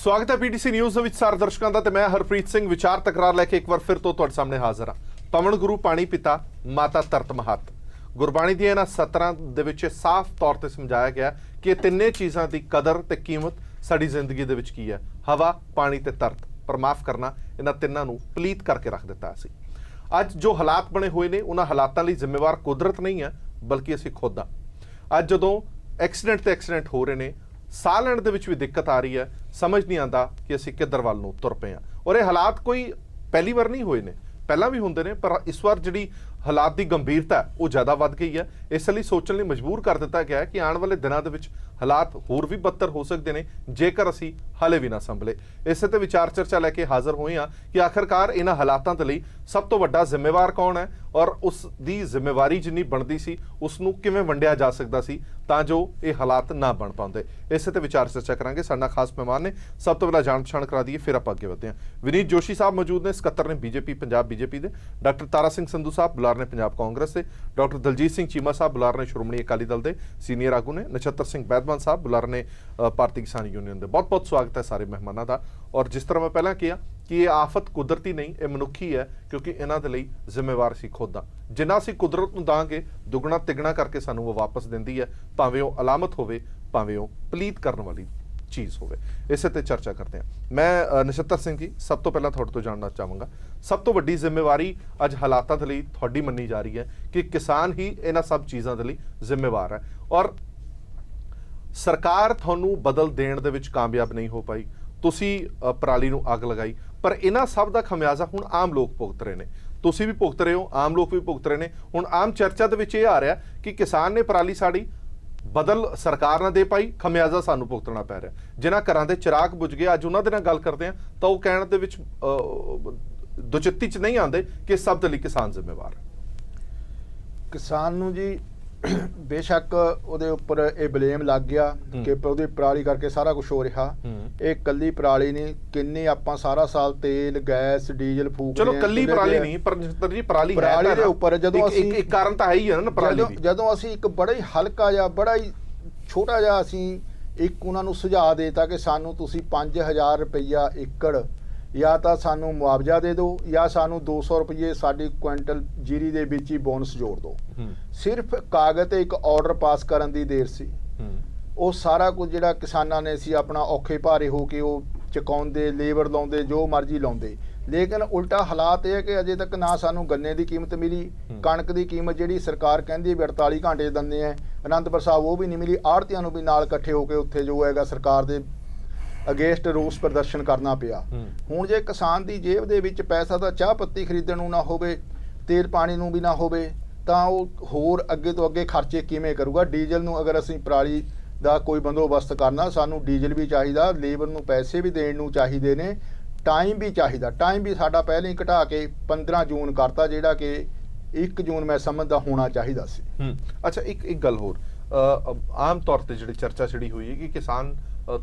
स्वागत है PTC news ਦੇ ਵਿੱਚ ਸਾਰੇ ਦਰਸ਼ਕਾਂ ਦਾ ਤੇ ਮੈਂ ਹਰਪ੍ਰੀਤ ਸਿੰਘ ਵਿਚਾਰ ਤਕਰਾਰ ਲੈ ਕੇ ਇੱਕ ਵਾਰ ਫਿਰ ਤੋਂ ਤੁਹਾਡੇ ਸਾਹਮਣੇ ਹਾਜ਼ਰ ਹਾਂ। ਪਵਨ ਗੁਰੂ ਪਾਣੀ ਪਿਤਾ ਮਾਤਾ ਧਰਤ ਮਹੱਤ ਗੁਰਬਾਣੀ ਦੀਆਂ ਇਹਨਾਂ ਸਤਰਾਂ ਦੇ ਵਿੱਚ ਸਾਫ਼ ਤੌਰ ਤੇ ਸਮਝਾਇਆ ਗਿਆ ਕਿ ਇਹ ਤਿੰਨੇ ਚੀਜ਼ਾਂ ਦੀ ਕਦਰ ਤੇ ਕੀਮਤ ਸਾਡੀ ਜ਼ਿੰਦਗੀ ਦੇ ਵਿੱਚ ਕੀ ਹੈ। ਹਵਾ, ਪਾਣੀ ਤੇ ਧਰਤ, ਪਰ ਮਾਫ ਕਰਨਾ ਇਹਨਾਂ ਤਿੰਨਾਂ ਨੂੰ ਪਲੀਤ ਕਰਕੇ ਰੱਖ ਦਿੱਤਾ ਸੀ। ਅੱਜ ਜੋ ਹਾਲਾਤ ਬਣੇ ਹੋਏ ਨੇ ਉਹਨਾਂ ਹਾਲਾਤਾਂ ਲਈ ਜ਼ਿੰਮੇਵਾਰ ਕੁਦਰਤ ਨਹੀਂ ਹੈ ਬਲਕਿ ਅਸੀਂ ਖੁਦ ਹਾਂ। ਅੱਜ ਜਦੋਂ ਐਕਸੀਡੈਂਟ ਹੋ ਰਹੇ ਨੇ, ਸਾਹ ਲੈਣ ਦੇ ਵਿੱਚ ਵੀ ਦਿੱਕਤ ਆ ਰਹੀ ਹੈ, ਸਮਝ ਨਹੀਂ ਆਉਂਦਾ ਕਿ ਅਸੀਂ ਕਿੱਧਰ ਵੱਲ ਨੂੰ ਤੁਰ ਪਏ ਹਾਂ। ਔਰ ਇਹ ਹਾਲਾਤ ਕੋਈ ਪਹਿਲੀ ਵਾਰ ਨਹੀਂ ਹੋਏ ਨੇ, ਪਹਿਲਾਂ ਵੀ ਹੁੰਦੇ ਨੇ, ਪਰ ਇਸ ਵਾਰ ਜਿਹੜੀ ਹਾਲਾਤ ਦੀ ਗੰਭੀਰਤਾ ਉਹ ਜ਼ਿਆਦਾ ਵੱਧ ਗਈ ਹੈ। ਇਸ ਲਈ ਸੋਚਣ ਲਈ ਮਜਬੂਰ ਕਰ ਦਿੱਤਾ ਗਿਆ ਕਿ ਆਉਣ ਵਾਲੇ ਦਿਨਾਂ ਦੇ ਵਿੱਚ ਹਾਲਾਤ ਹੋਰ ਵੀ ਬੱਤਰ ਹੋ ਸਕਦੇ ਨੇ ਜੇਕਰ ਅਸੀਂ ਹਾਲੇ ਵੀ ਨਾ ਸੰਭਲੇ। ਇਸੇ ਤੇ ਵਿਚਾਰ ਚਰਚਾ ਲੈ ਕੇ ਹਾਜ਼ਰ ਹੋਏ ਹਾਂ ਕਿ ਆਖਰਕਾਰ ਇਹਨਾਂ ਹਾਲਾਤਾਂ ਦੇ ਲਈ ਸਭ ਤੋਂ ਵੱਡਾ ਜ਼ਿੰਮੇਵਾਰ ਕੌਣ ਹੈ ਔਰ ਉਸ ਦੀ ਜ਼ਿੰਮੇਵਾਰੀ ਜਿੰਨੀ ਬਣਦੀ ਸੀ ਉਸ ਨੂੰ ਕਿਵੇਂ ਵੰਡਿਆ ਜਾ ਸਕਦਾ ਸੀ ਤਾਂ ਜੋ ਇਹ ਹਾਲਾਤ ਨਾ ਬਣ ਪਾਉਂਦੇ। ਇਸੇ ਤੇ ਵਿਚਾਰ ਚਰਚਾ ਕਰਾਂਗੇ। ਸਾਡਾ ਖਾਸ ਮਹਿਮਾਨ ਨੇ, ਸਭ ਤੋਂ ਪਹਿਲਾਂ ਜਾਣ ਪਛਾਣ ਕਰਾ ਦਈਏ ਫਿਰ ਆਪਾਂ ਅੱਗੇ ਵਧਦੇ ਹਾਂ। ਵਿਨੀਤ ਜੋਸ਼ੀ ਸਾਹਿਬ ਮੌਜੂਦ ਨੇ, ਸਕੱਤਰ ਨੇ ਬੀਜੇਪੀ ਪੰਜਾਬ ਬੀਜੇਪੀ ਦੇ। ਡਾਕਟਰ ਤਾਰਾ ਸਿੰਘ ਸੰਧੂ ਸਾਹਿਬ ਬੁਲਾਰ ਨੇ ਪੰਜਾਬ ਕਾਂਗਰਸ ਦੇ। ਡਾਕਟਰ ਦਲਜੀਤ ਸਿੰਘ ਚੀਮਾ ਸਾਹਿਬ ਬੁਲਾਰ ਨੇ ਸ਼੍ਰੋਮਣੀ ਅਕਾਲੀ ਦਲ ਦੇ ਸੀਨੀਅਰ ਆਗੂ ਨੇ। ਨਛੱਤਰ ਸਿੰਘ ਬੈਦਮਾਨ ਸਾਹਿਬ ਬੁਲਾਰ ਨੇ ਭਾਰਤੀ ਕਿਸਾਨ ਯੂਨੀਅਨ ਦੇ। ਬਹੁਤ ਬਹੁਤ ਸਵਾਗਤ ਹੈ ਸਾਰੇ ਮਹਿਮਾਨਾਂ ਦਾ। ਔਰ ਜਿਸ ਤਰ੍ਹਾਂ ਮੈਂ ਪਹਿਲਾਂ ਕਿਹਾ ਕਿ ਇਹ ਆਫਤ ਕੁਦਰਤੀ ਨਹੀਂ, ਇਹ ਮਨੁੱਖੀ ਹੈ, ਕਿਉਂਕਿ ਇਹਨਾਂ ਦੇ ਲਈ ਜ਼ਿੰਮੇਵਾਰ ਸੀ ਖੁਦ ਦਾ। ਜਿੰਨਾ ਅਸੀਂ ਕੁਦਰਤ ਨੂੰ ਦਾਂਗੇ ਦੁੱਗਣਾ ਤਿੱਗਣਾ ਕਰਕੇ ਸਾਨੂੰ ਉਹ ਵਾਪਸ ਦਿੰਦੀ ਹੈ, ਭਾਵੇਂ ਉਹ ਅਲਾਮਤ ਹੋਵੇ, ਭਾਵੇਂ ਉਹ ਪਲੀਤ ਕਰਨ ਵਾਲੀ ਚੀਜ਼ ਹੋਵੇ। ਇਸੇ ਤੇ ਚਰਚਾ ਕਰਦੇ ਹਾਂ। ਮੈਂ ਨਛੱਤਰ ਸਿੰਘ ਜੀ, ਸਭ ਤੋਂ ਪਹਿਲਾਂ ਤੁਹਾਡੇ ਤੋਂ ਜਾਣਨਾ ਚਾਹਾਂਗਾ, ਸਭ ਤੋਂ ਵੱਡੀ ਜ਼ਿੰਮੇਵਾਰੀ ਅੱਜ ਹਾਲਾਤਾਂ ਦੇ ਲਈ ਤੁਹਾਡੀ ਮੰਨੀ ਜਾ ਰਹੀ ਹੈ ਕਿ ਕਿਸਾਨ ਹੀ ਇਹਨਾਂ ਸਭ ਚੀਜ਼ਾਂ ਦੇ ਲਈ ਜ਼ਿੰਮੇਵਾਰ ਹੈ ਔਰ ਸਰਕਾਰ ਤੁਹਾਨੂੰ ਬਦਲ ਦੇਣ ਦੇ ਵਿੱਚ ਕਾਮਯਾਬ ਨਹੀਂ ਹੋ ਪਾਈ। ਤੁਸੀਂ ਪਰਾਲੀ ਨੂੰ ਅੱਗ ਲਗਾਈ, ਪਰ ਇਹਨਾਂ ਸਭ ਦਾ ਖਮਿਆਜ਼ਾ ਹੁਣ ਆਮ ਲੋਕ ਭੁਗਤ ਰਹੇ ਨੇ। ਤੁਸੀਂ ਵੀ ਭੁਗਤ ਰਹੇ ਹੋ, ਆਮ ਲੋਕ ਵੀ ਭੁਗਤ ਰਹੇ ਨੇ। ਹੁਣ ਆਮ ਚਰਚਾ ਦੇ ਵਿੱਚ ਇਹ ਆ ਰਿਹਾ ਕਿ ਕਿਸਾਨ ਨੇ ਪਰਾਲੀ ਸਾੜੀ, ਬਦਲ ਸਰਕਾਰ ਨਾ ਦੇ ਪਾਈ, ਖਮਿਆਜ਼ਾ ਸਾਨੂੰ ਭੁਗਤਣਾ ਪੈ ਰਿਹਾ। ਜਿਨ੍ਹਾਂ ਘਰਾਂ ਦੇ ਚਿਰਾਗ ਬੁਝ ਗਏ, ਅੱਜ ਉਹਨਾਂ ਦੇ ਨਾਲ ਗੱਲ ਕਰਦੇ ਆ ਤਾਂ ਉਹ ਕਹਿਣ ਦੇ ਵਿੱਚ ਦੁਚਿੱਤੀ 'ਚ ਨਹੀਂ ਆਉਂਦੇ ਕਿ ਸਭ ਦੇ ਲਈ ਕਿਸਾਨ ਜ਼ਿੰਮੇਵਾਰ ਹੈ। ਕਿਸਾਨ ਨੂੰ ਜੀ ਬੇਸ਼ੱਕ ਉਹਦੇ ਉੱਪਰ ਇਹ ਬਲੇਮ ਲੱਗ ਗਿਆ ਕਿ ਉਹਦੀ ਪਰਾਲੀ ਕਰਕੇ ਸਾਰਾ ਕੁਝ ਹੋ ਰਿਹਾ। ਇਹ ਕੱਲੀ ਪਰਾਲੀ ਨਹੀਂ, ਕਿੰਨੀ ਆਪਾਂ ਸਾਰਾ ਸਾਲ ਤੇਲ, ਗੈਸ, ਡੀਜ਼ਲ ਫੂਕ ਚਲੋ ਕੱਲੀ ਪਰਾਲੀ ਨਹੀਂ, ਪਰ ਜੀ ਪਰਾਲੀ ਦੇ ਉੱਪਰ ਜਦੋਂ ਅਸੀਂ ਇੱਕ ਕਾਰਨ ਤਾਂ ਹੈ ਹੀ ਹੈ ਨਾ ਪਰਾਲੀ ਦੀ। ਜਦੋਂ ਅਸੀਂ ਇੱਕ ਬੜਾ ਹੀ ਹਲਕਾ ਜਿਹਾ, ਬੜਾ ਹੀ ਛੋਟਾ ਜਿਹਾ ਅਸੀਂ ਇੱਕ ਉਹਨਾਂ ਨੂੰ ਸੁਝਾਅ ਦੇਤਾ ਕਿ ਸਾਨੂੰ ਤੁਸੀਂ 5000 ਰੁਪਈਆ ਏਕੜ ਜਾਂ ਤਾਂ ਸਾਨੂੰ ਮੁਆਵਜ਼ਾ ਦੇ ਦਿਓ ਜਾਂ ਸਾਨੂੰ 200 ਰੁਪਏ ਸਾਡੀ ਕੁਇੰਟਲ ਜੀਰੀ ਦੇ ਵਿੱਚ ਹੀ ਬੋਨਸ ਜੋੜ ਦਿਓ। ਸਿਰਫ ਕਾਗਜ਼ ਤੇ ਇੱਕ ਆਰਡਰ ਪਾਸ ਕਰਨ ਦੀ ਦੇਰ ਸੀ। ਉਹ ਸਾਰਾ ਕੁਝ ਜਿਹੜਾ ਕਿਸਾਨਾਂ ਨੇ ਸੀ ਆਪਣਾ ਔਖੇ ਭਾਰੇ ਹੋ ਕੇ ਉਹ ਚੁਕਾਉਂਦੇ, ਲੇਬਰ ਲਾਉਂਦੇ, ਜੋ ਮਰਜ਼ੀ ਲਾਉਂਦੇ, ਲੇਕਿਨ ਉਲਟਾ ਹਾਲਾਤ ਇਹ ਹੈ ਕਿ ਅਜੇ ਤੱਕ ਨਾ ਸਾਨੂੰ ਗੰਨੇ ਦੀ ਕੀਮਤ ਮਿਲੀ, ਕਣਕ ਦੀ ਕੀਮਤ ਜਿਹੜੀ ਸਰਕਾਰ ਕਹਿੰਦੀ ਵੀ 48 ਘੰਟੇ ਦਿੰਦੇ ਆ ਅਨੰਦਪੁਰ ਸਾਹਿਬ, ਉਹ ਵੀ ਨਹੀਂ ਮਿਲੀ। ਆੜ੍ਹਤੀਆਂ ਨੂੰ ਵੀ ਨਾਲ ਇਕੱਠੇ ਹੋ ਕੇ ਉੱਥੇ ਜੋ ਹੈਗਾ ਸਰਕਾਰ ਦੇ ਅਗੇਂਸਟ ਰੋਸ ਪ੍ਰਦਰਸ਼ਨ ਕਰਨਾ ਪਿਆ। ਹੁਣ ਜੇ ਕਿਸਾਨ ਦੀ ਜੇਬ ਦੇ ਵਿੱਚ ਪੈਸਾ ਤਾਂ ਚਾਹ ਪੱਤੀ ਖਰੀਦਣ ਨੂੰ ਨਾ ਹੋਵੇ, ਤੇਲ ਪਾਣੀ ਨੂੰ ਵੀ ਨਾ ਹੋਵੇ, ਤਾਂ ਉਹ ਹੋਰ ਅੱਗੇ ਤੋਂ ਅੱਗੇ ਖਰਚੇ ਕਿਵੇਂ ਕਰੂਗਾ। ਡੀਜ਼ਲ ਨੂੰ ਅਗਰ ਅਸੀਂ ਪਰਾਲੀ ਦਾ ਕੋਈ ਬੰਦੋਬਸਤ ਕਰਨਾ, ਸਾਨੂੰ ਡੀਜ਼ਲ ਵੀ ਚਾਹੀਦਾ, ਲੇਬਰ ਨੂੰ ਪੈਸੇ ਵੀ ਦੇਣ ਨੂੰ ਚਾਹੀਦੇ ਨੇ, ਟਾਈਮ ਵੀ ਚਾਹੀਦਾ। ਟਾਈਮ ਵੀ ਸਾਡਾ ਪਹਿਲਾਂ ਹੀ ਘਟਾ ਕੇ 15 ਜੂਨ ਕਰਤਾ, ਜਿਹੜਾ ਕਿ 1 ਜੂਨ ਮੈਂ ਸਮਝਦਾ ਹੋਣਾ ਚਾਹੀਦਾ ਸੀ। ਅੱਛਾ, ਇੱਕ ਗੱਲ ਹੋਰ, ਆਮ ਤੌਰ ਤੇ ਜਿਹੜੀ ਚਰਚਾ ਛਿੜੀ ਹੋਈ ਹੈ ਕਿ ਕਿਸਾਨ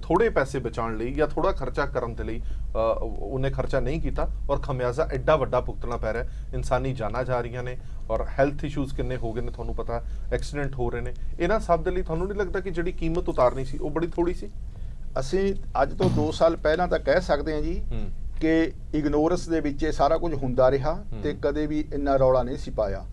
ਥੋੜੇ ਪੈਸੇ ਬਚਾਉਣ ਲਈ ਜਾਂ ਥੋੜਾ ਖਰਚਾ ਕਰਨ ਦੇ ਲਈ ਉਹਨੇ ਖਰਚਾ ਨਹੀਂ ਕੀਤਾ ਔਰ ਖਮਿਆਜ਼ਾ ਐਡਾ ਵੱਡਾ ਭੁਗਤਣਾ ਪੈ ਰਿਹਾ। ਇਨਸਾਨੀ ਜਾਨਾਂ ਜਾ ਰਹੀਆਂ ਨੇ ਔਰ ਹੈਲਥ ਇਸ਼ੂਜ਼ ਕਿੰਨੇ ਹੋ ਗਏ ਨੇ ਤੁਹਾਨੂੰ ਪਤਾ, ਐਕਸੀਡੈਂਟ ਹੋ ਰਹੇ ਨੇ। ਇਹਨਾਂ ਸਭ ਦੇ ਲਈ ਤੁਹਾਨੂੰ ਨਹੀਂ ਲੱਗਦਾ ਕਿ ਜਿਹੜੀ ਕੀਮਤ ਉਤਾਰਨੀ ਸੀ ਉਹ ਬੜੀ ਥੋੜੀ ਸੀ? ਅਸੀਂ ਅੱਜ ਤੋਂ 2 ਸਾਲ ਪਹਿਲਾਂ ਤਾਂ ਕਹਿ ਸਕਦੇ ਹਾਂ ਜੀ ਕਿ ਇਗਨੋਰੈਂਸ ਦੇ ਵਿੱਚ ਇਹ ਸਾਰਾ ਕੁਝ ਹੁੰਦਾ ਰਿਹਾ ਤੇ ਕਦੇ ਵੀ ਇੰਨਾ ਰੌਲਾ ਨਹੀਂ ਸੀ ਪਾਇਆ।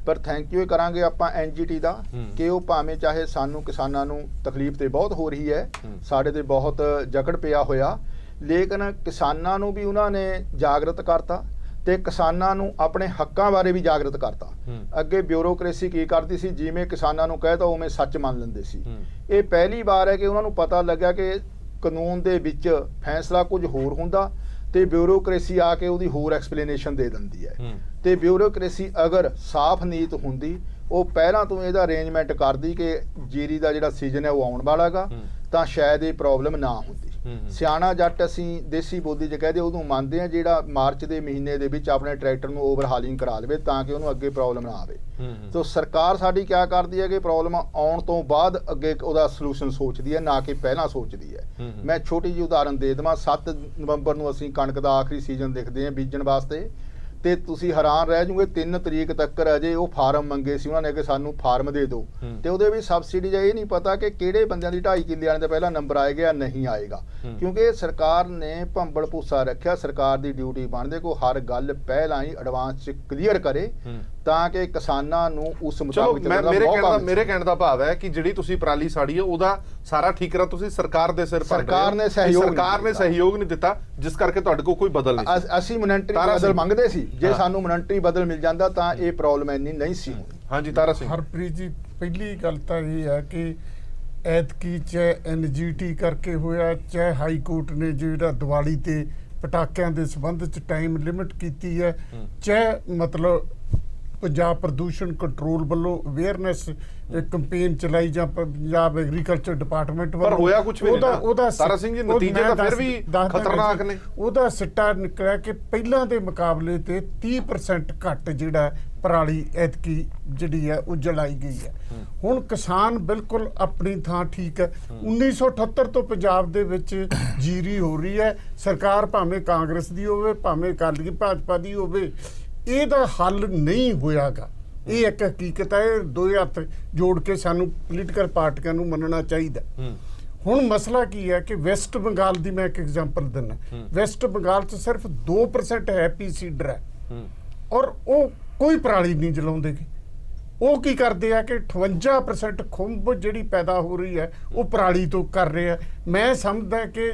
ਪਰ ਥੈਂਕ ਯੂ ਕਰਾਂਗੇ ਆਪਾਂ ਐਨਜੀਟੀ ਦਾ ਕਿ ਉਹ ਭਾਵੇਂ ਚਾਹੇ ਸਾਨੂੰ ਕਿਸਾਨਾਂ ਨੂੰ ਤਕਲੀਫ ਤੇ ਬਹੁਤ ਹੋ ਰਹੀ ਹੈ, ਸਾਡੇ ਤੇ ਬਹੁਤ ਜਕੜ ਪਿਆ ਹੋਇਆ, ਲੇਕਿਨ ਕਿਸਾਨਾਂ ਨੂੰ ਵੀ ਉਹਨਾਂ ਨੇ ਜਾਗਰਤ ਕਰਤਾ ਤੇ ਕਿਸਾਨਾਂ ਨੂੰ ਆਪਣੇ ਹੱਕਾਂ ਬਾਰੇ ਵੀ ਜਾਗਰਤ ਕਰਤਾ। ਅੱਗੇ ਬਿਊਰੋਕ੍ਰੇਸੀ ਕੀ ਕਰਦੀ ਸੀ, ਜਿਵੇਂ ਕਿਸਾਨਾਂ ਨੂੰ ਕਹਿਤਾ ਉਵੇਂ ਸੱਚ ਮੰਨ ਲੈਂਦੇ ਸੀ। ਇਹ ਪਹਿਲੀ ਵਾਰ ਹੈ ਕਿ ਉਹਨਾਂ ਨੂੰ ਪਤਾ ਲੱਗਿਆ ਕਿ ਕਾਨੂੰਨ ਦੇ ਵਿੱਚ ਫੈਸਲਾ ਕੁਝ ਹੋਰ ਹੁੰਦਾ ਤੇ ਬਿਊਰੋਕ੍ਰੇਸੀ ਆ ਕੇ ਉਹਦੀ ਹੋਰ ਐਕਸਪਲੇਨੇਸ਼ਨ ਦੇ ਦਿੰਦੀ ਹੈ। ਤੇ ਬਿਊਰੋਕ੍ਰੇਸੀ ਅਗਰ ਸਾਫ਼ ਨੀਤ ਹੁੰਦੀ, ਉਹ ਪਹਿਲਾਂ ਤੋਂ ਇਹਦਾ ਅਰੇਂਜਮੈਂਟ ਕਰਦੀ ਕਿ ਜੀਰੀ ਦਾ ਜਿਹੜਾ ਸੀਜ਼ਨ ਹੈ ਉਹ ਆਉਣ ਵਾਲਾ ਗਾ, ਤਾਂ ਸ਼ਾਇਦ ਇਹ ਪ੍ਰੋਬਲਮ ਨਾ ਹੁੰਦੀ। ਸਿਆਣਾ ਜੱਟ ਅਸੀਂ ਦੇਸੀ ਬੋਲੀ 'ਚ ਕਹਦੇ ਉਹਨੂੰ ਮੰਨਦੇ ਆ ਜਿਹੜਾ ਮਾਰਚ ਦੇ ਮਹੀਨੇ ਦੇ ਵਿੱਚ ਆਪਣੇ ਟਰੈਕਟਰ ਨੂੰ ਓਵਰਹਾਲਿੰਗ ਕਰਾ ਲਵੇ ਤਾਂ ਕਿ ਉਹਨੂੰ ਅੱਗੇ ਪ੍ਰੋਬਲਮ ਨਾ ਆਵੇ। ਤਾਂ ਸਰਕਾਰ ਸਾਡੀ ਕਿਆ ਕਰਦੀ ਹੈ ਕਿ ਪ੍ਰੋਬਲਮ ਆਉਣ ਤੋਂ ਬਾਅਦ ਅੱਗੇ ਉਹਦਾ ਸੋਲੂਸ਼ਨ ਸੋਚਦੀ ਹੈ, ਨਾ ਕਿ ਪਹਿਲਾਂ ਸੋਚਦੀ ਹੈ। ਮੈਂ ਛੋਟੀ ਜਿਹੀ ਉਦਾਹਰਨ ਦੇ ਦੇਵਾਂ। 7 ਨਵੰਬਰ ਨੂੰ ਅਸੀਂ ਕਣਕ ਦਾ ਆਖਰੀ ਸੀਜ਼ਨ ਦੇਖਦੇ ਹਾਂ ਬੀਜਣ ਵਾਸਤੇ, ਤੇ ਤੁਸੀਂ ਹੈਰਾਨ ਰਹਿ ਜੂਗੇ 3 ਤਰੀਕ ਤੱਕ ਅਜੇ ਉਹ ਫਾਰਮ ਮੰਗੇ ਸੀ ਉਹਨਾਂ ਨੇ ਕਿ ਸਾਨੂੰ ਫਾਰਮ ਦੇ ਦਿਓ ਤੇ ਉਹਦੇ ਵੀ ਸਬਸਿਡੀ ਦਾ ਇਹ ਨਹੀਂ ਪਤਾ ਕਿ ਕਿਹੜੇ ਬੰਦਿਆਂ ਦੀ 2.5 ਕਿੱਲੇ ਵਾਲੇ ਦਾ ਪਹਿਲਾ ਨੰਬਰ ਆਏਗਾ ਜਾਂ ਨਹੀਂ ਆਏਗਾ, ਕਿਉਂਕਿ ਸਰਕਾਰ ਨੇ ਭੰਬਲ ਭੂਸਾ ਰੱਖਿਆ। ਸਰਕਾਰ ਦੀ ਡਿਊਟੀ ਬਣਦੇ ਕੋ ਹਰ ਗੱਲ ਪਹਿਲਾਂ ਹੀ ਐਡਵਾਂਸ ਚ ਕਲੀਅਰ ਕਰੇ ਤਾਂ ਕਿ ਕਿਸਾਨਾਂ ਨੂੰ ਉਸ ਮੁਤਾਬਕ ਮੇਰੇ ਕਹਿਣ ਦਾ ਭਾਵ ਹੈ ਕਿ ਜਿਹੜੀ ਤੁਸੀਂ ਪਰਾਲੀ ਸਾੜੀ ਹੈ ਉਹਦਾ ਸਾਰਾ ਠੀਕਰਾ ਤੁਸੀਂ ਸਰਕਾਰ ਦੇ ਸਿਰ ਸਰਕਾਰ ਨੇ ਸਹਿਯੋਗ ਨਹੀਂ ਦਿੱਤਾ, ਜਿਸ ਕਰਕੇ ਤੁਹਾਡੇ ਕੋਲ ਕੋਈ ਬਦਲ ਨਹੀਂ। ਅਸੀਂ ਮੋਨੈਂਟਰੀ ਬਦਲ ਮੰਗਦੇ ਸੀ, ਜੇ ਸਾਨੂੰ ਮੋਨੈਂਟਰੀ ਬਦਲ ਮਿਲ ਜਾਂਦਾ ਤਾਂ ਇਹ ਪ੍ਰੋਬਲਮ ਇੰਨੀ ਨਹੀਂ ਸੀ। ਹਾਂਜੀ ਤਾਰਾ ਸਿੰਘ। ਹਰਪ੍ਰੀਤ ਜੀ, ਪਹਿਲੀ ਗੱਲ ਤਾਂ ਇਹ ਹੈ ਕਿ ਐਤਕੀ ਚਾਹੇ NGT ਕਰਕੇ ਹੋਇਆ, ਚਾਹੇ ਹਾਈ ਕੋਰਟ ਨੇ ਜਿਹੜਾ ਦੀਵਾਲੀ ਤੇ ਪਟਾਕਿਆਂ ਦੇ ਸੰਬੰਧ ਚ ਟਾਈਮ ਲਿਮਿਟ ਕੀਤੀ ਹੈ, ਚਾਹੇ ਮਤਲਬ ਪੰਜਾਬ ਪ੍ਰਦੂਸ਼ਣ ਕੰਟਰੋਲ ਵੱਲੋਂ ਅਵੇਅਰਨੈਸ ਕੰਪੇਨ ਚਲਾਈ ਜਾਂ ਪੰਜਾਬ ਐਗਰੀਕਲਚਰ ਡਿਪਾਰਟਮੈਂਟ ਵੱਲੋਂ, ਪਰ ਹੋਇਆ ਕੁਝ ਵੀ ਨਹੀਂ। ਉਹਦਾ ਤਾਰਾ ਸਿੰਘ ਜੀ, ਨਤੀਜੇ ਤਾਂ ਫਿਰ ਵੀ ਖਤਰਨਾਕ ਨੇ। ਉਹਦਾ ਸਿੱਟਾ ਨਿਕਲਿਆ ਕਿ ਪਹਿਲਾਂ ਦੇ ਮੁਕਾਬਲੇ ਤੇ 30% ਘੱਟ ਜਿਹੜਾ ਪਰਾਲੀ ਐਤਕੀ ਜਿਹੜੀ ਹੈ ਉਹ ਜਲਾਈ ਗਈ ਹੈ। ਹੁਣ ਕਿਸਾਨ ਬਿਲਕੁਲ ਆਪਣੀ ਥਾਂ ਠੀਕ ਹੈ। 1978 ਤੋਂ ਪੰਜਾਬ ਦੇ ਵਿੱਚ ਜੀਰੀ ਹੋ ਰਹੀ ਹੈ। ਸਰਕਾਰ ਭਾਵੇਂ ਕਾਂਗਰਸ ਦੀ ਹੋਵੇ, ਭਾਵੇਂ ਅਕਾਲੀ ਭਾਜਪਾ ਦੀ ਹੋਵੇ, ਇਹਦਾ ਹੱਲ ਨਹੀਂ ਹੋਇਆਗਾ। ਇਹ ਇੱਕ ਹਕੀਕਤ ਹੈ। ਦੋਏ ਹੱਥ ਜੋੜ ਕੇ ਸਾਨੂੰ ਪੋਲੀਟੀਕਲ ਪਾਰਟੀਆਂ ਨੂੰ ਮੰਨਣਾ ਚਾਹੀਦਾ। ਹੁਣ ਮਸਲਾ ਕੀ ਹੈ ਕਿ ਵੈਸਟ ਬੰਗਾਲ ਦੀ ਮੈਂ ਇੱਕ ਐਗਜ਼ਾਮਪਲ ਦਿੰਦਾ। ਵੈਸਟ ਬੰਗਾਲ 'ਚ ਸਿਰਫ 2% ਹੈਪੀ ਸੀਡਰ ਹੈ ਔਰ ਉਹ ਕੋਈ ਪਰਾਲੀ ਨਹੀਂ ਜਲਾਉਂਦੇ ਗੇ। ਉਹ ਕੀ ਕਰਦੇ ਆ ਕਿ 58% ਖੁੰਬ ਜਿਹੜੀ ਪੈਦਾ ਹੋ ਰਹੀ ਹੈ ਉਹ ਪਰਾਲੀ ਤੋਂ ਕਰ ਰਹੇ ਆ। ਮੈਂ ਸਮਝਦਾ ਕਿ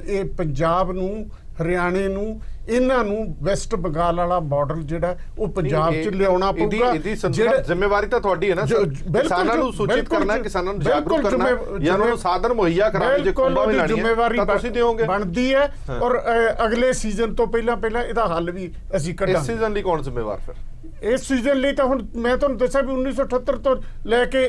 ਇਹ ਪੰਜਾਬ ਨੂੰ, ਹਰਿਆਣੇ ਨੂੰ, ਇਹਨਾਂ ਨੂੰ ਵੈਸਟ ਬੰਗਾਲ ਵਾਲਾ ਮਾਡਲ ਜਿਹੜਾ ਉਹ ਪੰਜਾਬ 'ਚ ਲਿਆਉਣਾ ਪਊਗਾ। ਜਿਹੜਾ ਜ਼ਿੰਮੇਵਾਰੀ ਤਾਂ ਤੁਹਾਡੀ ਹੈ ਨਾ, ਕਿਸਾਨਾਂ ਨੂੰ ਸੂਚਿਤ ਕਰਨਾ, ਕਿਸਾਨਾਂ ਨੂੰ ਜਾਗਰੂਕ ਕਰਨਾ, ਜਾਂ ਉਹਨਾਂ ਨੂੰ ਸਾਧਨ ਮੁਹੱਈਆ ਕਰਾਉਣੇ, ਜੇ ਖੁੰਬਾਂ ਵੀ ਲਾਣੀਆਂ ਤਾਂ ਤੁਸੀਂ ਦਿਓਗੇ, ਬਣਦੀ ਹੈ। ਔਰ ਅਗਲੇ ਸੀਜ਼ਨ ਤੋਂ ਪਹਿਲਾਂ ਇਹਦਾ ਹੱਲ ਵੀ ਅਸੀਂ ਕੱਢਾਂਗੇ। ਇਸ ਸੀਜ਼ਨ ਲਈ ਕੌਣ ਜ਼ਿੰਮੇਵਾਰ ਫਿਰ? ਇਸ ਸੀਜ਼ਨ ਲਈ ਤਾਂ ਹੁਣ ਮੈਂ ਤੁਹਾਨੂੰ ਦੱਸਿਆ ਵੀ 1978 ਤੋਂ ਲੈ ਕੇ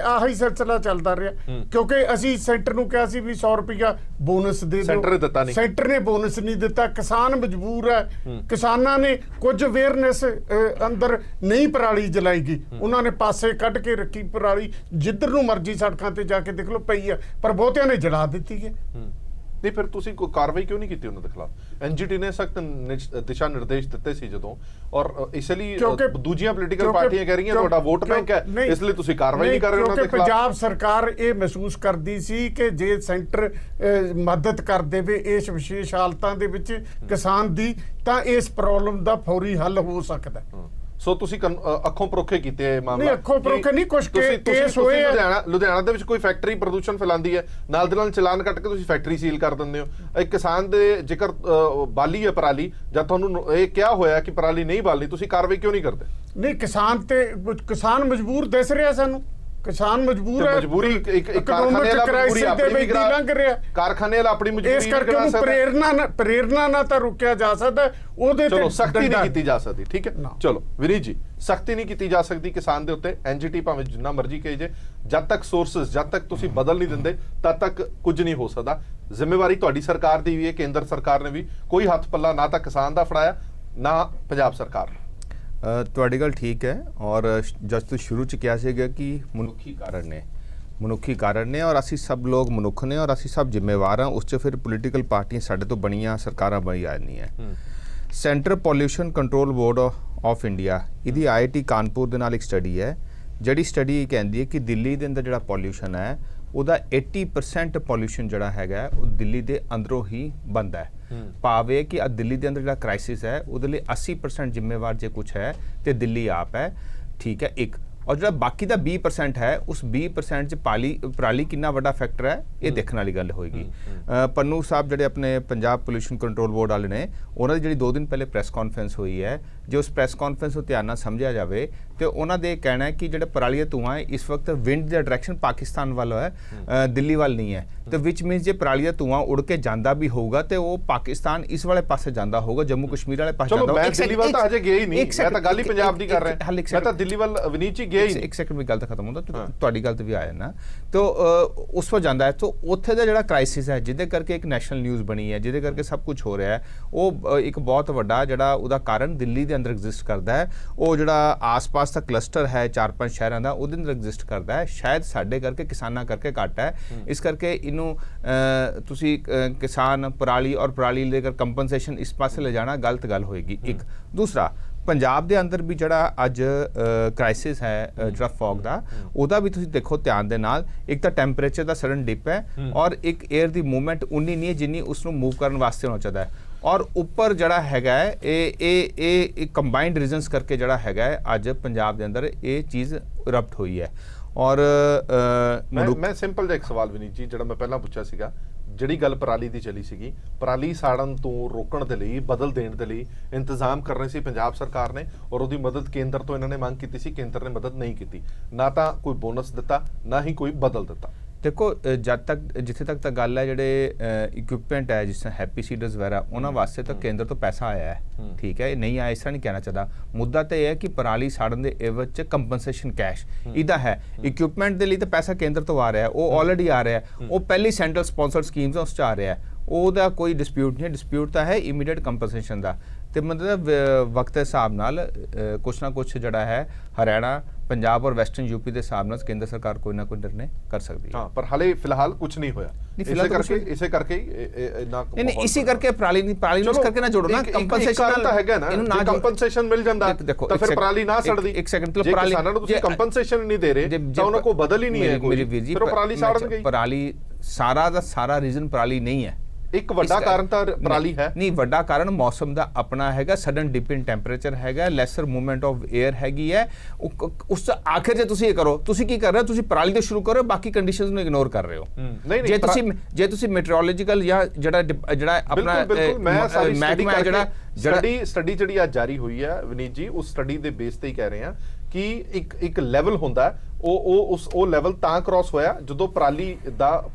ਆਹੀ ਸਿਲਸਿਲਾ ਚੱਲਦਾ ਰਿਹਾ, ਕਿਉਂਕਿ ਅਸੀਂ ਸੈਂਟਰ ਨੂੰ ਕਿਹਾ ਸੀ ਵੀ 100 ਰੁਪਇਆ ਬੋਨਸ ਦੇ ਦਿਓ। ਸੈਂਟਰ ਨੇ ਬੋਨਸ ਨਹੀਂ ਦਿੱਤਾ। ਕਿਸਾਨ ਮਜਬੂਰ ਹੈ। ਕਿਸਾਨਾਂ ਨੇ ਕੁਝ ਅਵੇਅਰਨੈਸ ਅੰਦਰ ਨਹੀਂ ਪਰਾਲੀ ਜਲਾਈ ਗਈ, ਉਹਨਾਂ ਨੇ ਪਾਸੇ ਕੱਢ ਕੇ ਰੱਖੀ ਪਰਾਲੀ, ਜਿੱਧਰ ਨੂੰ ਮਰਜ਼ੀ ਸੜਕਾਂ ਤੇ ਜਾ ਕੇ ਦੇਖ ਲਓ ਪਈ ਹੈ, ਪਰ ਬਹੁਤਿਆਂ ਨੇ ਜਲਾ ਦਿੱਤੀ ਹੈ। ਨਹੀਂ, ਫਿਰ ਤੁਸੀਂ ਕੋਈ ਕਾਰਵਾਈ ਕਿਉਂ ਨਹੀਂ ਕੀਤੀ ਉਹਨਾਂ ਦੇ ਖਿਲਾਫ? NGT ਨੇ ਸਖਤ ਦਿਸ਼ਾ ਨਿਰਦੇਸ਼ ਦਿੱਤੇ ਸੀ ਜਦੋਂ, ਔਰ ਇਸ ਲਈ ਦੂਜੀਆਂ ਪੋਲੀਟੀਕਲ ਪਾਰਟੀਆਂ ਕਹਿ ਰਹੀਆਂ ਤੁਹਾਡਾ ਵੋਟ ਬੈਂਕ ਹੈ, ਇਸ ਲਈ ਤੁਸੀਂ ਕਾਰਵਾਈ ਨਹੀਂ ਕਰ ਰਹੇ ਉਹਨਾਂ ਦੇ ਖਿਲਾਫ। ਪੰਜਾਬ ਸਰਕਾਰ ਇਹ ਮਹਿਸੂਸ ਕਰਦੀ ਸੀ ਕਿ ਜੇ ਸੈਂਟਰ ਮਦਦ ਕਰ ਦੇਵੇ ਇਸ ਵਿਸ਼ੇਸ਼ ਹਾਲਤਾਂ ਦੇ ਵਿੱਚ ਕਿਸਾਨ ਦੀ, ਤਾਂ ਇਸ ਪ੍ਰੋਬਲਮ ਦਾ ਫੌਰੀ ਹੱਲ ਹੋ ਸਕਦਾ। ਸੋ ਤੁਸੀਂ ਅੱਖੋਂ ਪਰੋਖੇ ਕੀਤੇ ਇਹ ਮਾਮਲਾ? ਨਹੀਂ, ਅੱਖੋਂ ਪਰੋਖੇ ਨਹੀਂ, ਕੁਝ ਕੇਸ ਹੋਏ ਆ। ਲੁਧਿਆਣਾ ਦੇ ਵਿੱਚ ਕੋਈ ਫੈਕਟਰੀ ਪ੍ਰਦੂਸ਼ਣ ਫੈਲਾਉਂਦੀ ਹੈ, ਨਾਲ ਦੇ ਨਾਲ ਚਲਾਨ ਕੱਟ ਕੇ ਤੁਸੀਂ ਫੈਕਟਰੀ ਸੀਲ ਕਰ ਦਿੰਦੇ ਹੋ। ਇੱਕ ਕਿਸਾਨ ਦੇ ਜੇਕਰ ਬਾਲੀ ਹੈ ਪਰਾਲੀ, ਜਾਂ ਤੁਹਾਨੂੰ ਇਹ ਕਿਹਾ ਹੋਇਆ ਕਿ ਪਰਾਲੀ ਨਹੀਂ ਬਾਲਣੀ, ਤੁਸੀਂ ਕਾਰਵਾਈ ਕਿਉਂ ਨਹੀਂ ਕਰਦੇ? ਨਹੀਂ, ਕਿਸਾਨ ਮਜਬੂਰ ਦਿਸ ਰਿਹਾ ਸਾਨੂੰ। ਕਿਸਾਨ ਮਜਬੂਰ ਹੈ। ਮਜਬੂਰੀ ਇੱਕ ਕਾਰਖਾਨੇ ਵਾਲਾ ਮਜਬੂਰੀ ਆਪਣੀ ਲੰਘ ਰਿਹਾ, ਕਾਰਖਾਨੇ ਵਾਲਾ ਆਪਣੀ ਮਜਬੂਰੀ ਇਸ ਕਰਕੇ ਉਹਨੂੰ ਪ੍ਰੇਰਨਾ ਨਾ ਤਾਂ ਰੁਕਿਆ ਜਾ ਸਕਦਾ, ਉਹਦੇ ਤੇ ਸਖਤੀ ਨਹੀਂ ਕੀਤੀ ਜਾ ਸਕਦੀ। ਠੀਕ ਹੈ, ਚਲੋ ਵਿਨੀਤ ਜੀ, ਸਖਤੀ ਨਹੀਂ ਕੀਤੀ ਜਾ ਸਕਦੀ ਕਿਸਾਨ ਦੇ ਉੱਤੇ। NGT ਭਾਵੇਂ ਜਿੰਨਾ ਮਰਜ਼ੀ ਕਹੀ ਜੇ, ਜਦ ਤੱਕ ਸੋਰਸਸ, ਜਦ ਤੱਕ ਤੁਸੀਂ ਬਦਲ ਨਹੀਂ ਦਿੰਦੇ, ਤਦ ਤੱਕ ਕੁਝ ਨਹੀਂ ਹੋ ਸਕਦਾ। ਜ਼ਿੰਮੇਵਾਰੀ ਤੁਹਾਡੀ ਸਰਕਾਰ ਦੀ ਵੀ ਹੈ, ਕੇਂਦਰ ਸਰਕਾਰ ਨੇ ਵੀ ਕੋਈ ਹੱਥ ਪੱਲਾ ਨਾ ਤਾਂ ਕਿਸਾਨ ਦਾ ਫੜਾਇਆ, ਨਾ ਪੰਜਾਬ ਸਰਕਾਰ ਨੇ। ਤੁਹਾਡੀ ਗੱਲ ਠੀਕ ਹੈ, ਔਰ ਜਦ ਤੋਂ ਸ਼ੁਰੂ ਚ ਕਿਹਾ ਸੀਗਾ ਕਿ ਮਨੁੱਖੀ ਕਾਰਨ ਨੇ ਔਰ ਅਸੀਂ ਸਭ ਲੋਕ ਮਨੁੱਖ ਨੇ ਔਰ ਅਸੀਂ ਸਭ ਜ਼ਿੰਮੇਵਾਰ ਹਾਂ। ਉਸ ਚ ਫਿਰ ਪੋਲੀਟੀਕਲ ਪਾਰਟੀਆਂ ਸਾਡੇ ਤੋਂ ਬਣੀਆਂ, ਸਰਕਾਰਾਂ ਬਣੀ ਆ ਨਹੀਂ ਹੈ। Centre pollution control board of India, ਇਹਦੀ IIT ਕਾਨਪੁਰ ਦੇ ਨਾਲ ਇੱਕ ਸਟੱਡੀ ਹੈ, ਜਿਹੜੀ ਸਟੱਡੀ ਕਹਿੰਦੀ ਹੈ ਕਿ ਦਿੱਲੀ ਦੇ ਅੰਦਰ ਜਿਹੜਾ ਪੋਲਿਊਸ਼ਨ ਹੈ ਉਹਦਾ 80% ਪੋਲਿਊਸ਼ਨ ਜਿਹੜਾ ਹੈਗਾ ਉਹ ਦਿੱਲੀ ਦੇ ਅੰਦਰੋਂ ਹੀ ਬਣਦਾ ਹੈ। ਭਾਵੇਂ ਕਿ ਦਿੱਲੀ ਦੇ ਅੰਦਰ ਜਿਹੜਾ ਕ੍ਰਾਈਸਿਸ ਹੈ ਉਹਦੇ ਲਈ 80% ਜ਼ਿੰਮੇਵਾਰ ਜੇ ਕੁਝ ਹੈ ਤੇ ਦਿੱਲੀ ਆਪ ਹੈ। ਠੀਕ ਹੈ, ਇੱਕ ਔਰ ਜਿਹੜਾ ਬਾਕੀ ਦਾ 20% ਹੈ, ਉਸ 20% ਚ ਪਰਾਲੀ ਕਿੰਨਾ ਵੱਡਾ ਫੈਕਟਰ ਹੈ, ਇਹ ਦੇਖਣ ਵਾਲੀ ਗੱਲ ਹੋਏਗੀ। ਪੰਨੂ ਸਾਹਿਬ ਜਿਹੜੇ ਆਪਣੇ ਪੰਜਾਬ ਪੋਲਿਊਸ਼ਨ ਕੰਟਰੋਲ ਬੋਰਡ ਵਾਲੇ ਨੇ, ਉਹਨਾਂ ਦੀ ਜਿਹੜੀ 2 ਦਿਨ ਪਹਿਲੇ ਪ੍ਰੈਸ ਕਾਨਫਰੰਸ ਹੋਈ ਹੈ, ਜੇ ਉਸ ਪ੍ਰੈਸ ਕਾਨਫਰੰਸ ਨੂੰ ਧਿਆਨ ਨਾਲ ਸਮਝਿਆ ਜਾਵੇ ਤੇ ਉਹਨਾਂ ਦੇ ਕਹਿਣਾ ਹੈ ਕਿ ਜਿਹੜਾ ਪਰਾਲੀ ਦਾ ਧੂੰਆਂ ਹੈ ਇਸ ਵਕਤ ਵਿੰਡ ਦਾ ਡਾਇਰੈਕਸ਼ਨ ਪਾਕਿਸਤਾਨ ਵੱਲ ਹੈ, ਦਿੱਲੀ ਵੱਲ ਨਹੀਂ ਹੈ। ਤੇ ਵਿਚ ਮੀਨਸ ਜੇ ਪਰਾਲੀ ਦਾ ਧੂੰਆਂ ਉੜ ਕੇ ਜਾਂਦਾ ਵੀ ਹੋਊਗਾ ਤੇ ਉਹ ਪਾਕਿਸਤਾਨ ਇਸ ਵਾਲੇ ਪਾਸੇ ਜਾਂਦਾ ਹੋਊਗਾ, ਜੰਮੂ ਕਸ਼ਮੀਰ ਵਾਲੇ ਪਾਸੇ ਜਾਂਦਾ ਹੋਊਗਾ। ਮੈਂ ਦਿੱਲੀ ਵੱਲ ਤਾਂ ਹਜੇ ਗਿਆ ਹੀ ਨਹੀਂ, ਮੈਂ ਤਾਂ ਗੱਲ ਹੀ ਪੰਜਾਬ ਦੀ ਕਰ ਰਿਹਾ। ਮੈਂ ਤਾਂ ਦਿੱਲੀ ਵੱਲ ਵਿਨੀਤ ਜੀ ਗਿਆ ਹੀ ਨਹੀਂ। ਇੱਕ ਸੈਕਿੰਡ ਵਿੱਚ ਗੱਲ ਤਾਂ ਖਤਮ ਹੁੰਦਾ, ਤੁਹਾਡੀ ਗੱਲ ਤੇ ਵੀ ਆਇਆ ਨਾ, ਤਾਂ ਉਸ ਵੱਲ ਜਾਂਦਾ ਹੈ। ਤਾਂ ਉੱਥੇ ਦਾ ਜਿਹੜਾ ਕ੍ਰਾਈਸਿਸ ਹੈ, ਜਿਹਦੇ ਕਰਕੇ ਇੱਕ ਨੈਸ਼ਨਲ ਨਿਊਜ਼ ਬਣੀ ਹੈ, ਜਿਹਦੇ ਕਰਕੇ ਸਭ ਕੁਝ ਹੋ ਰਿਹਾ ਹੈ, ਉਹ ਇੱਕ ਬਹੁਤ ਵੱਡਾ ਜਿਹੜਾ ਉਹਦਾ ਕਾਰਨ ਦਿੱਲੀ ਦੇ ਅੰਦਰ ਐਗਜ਼ਿਸਟ ਕਰਦਾ ਹੈ, ਉਹ ਜਿਹੜਾ ਆਸ-ਪਾਸ ਦਾ ਕਲਸਟਰ ਹੈ 4-5 ਸ਼ਹਿਰਾਂ ਦਾ ਉਹਦੇ ਅੰਦਰ ਐਗਜ਼ਿਸਟ ਕਰਦਾ ਹੈ। ਸ਼ਾਇਦ ਸਾਡੇ ਕਰਕੇ, ਕਿਸਾਨਾਂ ਕਰਕੇ ਘੱਟ ਹੈ। ਇਸ ਕਰਕੇ ਇਹਨੂੰ ਤੁਸੀਂ ਕਿਸਾਨ ਪਰਾਲੀ ਔਰ ਪਰਾਲੀ ਲਈ ਅਗਰ ਕੰਪਨਸੇਸ਼ਨ ਇਸ ਪਾਸੇ ਲੈ ਜਾਣਾ ਗਲਤ ਗੱਲ ਹੋਏਗੀ। ਇੱਕ ਦੂਸਰਾ, ਪੰਜਾਬ ਦੇ ਅੰਦਰ ਵੀ ਜਿਹੜਾ ਅੱਜ ਕ੍ਰਾਈਸਿਸ ਹੈ ਜਿਹੜਾ ਫੌਗ ਦਾ, ਉਹਦਾ ਵੀ ਤੁਸੀਂ ਦੇਖੋ ਧਿਆਨ ਦੇ ਨਾਲ, ਇੱਕ ਤਾਂ ਟੈਂਪਰੇਚਰ ਦਾ ਸਡਨ ਡਿਪ ਹੈ ਔਰ ਇੱਕ 에ਅਰ ਦੀ ਮੂਵਮੈਂਟ ਉਨੀ ਨਹੀਂ ਹੈ ਜਿੰਨੀ ਉਸ ਨੂੰ ਮੂਵ ਕਰਨ ਵਾਸਤੇ ਹੋਣਾ ਚਾਹੀਦਾ ਹੈ। ਔਰ ਉੱਪਰ ਜਿਹੜਾ ਹੈਗਾ ਹੈ ਇਹ ਕੰਬਾਈਨਡ ਰੀਜ਼ਨਸ ਕਰਕੇ ਜਿਹੜਾ ਹੈਗਾ ਹੈ ਅੱਜ ਪੰਜਾਬ ਦੇ ਅੰਦਰ ਇਹ ਚੀਜ਼ ਇਰਪਟ ਹੋਈ ਹੈ। ਔਰ ਮੈਂ ਸਿੰਪਲ ਜਿਹਾ ਇੱਕ ਸਵਾਲ ਵਿਨੀਤ ਜੀ, ਜਿਹੜਾ ਮੈਂ ਪਹਿਲਾਂ ਪੁੱਛਿਆ ਸੀਗਾ, ਜਿਹੜੀ ਗੱਲ ਪਰਾਲੀ ਦੀ ਚੱਲੀ ਸੀਗੀ, ਪਰਾਲੀ ਸਾੜਨ ਤੋਂ ਰੋਕਣ ਦੇ ਲਈ, ਬਦਲ ਦੇਣ ਦੇ ਲਈ ਇੰਤਜ਼ਾਮ ਕਰਨੇ ਸੀ ਪੰਜਾਬ ਸਰਕਾਰ ਨੇ, ਔਰ ਉਹਦੀ ਮਦਦ ਕੇਂਦਰ ਤੋਂ ਇਹਨਾਂ ਨੇ ਮੰਗ ਕੀਤੀ ਸੀ, ਕੇਂਦਰ ਨੇ ਮਦਦ ਨਹੀਂ ਕੀਤੀ, ਨਾ ਤਾਂ ਕੋਈ ਬੋਨਸ ਦਿੱਤਾ, ਨਾ ਹੀ ਕੋਈ ਬਦਲ ਦਿੱਤਾ। ਦੇਖੋ ਜਦ ਤੱਕ ਜਿੱਥੇ ਤੱਕ ਤਾਂ ਗੱਲ ਹੈ ਜਿਹੜੇ ਇਕਵਿਪਮੈਂਟ ਹੈ ਜਿਸ ਤਰ੍ਹਾਂ ਹੈਪੀ ਸੀਡਰਸ ਵਗੈਰਾ ਉਹਨਾਂ ਵਾਸਤੇ ਤਾਂ ਕੇਂਦਰ ਤੋਂ ਪੈਸਾ ਆਇਆ ਹੈ, ਠੀਕ ਹੈ, ਨਹੀਂ ਆਇਆ ਇਸ ਤਰ੍ਹਾਂ ਨਹੀਂ ਕਹਿਣਾ ਚਾਹਦਾ। ਮੁੱਦਾ ਤਾਂ ਇਹ ਹੈ ਕਿ ਪਰਾਲੀ ਸਾੜਨ ਦੇ ਇਵਜ਼ 'ਚ ਕੰਪਨਸੇਸ਼ਨ ਕੈਸ਼ ਇਹਦਾ ਹੈ। ਇਕਵਿਪਮੈਂਟ ਦੇ ਲਈ ਤਾਂ ਪੈਸਾ ਕੇਂਦਰ ਤੋਂ ਆ ਰਿਹਾ, ਉਹ ਆਲਰੇਡੀ ਆ ਰਿਹਾ, ਉਹ ਪਹਿਲੀ ਸੈਂਟਰਲ ਸਪਾਂਸਰਡ ਸਕੀਮਸ ਉਸ 'ਚ ਆ ਰਿਹਾ, ਉਹਦਾ ਕੋਈ ਡਿਸਪਿਊਟ ਨਹੀਂ। ਡਿਸਪਿਊਟ ਤਾਂ ਹੈ ਇਮੀਡੀਏਟ ਕੰਪਨਸੇਸ਼ਨ ਦਾ। ਤੇ ਮਤਲਬ ਵਕਤ ਦੇ ਹਿਸਾਬ ਨਾਲ ਕੁਛ ਨਾ ਕੁਛ ਜਿਹੜਾ ਹੈ ਹਰਿਆਣਾ, ਪੰਜਾਬ ਔਰ ਵੈਸਟਰਨ ਯੂਪੀ ਦੇ ਹਿਸਾਬ ਨਾਲ ਕੇਂਦਰ ਸਰਕਾਰ ਕੋਈ ਨਾ ਕੋਈ ਨਿਰਣੇ ਕਰ ਸਕਦੀ ਹੈ। ਹਾਂ, ਪਰ ਹਾਲੇ ਫਿਲਹਾਲ ਕੁਝ ਨਹੀਂ ਹੋਇਆ। ਇਸੇ ਕਰਕੇ ਇਸੇ ਕਰਕੇ ਪਰਾਲੀ ਨੂੰ ਇਸ ਕਰਕੇ ਨਾ ਜੋੜੋ ਨਾ, ਕੰਪਨਸੇਸ਼ਨ ਤਾਂ ਹੈਗਾ ਨਾ, ਜੇ ਕੰਪਨਸੇਸ਼ਨ ਮਿਲ ਜਾਂਦਾ ਤਾਂ ਫਿਰ ਪਰਾਲੀ ਨਾ ਸੜਦੀ। ਇੱਕ ਸੈਕਿੰਡ, ਜੇ ਕਿਸਾਨਾਂ ਨੂੰ ਤੁਸੀਂ ਕੰਪਨਸੇਸ਼ਨ ਨਹੀਂ ਦੇ ਰਹੇ ਤਾਂ ਉਹਨਾਂ ਕੋਲ ਬਦਲ ਹੀ ਨਹੀਂ ਹੈ ਕੋਈ, ਫਿਰ ਉਹ ਪਰਾਲੀ ਸਾੜਨ ਗਈ। ਪਰਾਲੀ ਸਾਰਾ ਦਾ ਸਾਰਾ ਰੀਜ਼ਨ ਪਰਾਲੀ ਨਹੀਂ ਹੈ। ਇੱਕ ਵੱਡਾ ਕਾਰਨ ਤਾਂ ਪਰਾਲੀ ਹੈ ਨਹੀਂ, ਵੱਡਾ ਕਾਰਨ ਮੌਸਮ ਦਾ ਆਪਣਾ ਹੈਗਾ, ਸਡਨ ਡਿਪ ਇਨ ਟੈਂਪਰੇਚਰ ਹੈਗਾ, ਲੈਸਰ ਮੂਵਮੈਂਟ ਆਫ 에ਅਰ ਹੈਗੀ ਹੈ। ਉਸ ਆਖਿਰ ਜੇ ਤੁਸੀਂ ਇਹ ਕਰੋ, ਤੁਸੀਂ ਕੀ ਕਰ ਰਹੇ ਹੋ, ਤੁਸੀਂ ਪਰਾਲੀ ਤੋਂ ਸ਼ੁਰੂ ਕਰੋ, ਬਾਕੀ ਕੰਡੀਸ਼ਨਸ ਨੂੰ ਇਗਨੋਰ ਕਰ ਰਹੇ ਹੋ। ਜੇ ਤੁਸੀਂ ਮੈਟਰੋਲੋਜੀਕਲ ਜਾਂ ਜਿਹੜਾ ਆਪਣਾ ਮਹਿਕਮਾ ਸਟੱਡੀ ਜਿਹੜੀ ਅੱਜ ਜਾਰੀ ਹੋਈ ਹੈ ਵਿਨੀਤ ਜੀ, ਉਸ ਸਟੱਡੀ ਦੇ ਬੇਸ ਤੇ ਹੀ ਕਹਿ ਰਹੇ ਹਾਂ ਕਿ ਇੱਕ ਲੈਵਲ ਹੁੰਦਾ, ਉਹ ਲੈਵਲ ਤਾਂ ਕ੍ਰਾਸ ਹੋਇਆ ਜਦੋਂ ਪਰਾਲੀ ਦਾ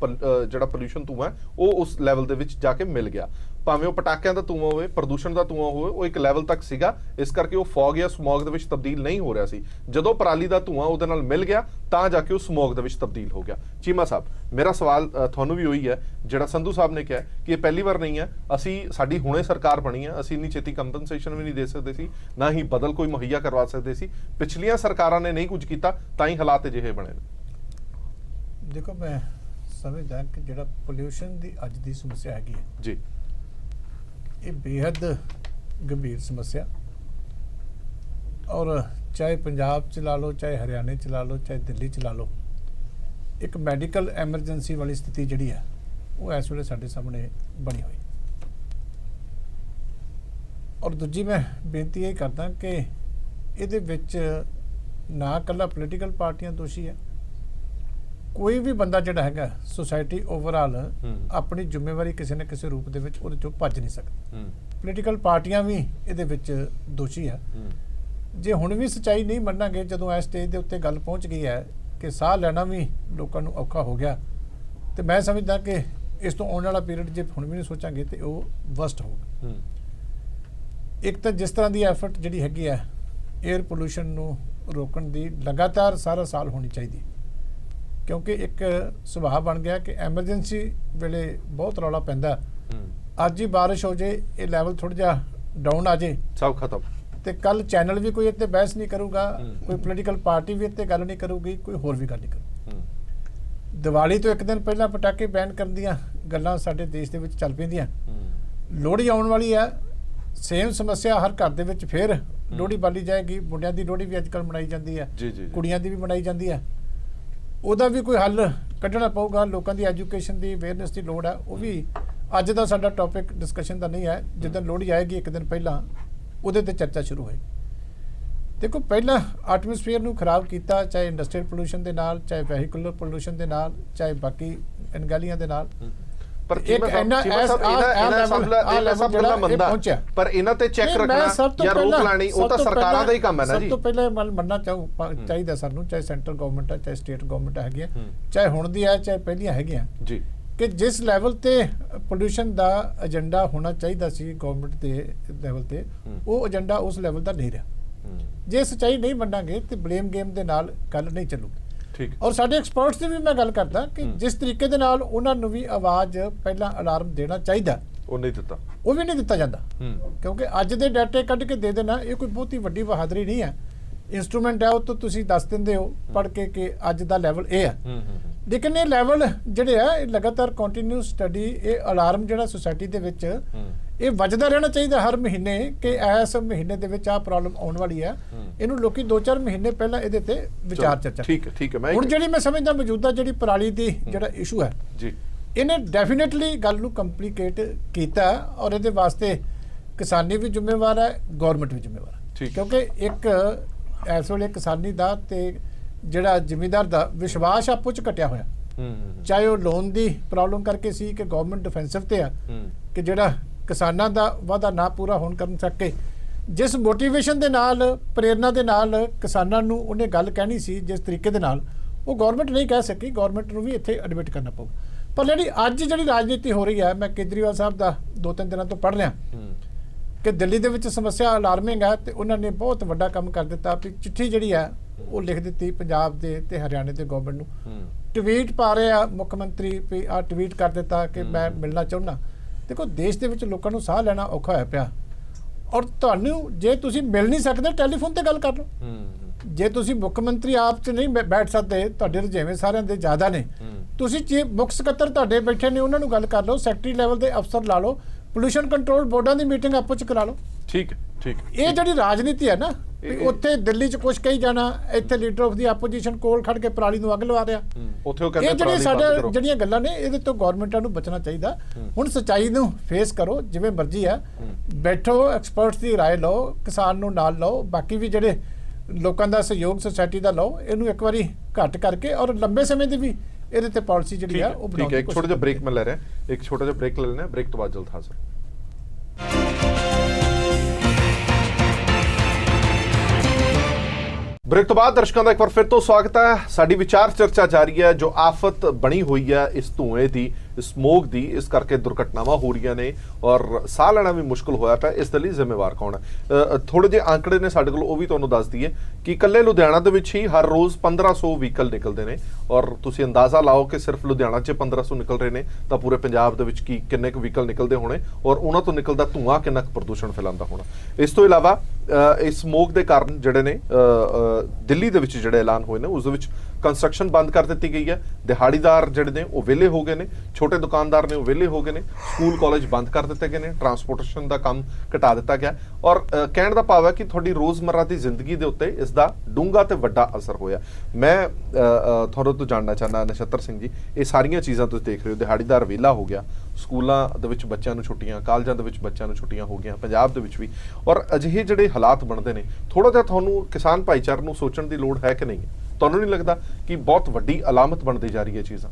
ਜਿਹੜਾ ਪੋਲੂਸ਼ਨ ਧੂੰਆਂ ਉਹ ਉਸ ਲੈਵਲ ਦੇ ਵਿੱਚ ਜਾ ਕੇ ਮਿਲ ਗਿਆ। ਭਾਵੇਂ ਉਹ ਪਟਾਕਿਆਂ ਦਾ ਧੂੰਆਂ ਹੋਵੇ, ਪ੍ਰਦੂਸ਼ਣ ਦਾ ਧੂੰਆਂ ਹੋਵੇ, ਉਹ ਇੱਕ ਲੈਵਲ ਤੱਕ ਸੀਗਾ, ਇਸ ਕਰਕੇ ਉਹ ਫੌਗ ਜਾਂ ਸਮੌਗ ਦੇ ਵਿੱਚ ਤਬਦੀਲ ਨਹੀਂ ਹੋ ਰਿਹਾ ਸੀ। ਜਦੋਂ ਪਰਾਲੀ ਦਾ ਧੂੰਆਂ ਉਹਦੇ ਨਾਲ ਮਿਲ ਗਿਆ ਤਾਂ ਜਾ ਕੇ ਉਹ ਸਮੌਗ ਦੇ ਵਿੱਚ ਤਬਦੀਲ ਹੋ ਗਿਆ। ਚੀਮਾ ਸਾਹਿਬ, ਮੇਰਾ ਸਵਾਲ ਤੁਹਾਨੂੰ ਵੀ ਉਹੀ ਹੈ ਜਿਹੜਾ ਸੰਧੂ ਸਾਹਿਬ ਨੇ ਕਿਹਾ ਕਿ ਇਹ ਪਹਿਲੀ ਵਾਰ ਨਹੀਂ ਹੈ, ਸਾਡੀ ਹੁਣੇ ਸਰਕਾਰ ਬਣੀ ਹੈ, ਅਸੀਂ ਇੰਨੀ ਛੇਤੀ ਕੰਪਨਸੇਸ਼ਨ ਵੀ ਨਹੀਂ ਦੇ ਸਕਦੇ ਸੀ, ਨਾ ਹੀ ਬਦਲ ਕੋਈ ਮੁਹੱਈਆ ਕਰਵਾ ਸਕਦੇ ਸੀ। ਪਿਛਲੀਆਂ ਸਰਕਾਰਾਂ ਨੇ ਨਹੀਂ ਕੁਝ ਕੀਤਾ ਤਾਂ ਹੀ ਹਾਲਾਤ ਅਜਿਹੇ ਬਣੇ ਨੇ। ਦੇਖੋ, ਮੈਂ ਸਮਝਦਾ ਕਿ ਜਿਹੜਾ ਪੋਲਿਊਸ਼ਨ ਦੀ ਅੱਜ ਦੀ ਸਮੱਸਿਆ ਹੈਗੀ ਹੈ ਜੀ, ਇਹ ਬੇहद ਗੰਭੀਰ ਸਮੱਸਿਆ, ਔਰ ਚਾਹੇ ਪੰਜਾਬ ਚ ਲਾ ਲਓ, ਚਾਹੇ ਹਰਿਆਣੇ ਚ ਲਾ ਲਓ, ਚਾਹੇ ਦਿੱਲੀ ਚ ਲਾ ਲਓ, ਇੱਕ ਮੈਡੀਕਲ ਐਮਰਜੈਂਸੀ ਵਾਲੀ ਸਥਿਤੀ ਜਿਹੜੀ ਹੈ ਉਹ ਇਸ ਵੇਲੇ ਸਾਡੇ ਸਾਹਮਣੇ ਬਣੀ ਹੋਈ। ਔਰ ਦੂਜੀ ਮੈਂ ਬੇਨਤੀ ਇਹ ਕਰਦਾ ਕਿ ਇਹਦੇ ਵਿੱਚ ਨਾ ਇਕੱਲਾ ਪੋਲੀਟੀਕਲ ਪਾਰਟੀਆਂ ਦੋਸ਼ੀ ਹੈ, ਕੋਈ ਵੀ ਬੰਦਾ ਜਿਹੜਾ ਹੈਗਾ ਸੋਸਾਇਟੀ ਓਵਰਆਲ ਆਪਣੀ ਜ਼ਿੰਮੇਵਾਰੀ ਕਿਸੇ ਨਾ ਕਿਸੇ ਰੂਪ ਦੇ ਵਿੱਚ ਉਹਦੇ ਚੋਂ ਭੱਜ ਨਹੀਂ ਸਕਦਾ। ਪੋਲੀਟੀਕਲ ਪਾਰਟੀਆਂ ਵੀ ਇਹਦੇ ਵਿੱਚ ਦੋਸ਼ੀ ਆ। ਜੇ ਹੁਣ ਵੀ ਸੱਚਾਈ ਨਹੀਂ ਮੰਨਾਂਗੇ, ਜਦੋਂ ਇਸ ਸਟੇਜ ਦੇ ਉੱਤੇ ਗੱਲ ਪਹੁੰਚ ਗਈ ਹੈ ਕਿ ਸਾਹ ਲੈਣਾ ਵੀ ਲੋਕਾਂ ਨੂੰ ਔਖਾ ਹੋ ਗਿਆ, ਤੇ ਮੈਂ ਸਮਝਦਾ ਕਿ ਇਸ ਤੋਂ ਆਉਣ ਵਾਲਾ ਪੀਰੀਅਡ ਜੇ ਹੁਣ ਵੀ ਨਹੀਂ ਸੋਚਾਂਗੇ ਤੇ ਉਹ ਵਰਸਟ ਹੋਊਗਾ। ਇੱਕ ਤਾਂ ਜਿਸ ਤਰ੍ਹਾਂ ਦੀ ਐਫਰਟ ਜਿਹੜੀ ਹੈਗੀ ਹੈ 에ਅਰ ਪੋਲੂਸ਼ਨ ਨੂੰ ਰੋਕਣ ਦੀ ਲਗਾਤਾਰ ਸਾਰਾ ਸਾਲ ਹੋਣੀ ਚਾਹੀਦੀ, ਕਿਉਂਕਿ ਇੱਕ ਸੁਭਾਅ ਬਣ ਗਿਆ ਕਿ ਐਮਰਜੈਂਸੀ ਵੇਲੇ ਬਹੁਤ ਰੌਲਾ ਪੈਂਦਾ। ਅੱਜ ਹੀ ਬਾਰਿਸ਼ ਹੋ ਜੇ, ਇਹ ਲੈਵਲ ਥੋੜਾ ਜਿਹਾ ਡਾਊਨ ਆ ਜੇ, ਸਭ ਖਤਮ, ਤੇ ਕੱਲ ਚੈਨਲ ਵੀ ਕੋਈ ਇੱਥੇ ਬਹਿਸ ਨਹੀਂ ਕਰੂਗਾ, ਕੋਈ ਪੋਲੀਟੀਕਲ ਪਾਰਟੀ ਵੀ ਇੱਥੇ ਗੱਲ ਨਹੀਂ ਕਰੂਗੀ, ਕੋਈ ਹੋਰ ਵੀ ਗੱਲ ਨਹੀਂ ਕਰੂ। ਦੀਵਾਲੀ ਤੋਂ ਇੱਕ ਦਿਨ ਪਹਿਲਾਂ ਪਟਾਕੇ ਬੈਨ ਕਰਨ ਦੀਆਂ ਗੱਲਾਂ ਸਾਡੇ ਦੇਸ਼ ਦੇ ਵਿੱਚ ਚੱਲ ਪੈਂਦੀਆਂ। ਲੋਹੜੀ ਆਉਣ ਵਾਲੀ ਹੈ, ਸੇਮ ਸਮੱਸਿਆ ਹਰ ਘਰ ਦੇ ਵਿੱਚ ਫਿਰ ਲੋਹੜੀ ਬਾਲੀ ਜਾਏਗੀ। ਮੁੰਡਿਆਂ ਦੀ ਲੋਹੜੀ ਵੀ ਅੱਜ ਕੱਲ੍ਹ ਮਨਾਈ ਜਾਂਦੀ ਹੈ, ਕੁੜੀਆਂ ਦੀ ਵੀ ਮਨਾਈ ਜਾਂਦੀ ਹੈ। ਉਹਦਾ ਵੀ ਕੋਈ ਹੱਲ ਕੱਢਣਾ ਪਊਗਾ। ਲੋਕਾਂ ਦੀ ਐਜੂਕੇਸ਼ਨ ਦੀ ਅਵੇਅਰਨੈਸ ਦੀ ਲੋੜ ਹੈ, ਉਹ ਵੀ ਅੱਜ ਦਾ ਸਾਡਾ ਟੌਪਿਕ ਡਿਸਕਸ਼ਨ ਦਾ ਨਹੀਂ ਹੈ। ਜਿੱਦਾਂ ਲੋਹੜੀ ਆਏਗੀ ਇੱਕ ਦਿਨ ਪਹਿਲਾਂ ਉਹਦੇ ਤੇ ਚਰਚਾ ਸ਼ੁਰੂ ਹੋਏਗੀ। ਦੇਖੋ, ਪਹਿਲਾਂ ਐਟਮੋਸਫੀਅਰ ਨੂੰ ਖਰਾਬ ਕੀਤਾ, ਚਾਹੇ ਇੰਡਸਟਰੀਅਲ ਪੋਲੂਸ਼ਨ ਦੇ ਨਾਲ, ਚਾਹੇ ਵਹੀਕੂਲਰ ਪੋਲੂਸ਼ਨ ਦੇ ਨਾਲ, ਚਾਹੇ ਬਾਕੀ ਅਣਗਹਿਲੀਆਂ ਦੇ ਨਾਲ। ਪਰ ਇਹਨਾਂ ਤੇ ਚੈੱਕ ਰੱਖਣਾ ਜਾਂ ਰੋਕ ਲਾਣੀ ਉਹ ਤਾਂ ਸਰਕਾਰਾਂ ਦਾ ਹੀ ਕੰਮ ਹੈ ਨਾ ਜੀ। ਸਭ ਤੋਂ ਪਹਿਲਾਂ ਮੰਨਣਾ ਚਾਹੀਦਾ ਸਾਨੂੰ, ਚਾਹੇ ਸੈਂਟਰਲ ਗਵਰਨਮੈਂਟ ਹੈ, ਚਾਹੇ ਸਟੇਟ ਗਵਰਨਮੈਂਟ ਹੈਗੀ ਹੈ, ਚਾਹੇ ਹੁਣ ਦੀ ਹੈ, ਚਾਹੇ ਪਹਿਲੀਆਂ ਹੈਗੀਆਂ ਜੀ, ਕਿ ਜਿਸ ਲੈਵਲ ਤੇ ਪੋਲੂਸ਼ਨ ਦਾ ਏਜੰਡਾ ਹੋਣਾ ਚਾਹੀਦਾ ਸੀ ਗਵਰਨਮੈਂਟ ਦੇ ਲੈਵਲ ਤੇ, ਉਹ ਏਜੰਡਾ ਉਸ ਲੈਵਲ ਦਾ ਨਹੀਂ ਰਿਹਾ। ਜੇ ਸੱਚਾਈ ਨਹੀਂ ਮੰਨਾਂਗੇ ਤੇ ਬਲੇਮ ਗੇਮ ਦੇ ਨਾਲ ਗੱਲ ਨਹੀਂ ਚੱਲੂਗੀ। ਔਰ ਸਾਡੇ ਐਕਸਪਰਟਸ ਦੀ ਵੀ ਮੈਂ ਗੱਲ ਕਰਦਾ ਕਿ ਜਿਸ ਤਰੀਕੇ ਦੇ ਨਾਲ ਉਹਨਾਂ ਨੂੰ ਵੀ ਆਵਾਜ਼ ਪਹਿਲਾਂ ਅਲਾਰਮ ਦੇਣਾ ਚਾਹੀਦਾ, ਉਹ ਨਹੀਂ ਦਿੱਤਾ। ਉਹ ਵੀ ਨਹੀਂ ਦਿੱਤਾ ਜਾਂਦਾ, ਕਿਉਂਕਿ ਅੱਜ ਦੇ ਡਾਟੇ ਕੱਢ ਕੇ ਦੇ ਦੇਣਾ ਇਹ ਕੋਈ ਬਹੁਤੀ ਵੱਡੀ ਬਹਾਦਰੀ ਨਹੀਂ ਹੈ। ਇੰਸਟਰੂਮੈਂਟ ਹੈ ਉਹ ਤੋਂ ਤੁਸੀਂ ਦੱਸ ਦਿੰਦੇ ਹੋ ਪੜ੍ਹ ਕੇ ਕਿ ਅੱਜ ਦਾ ਲੈਵਲ ਇਹ ਹੈ। ਲੇਕਿਨ ਇਹ ਲੈਵਲ ਜਿਹੜੇ ਆ ਇਹ ਲਗਾਤਾਰ ਕੰਟੀਨਿਊਸ ਸਟੱਡੀ, ਇਹ ਅਲਾਰਮ ਜਿਹੜਾ ਸੁਸਾਇਟੀ ਦੇ ਵਿੱਚ ਇਹ ਵੱਜਦਾ ਰਹਿਣਾ ਚਾਹੀਦਾ ਹਰ ਮਹੀਨੇ ਕਿ ਇਸ ਮਹੀਨੇ ਦੇ ਵਿੱਚ ਆਹ ਪ੍ਰੋਬਲਮ ਆਉਣ ਵਾਲੀ ਹੈ। ਇਹਨੂੰ ਲੋਕੀ 2-4 ਮਹੀਨੇ ਪਹਿਲਾਂ ਇਹਦੇ ਤੇ ਵਿਚਾਰ ਚਰਚਾ। ਠੀਕ ਹੈ। ਮੈਂ ਹੁਣ ਜਿਹੜੀ ਮੈਂ ਸਮਝਦਾ ਮੌਜੂਦਾ ਜਿਹੜੀ ਪਰਾਲੀ ਦੀ ਜਿਹੜਾ ਇਸ਼ੂ ਹੈ ਜੀ, ਇਹਨੇ ਡੈਫੀਨੇਟਲੀ ਗੱਲ ਨੂੰ ਕੰਪਲਿਕੇਟ ਕੀਤਾ ਔਰ ਇਹਦੇ ਵਾਸਤੇ ਕਿਸਾਨੀ ਵੀ ਜ਼ਿੰਮੇਵਾਰ ਹੈ, ਗਵਰਨਮੈਂਟ ਵੀ ਜ਼ਿੰਮੇਵਾਰ ਹੈ। ਕਿਉਂਕਿ ਇੱਕ ਇਸ ਵੇਲੇ ਕਿਸਾਨੀ ਦਾ ਤੇ ਜਿਹੜਾ ਜ਼ਿਮੀਂਦਾਰ ਦਾ ਵਿਸ਼ਵਾਸ ਆਪੋ ਚ ਘਟਿਆ ਹੋਇਆ, ਚਾਹੇ ਉਹ ਲੋਨ ਦੀ ਪ੍ਰੋਬਲਮ ਕਰਕੇ ਸੀ ਕਿ ਗਵਰਨਮੈਂਟ ਡਿਫੈਂਸਿਵ ਤੇ ਆ ਕਿ ਜਿਹੜਾ ਕਿਸਾਨਾਂ ਦਾ ਵਾਅਦਾ ਨਾ ਪੂਰਾ ਹੋਣ ਕਰਨ ਸਕੇ, ਜਿਸ ਮੋਟੀਵੇਸ਼ਨ ਦੇ ਨਾਲ, ਪ੍ਰੇਰਨਾ ਦੇ ਨਾਲ ਕਿਸਾਨਾਂ ਨੂੰ ਉਹਨੇ ਗੱਲ ਕਹਿਣੀ ਸੀ, ਜਿਸ ਤਰੀਕੇ ਦੇ ਨਾਲ ਉਹ ਗਵਰਨਮੈਂਟ ਨਹੀਂ ਕਹਿ ਸਕੀ, ਗਵਰਨਮੈਂਟ ਨੂੰ ਵੀ ਇੱਥੇ ਐਡਮਿਟ ਕਰਨਾ ਪਊ। ਪਰ ਜਿਹੜੀ ਅੱਜ ਜਿਹੜੀ ਰਾਜਨੀਤੀ ਹੋ ਰਹੀ ਹੈ, ਮੈਂ ਕੇਜਰੀਵਾਲ ਸਾਹਿਬ ਦਾ 2-3 ਦਿਨਾਂ ਤੋਂ ਪੜ੍ਹ ਲਿਆ ਕਿ ਦਿੱਲੀ ਦੇ ਵਿੱਚ ਸਮੱਸਿਆ ਅਲਾਰਮਿੰਗ ਹੈ ਤੇ ਉਹਨਾਂ ਨੇ ਬਹੁਤ ਵੱਡਾ ਕੰਮ ਕਰ ਦਿੱਤਾ ਵੀ ਚਿੱਠੀ ਜਿਹੜੀ ਹੈ ਉਹ ਲਿਖ ਦਿੱਤੀ ਪੰਜਾਬ ਦੇ ਤੇ ਹਰਿਆਣੇ ਦੇ ਗਵਰਨਮੈਂਟ ਨੂੰ। ਟਵੀਟ ਪਾ ਰਹੇ ਆ ਮੁੱਖ ਮੰਤਰੀ ਵੀ ਆਹ ਟਵੀਟ ਕਰ ਦਿੱਤਾ ਕਿ ਮੈਂ ਮਿਲਣਾ ਚਾਹੁੰਦਾ। ਦੇਖੋ ਦੇਸ਼ ਦੇ ਵਿੱਚ ਲੋਕਾਂ ਨੂੰ ਸਾਹ ਲੈਣਾ ਔਖਾ ਹੋਇਆ ਪਿਆ ਔਰ ਤੁਹਾਨੂੰ ਜੇ ਤੁਸੀਂ ਮਿਲ ਨਹੀਂ ਸਕਦੇ ਟੈਲੀਫੋਨ ਤੇ ਗੱਲ ਕਰ ਲਓ। ਜੇ ਤੁਸੀਂ ਮੁੱਖ ਮੰਤਰੀ ਆਪ ਚ ਨਹੀਂ ਬੈਠ ਸਕਦੇ, ਤੁਹਾਡੇ ਰੁਝੇਵੇਂ ਸਾਰਿਆਂ ਦੇ ਜ਼ਿਆਦਾ ਨੇ, ਤੁਸੀਂ ਮੁੱਖ ਸਕੱਤਰ ਤੁਹਾਡੇ ਬੈਠੇ ਨੇ ਉਹਨਾਂ ਨੂੰ ਗੱਲ ਕਰ ਲਓ, ਸੈਕਟਰੀ ਲੈਵਲ ਦੇ ਅਫਸਰ ਲਾ ਲਓ, ਪੋਲੂਸ਼ਨ ਕੰਟਰੋਲ ਬੋਰਡਾਂ ਦੀ ਮੀਟਿੰਗ ਆਪੋ ਚ ਕਰਾ ਲਓ। ਠੀਕ ਇਹ ਜਿਹੜੀ ਰਾਜਨੀਤੀ ਹੈ ਨਾ, ਉੱਥੇ ਦਿੱਲੀ ਚ ਕੁਝ ਕਹੀ ਜਾਣਾ, ਇੱਥੇ ਲੀਡਰ ਆਫ ਦੀ ਆਪੋਜੀਸ਼ਨ ਕੋਲ ਖੜ ਕੇ ਪਰਾਲੀ ਨੂੰ ਅੱਗ ਲਵਾ ਰਿਹਾ, ਇਹ ਜਿਹੜੀ ਸਾਡੇ ਜਿਹੜੀਆਂ ਗੱਲਾਂ ਨੇ ਇਹਦੇ ਤੋਂ ਗਵਰਨਮੈਂਟਾਂ ਨੂੰ ਬਚਣਾ ਚਾਹੀਦਾ। ਹੁਣ ਸੱਚਾਈ ਨੂੰ ਫੇਸ ਕਰੋ, ਜਿਵੇਂ ਮਰਜ਼ੀ ਆ, ਬੈਠੋ, ਐਕਸਪਰਟਸ ਦੀ ਰਾਏ ਲਓ, ਕਿਸਾਨ ਨੂੰ ਨਾਲ ਲਓ, ਬਾਕੀ ਵੀ ਜਿਹੜੇ ਲੋਕਾਂ ਦਾ ਸਹਿਯੋਗ ਸੁਸਾਇਟੀ ਦਾ ਲਓ, ਇਹਨੂੰ ਇੱਕ ਵਾਰੀ ਘੱਟ ਕਰਕੇ ਔਰ ਲੰਬੇ ਸਮੇਂ ਦੀ ਵੀ ਇਹਦੇ ਤੇ ਪਾਲਿਸੀ ਜਿਹੜੀ ਆ ਉਹ ਬਣਾਉਣੀ। ਇੱਕ ਛੋਟਾ ਜਿਹਾ ਬ੍ਰੇਕ ਮੈਂ ਲੈ ਰਿਹਾ, ਇੱਕ ਛੋਟਾ ਜਿਹਾ ਬ੍ਰੇਕ ਲੈ ਲੈਣਾ, ਬ੍ਰੇਕ ਤੋਂ ਬਾਅਦ ਜਲਦ ਹਾਜ਼ਰ। ਬ੍ਰੇਕ ਤੋਂ ਬਾਅਦ ਦਰਸ਼ਕਾਂ ਦਾ ਇੱਕ ਵਾਰ ਫਿਰ ਤੋਂ ਸਵਾਗਤ ਹੈ। ਸਾਡੀ ਵਿਚਾਰ ਚਰਚਾ ਜਾਰੀ ਹੈ। ਜੋ ਆਫਤ ਬਣੀ ਹੋਈ ਹੈ ਇਸ ਧੂਏ ਦੀ, ਸਮੋਗ ਦੀ, ਇਸ ਕਰਕੇ ਦੁਰਘਟਨਾਵਾਂ ਹੋ ਰਹੀਆਂ ਨੇ ਔਰ ਸਾਹ ਲੈਣਾ ਵੀ ਮੁਸ਼ਕਲ ਹੋਇਆ ਪਿਆ। ਇਸ ਦੇ ਲਈ ਜ਼ਿੰਮੇਵਾਰ ਕੌਣ ਹੈ? ਥੋੜੇ ਜਿਹੇ ਆંકੜੇ ਨੇ ਸਾਡੇ ਕੋਲ, ਉਹ ਵੀ ਤੁਹਾਨੂੰ ਦੱਸ ਦਈਏ ਕਿ ਇਕੱਲੇ ਲੁਧਿਆਣਾ ਦੇ ਵਿੱਚ ਹੀ ਹਰ ਰੋਜ਼ 1500 ਵਹੀਕਲ ਨਿਕਲਦੇ ਨੇ ਔਰ ਤੁਸੀਂ ਅੰਦਾਜ਼ਾ ਲਾਓ ਕਿ ਸਿਰਫ ਲੁਧਿਆਣਾ 'ਚ 1500 ਨਿਕਲ ਰਹੇ ਨੇ ਤਾਂ ਪੂਰੇ ਪੰਜਾਬ ਦੇ ਵਿੱਚ ਕਿੰਨੇ ਕੁ ਵਹੀਕਲ ਨਿਕਲਦੇ ਹੋਣੇ ਔਰ ਉਹਨਾਂ ਤੋਂ ਨਿਕਲਦਾ ਧੂਆਂ ਕਿੰਨਾ ਕੁ ਪ੍ਰਦੂਸ਼ਣ ਫੈਲਾਉਂਦਾ ਹੋਣਾ। ਇਸ ਤੋਂ ਇਲਾਵਾ ਇਸ ਸਮੋਗ ਦੇ ਕਾਰਨ ਜਿਹੜੇ ਨੇ ਦਿੱਲੀ ਦੇ ਵਿੱਚ ਜਿਹੜੇ ਐਲਾਨ ਹੋਏ ਨੇ ਉਸ ਦੇ ਵਿੱਚ ਕੰਸਟਰਕਸ਼ਨ ਬੰਦ ਕਰ ਦਿੱਤੀ ਗਈ ਹੈ। ਦਿਹਾੜੀਦਾਰ ਜਿਹੜੇ ਨੇ ਉਹ ਵਿਹਲੇ ਹੋ ਗਏ ਨੇ, ਛੋਟੇ ਦੁਕਾਨਦਾਰ ਨੇ ਉਹ ਵਿਹਲੇ ਹੋ ਗਏ ਨੇ, ਸਕੂਲ ਕਾਲਜ ਬੰਦ ਕਰ ਦਿੱਤੇ ਗਏ ਨੇ, ਟਰਾਂਸਪੋਰਟੇਸ਼ਨ ਦਾ ਕੰਮ ਘਟਾ ਦਿੱਤਾ ਗਿਆ ਔਰ ਕਹਿਣ ਦਾ ਭਾਵ ਹੈ ਕਿ ਤੁਹਾਡੀ ਰੋਜ਼ਮर्रा ਦੀ ਜ਼ਿੰਦਗੀ ਦੇ ਉੱਤੇ ਇਸ ਦਾ ਡੂੰਘਾ ਤੇ ਵੱਡਾ ਅਸਰ ਹੋਇਆ। ਮੈਂ ਤੁਹਾਡੇ ਤੋਂ ਜਾਣਨਾ ਚਾਹੁੰਦਾ ਨਛੱਤਰ ਸਿੰਘ ਜੀ, ਇਹ ਸਾਰੀਆਂ ਚੀਜ਼ਾਂ ਤੁਸੀਂ ਦੇਖ ਰਹੇ ਹੋ, ਦਿਹਾੜੀਦਾਰ ਵਿਹਲਾ ਹੋ ਗਿਆ, ਸਕੂਲਾਂ ਦੇ ਵਿੱਚ ਬੱਚਿਆਂ ਨੂੰ ਛੁੱਟੀਆਂ, ਕਾਲਜਾਂ ਦੇ ਵਿੱਚ ਬੱਚਿਆਂ ਨੂੰ ਛੁੱਟੀਆਂ ਹੋ ਗਈਆਂ, ਪੰਜਾਬ ਦੇ ਵਿੱਚ ਵੀ, ਔਰ ਅਜਿਹੇ ਜਿਹੜੇ ਹਾਲਾਤ ਬਣਦੇ ਨੇ, ਥੋੜਾ ਜਿਹਾ ਤੁਹਾਨੂੰ ਕਿਸਾਨ ਭਾਈਚਾਰੇ ਨੂੰ ਸੋਚਣ ਦੀ ਲੋੜ ਹੈ ਕਿ ਨਹੀਂ? ਤੁਹਾਨੂੰ ਨਹੀਂ ਲੱਗਦਾ ਕਿ ਬਹੁਤ ਵੱਡੀ ਅਲਾਮਤ ਬਣਦੀ ਜਾ ਰਹੀ ਹੈ ਚੀਜ਼ਾਂ?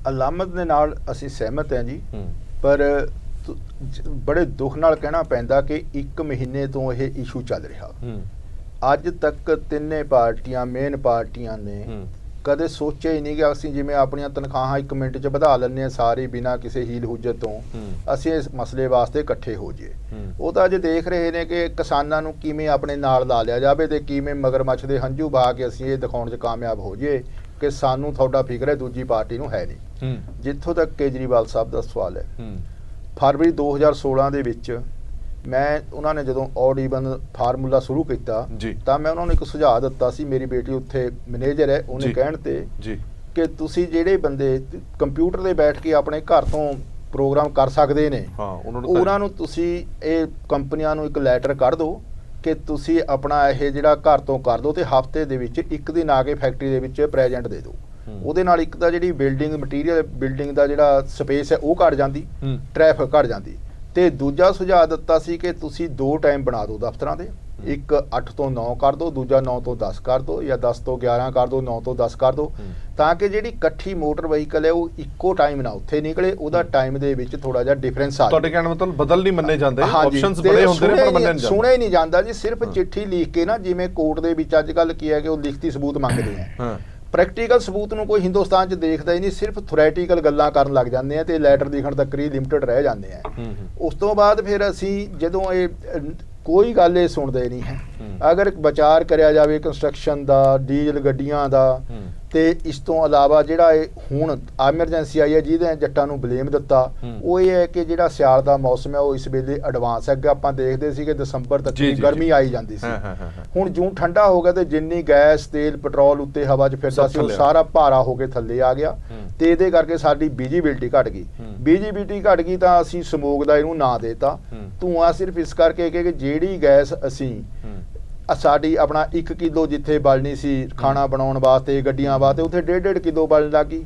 ਅਲਾਮਤ ਦੇ ਨਾਲ ਅਸੀਂ ਸਹਿਮਤ ਹਾਂ ਜੀ, ਪਰ ਬੜੇ ਦੁੱਖ ਨਾਲ ਕਹਿਣਾ ਪੈਂਦਾ ਕਿ 1 ਮਹੀਨੇ ਤੋਂ ਇਹ ਇਸ਼ੂ ਚੱਲ ਰਿਹਾ। ਅੱਜ ਤੱਕ ਤਿੰਨੇ ਪਾਰਟੀਆਂ, ਮੇਨ ਪਾਰਟੀਆਂ ਨੇ ਕਦੇ ਸੋਚਿਆ ਹੀ ਨਹੀਂ ਕਿ ਅਸੀਂ ਜਿਵੇਂ ਆਪਣੀਆਂ ਤਨਖਾਹਾਂ 1 ਮਿੰਟ 'ਚ ਵਧਾ ਲੈਂਦੇ ਹਾਂ ਸਾਰੇ ਬਿਨਾਂ ਕਿਸੇ ਹੀਲ ਹੁੱਜਤ ਤੋਂ, ਅਸੀਂ ਇਸ ਮਸਲੇ ਵਾਸਤੇ ਇਕੱਠੇ ਹੋ ਜਾਈਏ। ਉਹ ਤਾਂ ਅੱਜ ਦੇਖ ਰਹੇ ਨੇ ਕਿ ਕਿਸਾਨਾਂ ਨੂੰ ਕਿਵੇਂ ਆਪਣੇ ਨਾਲ ਲਾ ਲਿਆ ਜਾਵੇ ਤੇ ਕਿਵੇਂ ਮਗਰਮੱਛ ਦੇ ਹੰਝੂ ਬਹਾ ਕੇ ਅਸੀਂ ਇਹ ਦਿਖਾਉਣ 'ਚ ਕਾਮਯਾਬ ਹੋ ਜਾਈਏ ਕਿ ਸਾਨੂੰ ਤੁਹਾਡਾ ਫਿਕਰ ਹੈ, ਦੂਜੀ ਪਾਰਟੀ ਨੂੰ ਹੈ ਨਹੀਂ। ਜਿੱਥੋਂ ਤੱਕ ਕੇਜਰੀਵਾਲ ਸਾਹਿਬ ਦਾ ਸਵਾਲ ਹੈ, ਫਰਵਰੀ 2016 ਦੇ ਵਿੱਚ ਮੈਂ ਉਹਨਾਂ ਨੇ ਜਦੋਂ ਔਡ ਈਵਨ ਫਾਰਮੂਲਾ ਸ਼ੁਰੂ ਕੀਤਾ ਤਾਂ ਮੈਂ ਉਹਨਾਂ ਨੂੰ ਇੱਕ ਸੁਝਾਅ ਦਿੱਤਾ ਸੀ, ਮੇਰੀ ਬੇਟੀ ਉੱਥੇ ਮੈਨੇਜਰ ਹੈ, ਉਹਨੇ ਕਹਿਣ ਤੇ ਕਿ ਤੁਸੀਂ ਜਿਹੜੇ ਬੰਦੇ ਕੰਪਿਊਟਰ ਤੇ ਬੈਠ ਕੇ ਆਪਣੇ ਘਰ ਤੋਂ ਪ੍ਰੋਗਰਾਮ ਕਰ ਸਕਦੇ ਨੇ, ਉਹਨਾਂ ਨੂੰ ਤੁਸੀਂ ਇਹ ਕੰਪਨੀਆਂ ਨੂੰ ਇੱਕ ਲੈਟਰ ਕਰ ਦਿਓ ਕਿ ਤੁਸੀਂ ਆਪਣਾ ਇਹ ਜਿਹੜਾ ਘਰ ਤੋਂ ਕਰ ਦਿਓ ਤੇ ਹਫ਼ਤੇ ਦੇ ਵਿੱਚ 1 ਦਿਨ ਆ ਕੇ ਫੈਕਟਰੀ ਦੇ ਵਿੱਚ ਪ੍ਰੈਜ਼ੈਂਟ ਦੇ ਦਿਓ। ਉਹਦੇ ਨਾਲ ਇੱਕ ਤਾਂ ਜਿਹੜੀ ਬਿਲਡਿੰਗ ਮਟੀਰੀਅਲ, ਬਿਲਡਿੰਗ ਦਾ ਜਿਹੜਾ ਸਪੇਸ ਹੈ ਉਹ ਘਟ ਜਾਂਦੀ, ਟ੍ਰੈਫਿਕ ਘਟ ਜਾਂਦੀ। ਤੇ ਦੂਜਾ ਸੁਝਾਅ ਦਿੱਤਾ ਸੀ ਕਿ ਤੁਸੀਂ 2 ਟਾਈਮ ਬਣਾ ਦਿਓ ਦਫ਼ਤਰਾਂ ਦੇ, ਇੱਕ 8 ਤੋਂ 9 ਕਰ ਦਿਓ, ਦੂਜਾ 9 ਤੋਂ 10 ਕਰ ਦਿਓ, ਜਾਂ 10 ਤੋਂ 11 ਕਰ ਦਿਓ, 9 ਤੋਂ 10 ਕਰ ਦਿਓ, ਤਾਂ ਕਿ ਜਿਹੜੀ ਇਕੱਠੀ ਮੋਟਰ ਵਹੀਕਲ ਹੈ ਉਹ ਇੱਕੋ ਟਾਈਮ ਨਾ ਉੱਥੇ ਨਿਕਲੇ, ਉਹਦਾ ਟਾਈਮ ਦੇ ਵਿੱਚ ਥੋੜਾ ਜਿਹਾ ਡਿਫਰੈਂਸ ਆ। ਤੁਹਾਡੇ ਕਹਿਣ ਦਾ ਮਤਲਬ ਬਦਲ ਨਹੀਂ ਮੰਨੇ ਜਾਂਦੇ, ਆਪਸ਼ਨਸ ਬੜੇ ਹੁੰਦੇ ਨੇ ਪਰ ਮੰਨੇ ਨਹੀਂ ਜਾਂਦੇ, ਸੁਣੇ ਨਹੀਂ ਜਾਂਦਾ ਜੀ। ਸਿਰਫ ਚਿੱਠੀ ਲਿਖ ਕੇ ਨਾ, ਜਿਵੇਂ ਕੋਰਟ ਦੇ ਵਿੱਚ ਅੱਜ ਕੱਲ੍ਹ ਕੀ ਹੈ ਕਿ ਉਹ ਲਿਖਤੀ ਸਬੂਤ ਮੰਗਦੇ ਆ, ਪ੍ਰੈਕਟੀਕਲ ਸਬੂਤ ਨੂੰ ਕੋਈ ਹਿੰਦੁਸਤਾਨ 'ਚ ਦੇਖਦਾ ਹੀ ਨਹੀਂ, ਸਿਰਫ ਥਿਓਰੈਟੀਕਲ ਗੱਲਾਂ ਕਰਨ ਲੱਗ ਜਾਂਦੇ ਆ ਤੇ ਲੈਟਰ ਲਿਖਣ ਤੱਕ ਹੀ ਲਿਮਟਿਡ ਰਹਿ ਜਾਂਦੇ ਆ। ਉਸ ਤੋਂ ਬਾਅਦ ਫਿਰ ਅਸੀਂ ਜਦੋਂ ਇਹ ਕੋਈ ਗੱਲ ਇਹ ਸੁਣਦੇ ਨਹੀਂ ਹੈ। ਅਗਰ ਵਿਚਾਰ ਕਰਿਆ ਜਾਵੇ ਕੰਸਟਰਕਸ਼ਨ ਦਾ, ਡੀਜ਼ਲ ਗੱਡੀਆਂ ਦਾ, ਤੇ ਇਸ ਤੋਂ ਇਲਾਵਾ ਜਿਹੜਾ ਇਹ ਹੁਣ ਐਮਰਜੈਂਸੀ ਆਈ ਹੈ ਜਿਹਦੇ ਜੱਟਾਂ ਨੂੰ ਬਲੇਮ ਦਿੱਤਾ, ਉਹ ਇਹ ਹੈ ਕਿ ਜਿਹੜਾ ਸਿਆਲ ਦਾ ਮੌਸਮ ਹੈ ਉਹ ਇਸ ਵੇਲੇ ਐਡਵਾਂਸ ਹੈ। ਅੱਗੇ ਆਪਾਂ ਦੇਖਦੇ ਸੀ ਕਿ ਦਸੰਬਰ ਤੱਕ ਜੀ, ਜੀ, ਗਰਮੀ ਆਈ ਜਾਂਦੀ ਸੀ। ਹੁਣ ਜੂਨ ਠੰਡਾ ਹੋ ਗਿਆ ਤੇ ਜਿੰਨੀ ਗੈਸ ਤੇਲ ਪੈਟਰੋਲ ਉੱਤੇ ਹਵਾ 'ਚ ਫਿਰਦਾ ਸੀ ਉਹ ਸਾਰਾ ਭਾਰਾ ਹੋ ਕੇ ਥੱਲੇ ਆ ਗਿਆ ਤੇ ਇਹਦੇ ਕਰਕੇ ਸਾਡੀ ਵਿਜੀਬਿਲਟੀ ਘਟ ਗਈ। ਵਿਜੀਬਿਲਟੀ ਘਟ ਗਈ ਤਾਂ ਅਸੀਂ ਸਮੋਗ ਦਾ ਇਹਨੂੰ ਨਾਂ ਦੇਤਾ ਧੂਆਂ, ਸਿਰਫ ਇਸ ਕਰਕੇ ਕਿ ਜਿਹੜੀ ਗੈਸ ਅਸੀਂ ਸਾਡੀ ਆਪਣਾ 1 ਕਿਲੋ ਜਿੱਥੇ ਬਲਣੀ ਸੀ ਖਾਣਾ ਬਣਾਉਣ ਵਾਸਤੇ ਗੱਡੀਆਂ ਵਾਸਤੇ ਉੱਥੇ 1.5 ਕਿਲੋ ਬਲਣ ਲੱਗੀ।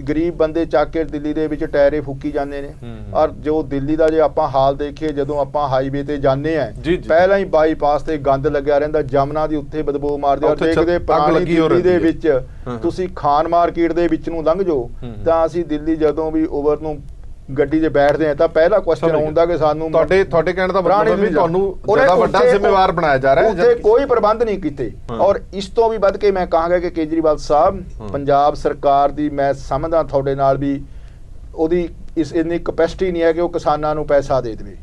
ਗਰੀਬ ਬੰਦੇ ਚੱਕ ਕੇ ਦਿੱਲੀ ਦੇ ਵਿੱਚ ਟਾਇਰੇ ਫੂਕੀ ਜਾਂਦੇ ਨੇ। ਔਰ ਜੋ ਦਿੱਲੀ ਦਾ ਜੇ ਆਪਾਂ ਹਾਲ ਦੇਖੀਏ, ਜਦੋਂ ਆਪਾਂ ਹਾਈਵੇ ਤੇ ਜਾਂਦੇ ਆ ਪਹਿਲਾਂ ਹੀ ਬਾਈਪਾਸ ਤੇ ਗੰਦ ਲੱਗਿਆ ਰਹਿੰਦਾ, ਜਮਨਾ ਦੀ ਉੱਥੇ ਬਦਬੂ ਮਾਰਦੇ। ਔਰ ਦੇਖਦੇ ਪੁਰਾਣੀ ਦਿੱਲੀ ਦੇ ਵਿੱਚ ਤੁਸੀਂ ਖਾਨ ਮਾਰਕੀਟ ਦੇ ਵਿੱਚ ਨੂੰ ਲੰਘ ਜਾਓ ਤਾਂ ਅਸੀਂ ਦਿੱਲੀ ਜਦੋਂ ਵੀ ਓਵਰ ਨੂੰ ਗੱਡੀ 'ਚ ਬੈਠਦੇ ਆ ਤਾਂ ਪਹਿਲਾ ਕੁਐਸਚਨ ਆਉਂਦਾ ਕਿ ਸਾਨੂੰ ਤੁਹਾਡੇ ਕਹਿਣ ਦਾ ਮਤਲਬ ਵੀ ਤੁਹਾਨੂੰ ਜ਼ਿਆਦਾ ਵੱਡਾ ਜ਼ਿੰਮੇਵਾਰ ਬਣਾਇਆ ਜਾ ਰਿਹਾ ਹੈ, ਉੱਥੇ ਕੋਈ ਪ੍ਰਬੰਧ ਨਹੀਂ ਕੀਤੇ। ਔਰ ਇਸ ਤੋਂ ਵੀ ਵੱਧ ਕੇ ਮੈਂ ਕਹਾਂਗਾ ਕਿ ਕੇਜਰੀਵਾਲ ਸਾਹਿਬ, ਪੰਜਾਬ ਸਰਕਾਰ ਦੀ ਮੈਂ ਸਮਝਦਾ ਤੁਹਾਡੇ ਨਾਲ ਵੀ ਉਹਦੀ ਇੰਨੀ ਕਪੈਸਿਟੀ ਨਹੀਂ ਹੈ ਕਿ ਉਹ ਕਿਸਾਨਾਂ ਨੂੰ ਪੈਸਾ ਦੇ ਦੇਵੇ।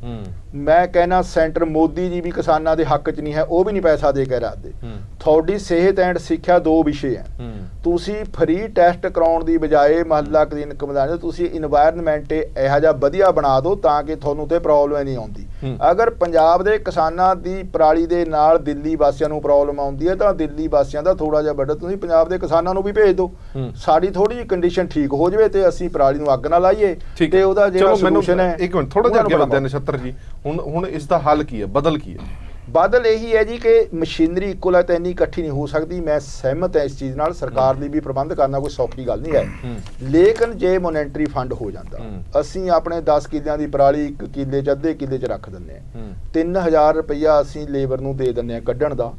ਮੈਂ ਕਹਿਣਾ ਸੈਂਟਰ ਮੋਦੀ ਜੀ ਵੀ ਕਿਸਾਨਾਂ ਦੇ ਹੱਕ 'ਚ ਨਹੀਂ ਹੈ, ਉਹ ਵੀ ਨਹੀਂ ਪੈਸਾ ਦੇ ਕੇ ਰੱਖਦੇ। ਤੁਹਾਡੀ ਸਿਹਤ ਐਂਡ ਸਿੱਖਿਆ 2 ਵਿਸ਼ੇ ਹੈ। ਤੁਸੀਂ ਫ੍ਰੀ ਟੈਸਟ ਕਰਾਉਣ ਦੀ ਬਜਾਏ ਮਹੱਲਾ ਕਲੀਨਿਕ ਬਣਾਉਣ, ਤੁਸੀਂ ਇਨਵਾਇਰਨਮੈਂਟ ਇਹੋ ਜਿਹਾ ਵਧੀਆ ਬਣਾ ਦਿਓ ਤਾਂ ਕਿ ਤੁਹਾਨੂੰ ਤੇ ਪ੍ਰੋਬਲਮ ਨਹੀਂ ਆਉਂਦੀ। ਅਗਰ ਪੰਜਾਬ ਦੇ ਕਿਸਾਨਾਂ ਦੀ ਪਰਾਲੀ ਦੇ ਨਾਲ ਦਿੱਲੀ ਵਾਸੀਆਂ ਨੂੰ ਪ੍ਰੋਬਲਮ ਆਉਂਦੀ ਹੈ ਤਾਂ ਦਿੱਲੀ ਵਾਸੀਆਂ ਦਾ ਥੋੜਾ ਜਿਹਾ ਵੱਡਾ ਤੁਸੀਂ ਪੰਜਾਬ ਦੇ ਕਿਸਾਨਾਂ ਨੂੰ ਵੀ ਭੇਜ ਦਿਓ, ਸਾਡੀ ਥੋੜੀ ਜਿਹੀ ਕੰਡੀਸ਼ਨ ਠੀਕ ਹੋ ਜਾਵੇ ਤੇ ਅਸੀਂ ਪਰਾਲੀ ਨੂੰ ਅੱਗ ਨਾ ਲਾਈਏ ਤੇ ਉਹਦਾ ਜਿਹੜਾ ਸੋਲੂਸ਼ਨ ਹੈ। ਇੱਕ ਮਿੰਟ ਥੋੜਾ ਜਿਹਾ ਅੱਗੇ ਵਧਦੇ ਨਛੱਤਰ ਜੀ, ਹੁਣ ਇਸ ਦਾ ਹੱਲ ਕੀ ਹੈ, ਬਦਲ ਕੀ ਹੈ? ਬਦਲ ਇਹੀ ਹੈ ਜੀ ਕਿ ਮਸ਼ੀਨਰੀ ਇੱਕੋ ਲੱਤ ਇੰਨੀ ਇਕੱਠੀ ਨਹੀਂ ਹੋ ਸਕਦੀ। ਮੈਂ ਸਹਿਮਤ ਹਾਂ ਇਸ ਚੀਜ਼ ਨਾਲ, ਸਰਕਾਰ ਲਈ ਵੀ ਪ੍ਰਬੰਧ ਕਰਨਾ ਕੋਈ ਸੌਖੀ ਗੱਲ ਨਹੀਂ ਹੈ। ਲੇਕਿਨ ਜੇ ਮੋਨੈਟਰੀ ਫੰਡ ਹੋ ਜਾਂਦਾ, ਅਸੀਂ ਆਪਣੇ 10 ਕਿੱਲਿਆਂ ਦੀ ਪਰਾਲੀ 1 ਕਿੱਲੇ 'ਚ ਅੱਧੇ ਕਿੱਲੇ 'ਚ ਰੱਖ ਦਿੰਦੇ ਹਾਂ, 3000 ਰੁਪਈਆ ਅਸੀਂ ਲੇਬਰ ਨੂੰ ਦੇ ਦਿੰਦੇ ਹਾਂ ਕੱਢਣ ਦਾ,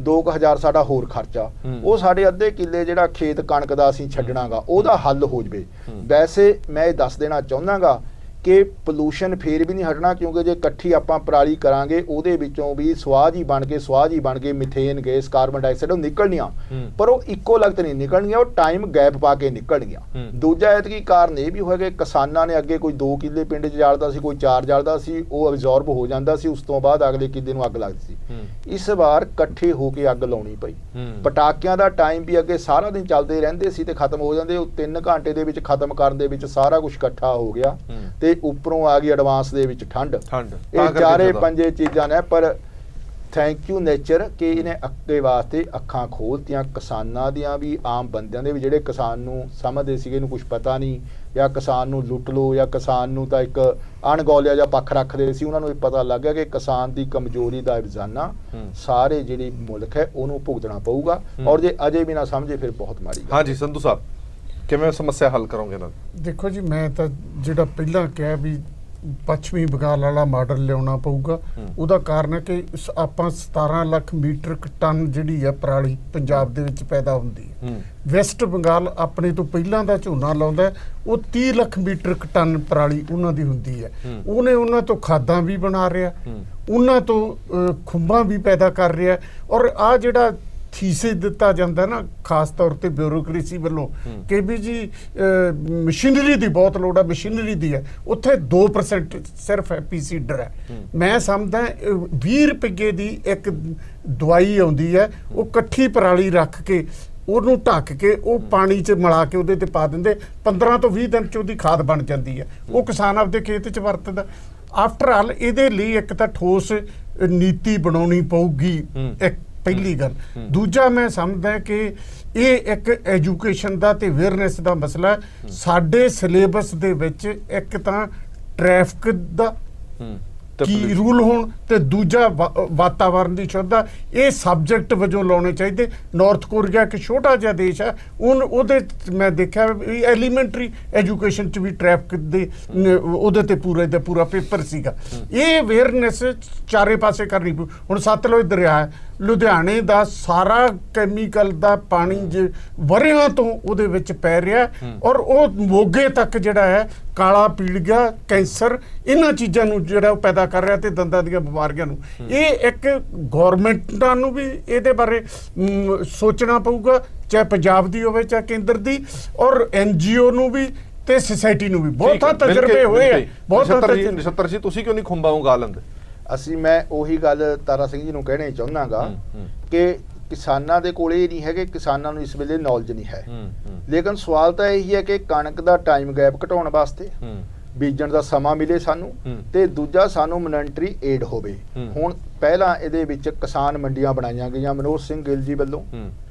2000 ਸਾਡਾ ਹੋਰ ਖਰਚਾ, ਉਹ ਸਾਡੇ ਅੱਧੇ ਕਿੱਲੇ ਜਿਹੜਾ ਖੇਤ ਕਣਕ ਦਾ ਅਸੀਂ ਛੱਡਣਾਗਾ ਉਹਦਾ ਹੱਲ ਹੋ ਜਵੇ। ਵੈਸੇ ਮੈਂ ਇਹ ਦੱਸ ਦੇਣਾ ਚਾਹੁੰਦਾਗਾ ਕਿ ਪੋਲੂਸ਼ਨ ਫੇਰ ਵੀ ਨਹੀਂ ਹਟਣਾ, ਕਿਉਂਕਿ ਜੇ ਇਕੱਠੀ ਆਪਾਂ ਪਰਾਲੀ ਕਰਾਂਗੇ ਉਹਦੇ ਵਿੱਚੋਂ ਵੀ ਸਵਾਹ ਹੀ ਬਣ ਕੇ ਮਿਥੇਨ ਗੈਸ, ਕਾਰਬਨ ਡਾਈਆਕਸਾਈਡ ਉਹ ਨਿਕਲਣੀਆਂ, ਪਰ ਉਹ ਇੱਕੋ ਲਗਤ ਨਹੀਂ ਨਿਕਲਣੀਆਂ, ਉਹ ਟਾਈਮ ਗੈਪ ਪਾ ਕੇ ਨਿਕਲਣੀਆਂ। ਦੂਜਾ ਐਤਕੀ ਕਾਰਨ ਇਹ ਵੀ ਹੋਇਆ ਕਿ ਕਿਸਾਨਾਂ ਨੇ ਅੱਗੇ ਕੋਈ 2 ਕਿੱਲੇ ਪਿੰਡ 'ਚ ਜਾਲਦਾ ਸੀ, ਕੋਈ 4 ਜਾਲਦਾ ਸੀ, ਉਹ ਅਬਜ਼ੌਰਬ ਹੋ ਜਾਂਦਾ ਸੀ, ਉਸ ਤੋਂ ਬਾਅਦ ਅਗਲੇ ਕਿੱਲੇ ਨੂੰ ਅੱਗ ਲੱਗਦੀ ਸੀ। ਇਸ ਵਾਰ ਇਕੱਠੇ ਹੋ ਕੇ ਅੱਗ ਲਾਉਣੀ ਪਈ। ਪਟਾਕਿਆਂ ਦਾ ਟਾਈਮ ਵੀ ਅੱਗੇ ਸਾਰਾ ਦਿਨ ਚੱਲਦੇ ਰਹਿੰਦੇ ਸੀ ਤੇ ਖਤਮ ਹੋ ਜਾਂਦੇ, ਉਹ 3 ਘੰਟੇ ਦੇ ਵਿੱਚ ਖਤਮ ਕਰਨ ਦੇ ਵਿੱਚ ਸਾਰਾ ਕੁਝ ਇਕੱਠਾ ਹੋ ਗਿਆ ਤੇ ਉੱਪਰੋਂ ਆ ਗਈ ਐਡਵਾਂਸ ਦੇ ਵਿੱਚ ਠੰਡ। ਇਹ ਚਾਰੇ ਪੰਜੇ ਚੀਜ਼ਾਂ ਨੇ, ਪਰ ਥੈਂਕ ਯੂ ਨੇਚਰ ਕਿ ਇਹਨੇ ਅੱਗੇ ਵਾਸਤੇ ਅੱਖਾਂ ਖੋਲਤੀਆਂ ਕਿਸਾਨਾਂ ਦੀਆਂ ਵੀ, ਆਮ ਬੰਦਿਆਂ ਦੇ ਵੀ, ਜਿਹੜੇ ਕਿਸਾਨ ਨੂੰ ਸਮਝਦੇ ਸੀਗੇ ਇਹਨੂੰ ਕੁਝ ਪਤਾ ਨਹੀਂ ਜਾਂ ਕਿਸਾਨ ਨੂੰ ਲੁੱਟ ਲਓ ਜਾਂ ਕਿਸਾਨ ਨੂੰ ਤਾਂ ਇੱਕ ਅਣਗੌਲਿਆ ਜਾਂ ਪੱਖ ਰੱਖਦੇ ਸੀ, ਉਹਨਾਂ ਨੂੰ ਇਹ ਪਤਾ ਲੱਗ ਗਿਆ ਕਿ ਕਿਸਾਨ ਦੀ ਕਮਜ਼ੋਰੀ ਦਾ ਰੋਜ਼ਾਨਾ ਸਾਰੇ ਜਿਹੜੀ ਮੁਲਕ ਹੈ ਉਹਨੂੰ ਭੁਗਤਣਾ ਪਊਗਾ। ਔਰ ਜੇ ਅਜੇ ਵੀ ਨਾ ਸਮਝੇ ਫਿਰ ਬਹੁਤ ਮਾੜੀ ਗੱਲ। ਹਾਂਜੀ ਸੰਧੂ ਸਾਹਿਬ, ਕਿਵੇਂ ਸਮੱਸਿਆ ਹੱਲ ਕਰੋਗੇ ਇਹਨਾਂ ਦੀ? ਦੇਖੋ ਜੀ, ਮੈਂ ਤਾਂ ਜਿਹੜਾ ਪਹਿਲਾਂ ਕਿਹਾ ਵੀ ਪੱਛਮੀ ਬੰਗਾਲ ਵਾਲਾ ਮਾਡਲ ਲਿਆਉਣਾ ਪਊਗਾ, ਉਹਦਾ ਕਾਰਨ ਹੈ ਕਿ ਆਪਾਂ 17 ਲੱਖ ਮੀਟ੍ਰਿਕ ਟਨ ਜਿਹੜੀ ਹੈ ਪਰਾਲੀ ਪੰਜਾਬ ਦੇ ਵਿੱਚ ਪੈਦਾ ਹੁੰਦੀ ਹੈ। ਵੈਸਟ ਬੰਗਾਲ ਆਪਣੇ ਤੋਂ ਪਹਿਲਾਂ ਦਾ ਝੋਨਾ ਲਾਉਂਦਾ, ਉਹ 30 ਲੱਖ ਮੀਟ੍ਰਿਕ ਟਨ ਪਰਾਲੀ ਉਹਨਾਂ ਦੀ ਹੁੰਦੀ ਹੈ। ਉਹਨੇ ਉਹਨਾਂ ਤੋਂ ਖਾਦਾਂ ਵੀ ਬਣਾ ਰਿਹਾ, ਉਹਨਾਂ ਤੋਂ ਖੁੰਬਾਂ ਵੀ ਪੈਦਾ ਕਰ ਰਿਹਾ। ਔਰ ਆ ਜਿਹੜਾ ਥੀਸਿਸ ਦਿੱਤਾ ਜਾਂਦਾ ਨਾ ਖਾਸ ਤੌਰ ਤੇ ਬਿਊਰੋਕ੍ਰੇਸੀ ਵੱਲੋਂ ਕਿ ਵੀ ਜੀ ਮਸ਼ੀਨਰੀ ਦੀ ਬਹੁਤ ਲੋੜ ਹੈ, ਮਸ਼ੀਨਰੀ ਦੀ ਹੈ, ਉੱਥੇ 2% ਸਿਰਫ ਐਪੀਸੀਡਰ ਹੈ। ਮੈਂ ਸਮਝਦਾ 20 ਰੁਪਏ ਦੀ ਇੱਕ ਦਵਾਈ ਆਉਂਦੀ ਹੈ, ਉਹ ਇਕੱਠੀ ਪਰਾਲੀ ਰੱਖ ਕੇ ਉਹਨੂੰ ਢੱਕ ਕੇ ਉਹ ਪਾਣੀ 'ਚ ਮਿਲਾ ਕੇ ਉਹਦੇ ਤੇ ਪਾ ਦਿੰਦੇ, 15 ਤੋਂ 20 ਦਿਨ 'ਚ ਉਹਦੀ ਖਾਦ ਬਣ ਜਾਂਦੀ ਹੈ, ਉਹ ਕਿਸਾਨ ਆਪਦੇ ਖੇਤ 'ਚ ਵਰਤਦਾ। ਆਫਟਰ ਆਲ ਇਹਦੇ ਲਈ ਇੱਕ ਤਾਂ ਠੋਸ ਨੀਤੀ ਬਣਾਉਣੀ ਪਊਗੀ, ਇੱਕ ਪਹਿਲੀ ਗੱਲ। ਦੂਜਾ ਮੈਂ ਸਮਝਦਾ ਕਿ ਇਹ ਇੱਕ ਐਜੂਕੇਸ਼ਨ ਦਾ ਤੇ ਅਵੇਅਰਨੈਸ ਦਾ ਮਸਲਾ ਹੈ। ਸਾਡੇ ਸਿਲੇਬਸ ਦੇ ਵਿੱਚ ਇੱਕ ਤਾਂ ਟ੍ਰੈਫਿਕ ਦਾ ਕੀ ਰੂਲ ਹੋਣ ਤੇ ਦੂਜਾ ਵਾਤਾਵਰਨ ਦੀ ਸ਼ੁੱਧਤਾ, ਇਹ ਸਬਜੈਕਟ ਵਜੋਂ ਲਾਉਣੇ ਚਾਹੀਦੇ। ਨਾਰਥ ਕੋਰੀਆ ਇੱਕ ਛੋਟਾ ਜਿਹਾ ਦੇਸ਼ ਹੈ, ਉਹਦੇ ਮੈਂ ਦੇਖਿਆ ਐਲੀਮੈਂਟਰੀ ਐਜੂਕੇਸ਼ਨ 'ਚ ਵੀ ਟ੍ਰੈਫਿਕ ਦੇ ਉਹਦੇ ਤੇ ਪੂਰਾ ਪੇਪਰ ਸੀਗਾ। ਇਹ ਅਵੇਅਰਨੈਸ ਚਾਰੇ ਪਾਸੇ ਕਰਨੀ ਪਊ। ਹੁਣ ਸਤਲੁਜ ਦਰਿਆ ਹੈ, ਲੁਧਿਆਣੇ ਦਾ ਸਾਰਾ ਕੈਮੀਕਲ ਦਾ ਪਾਣੀ ਜੇ ਵਰ੍ਹਿਆਂ ਤੋਂ ਉਹਦੇ ਵਿੱਚ ਪੈ ਰਿਹਾ, ਔਰ ਉਹ ਮੋਗੇ ਤੱਕ ਜਿਹੜਾ ਹੈ ਕਾਲਾ ਪੀਲੀਆ, ਕੈਂਸਰ, ਇਹਨਾਂ ਚੀਜ਼ਾਂ ਨੂੰ ਜਿਹੜਾ ਉਹ ਪੈਦਾ ਕਰ ਰਿਹਾ ਤੇ ਦੰਦਾਂ ਦੀਆਂ ਬਿਮਾਰੀਆਂ ਨੂੰ। ਇਹ ਇੱਕ ਗੌਰਮੈਂਟਾਂ ਨੂੰ ਵੀ ਇਹਦੇ ਬਾਰੇ ਸੋਚਣਾ ਪਊਗਾ, ਚਾਹੇ ਪੰਜਾਬ ਦੀ ਹੋਵੇ ਚਾਹੇ ਕੇਂਦਰ ਦੀ, ਔਰ NGO ਨੂੰ ਵੀ ਤੇ ਸੋਸਾਇਟੀ ਨੂੰ ਵੀ। ਬਹੁਤ ਤਜਰਬੇ ਹੋਏ ਆ। ਨਛੱਤਰ ਜੀ, ਤੁਸੀਂ ਕਿਉਂ ਨਹੀਂ ਖੁੰਬਾਂ ਉਗਾ ਲੈਂਦੇ? ਮੈਂ ਉਹੀ ਗੱਲ ਤਾਰਾ ਸਿੰਘ ਜੀ ਨੂੰ ਕਹਿਣਾ ਚਾਹੁੰਦਾਗਾ ਕਿ ਕਿਸਾਨਾਂ ਦੇ ਕੋਲੇ ਇਹ ਨਹੀਂ ਹੈਗੇ, ਕਿਸਾਨਾਂ ਨੂੰ ਇਸ ਵੇਲੇ ਨੌਲੇਜ ਨਹੀਂ ਹੈ। ਲੇਕਿਨ ਸਵਾਲ ਤਾਂ ਇਹੀ ਹੈ ਕਿ ਕਣਕ ਦਾ ਟਾਈਮ ਗੈਪ ਘਟਾਉਣ ਵਾਸਤੇ ਬੀਜਣ ਦਾ ਸਮਾਂ ਮਿਲੇ ਸਾਨੂੰ, ਤੇ ਦੂਜਾ ਸਾਨੂੰ ਮੋਨੈਟਰੀ ਏਡ ਹੋਵੇ। ਹੁਣ ਪਹਿਲਾਂ ਇਹਦੇ ਵਿੱਚ ਕਿਸਾਨ ਮੰਡੀਆਂ ਬਣਾਈਆਂ ਗਈਆਂ ਮਨੋਜ ਸਿੰਘ ਗਿੱਲ ਜੀ ਵੱਲੋਂ,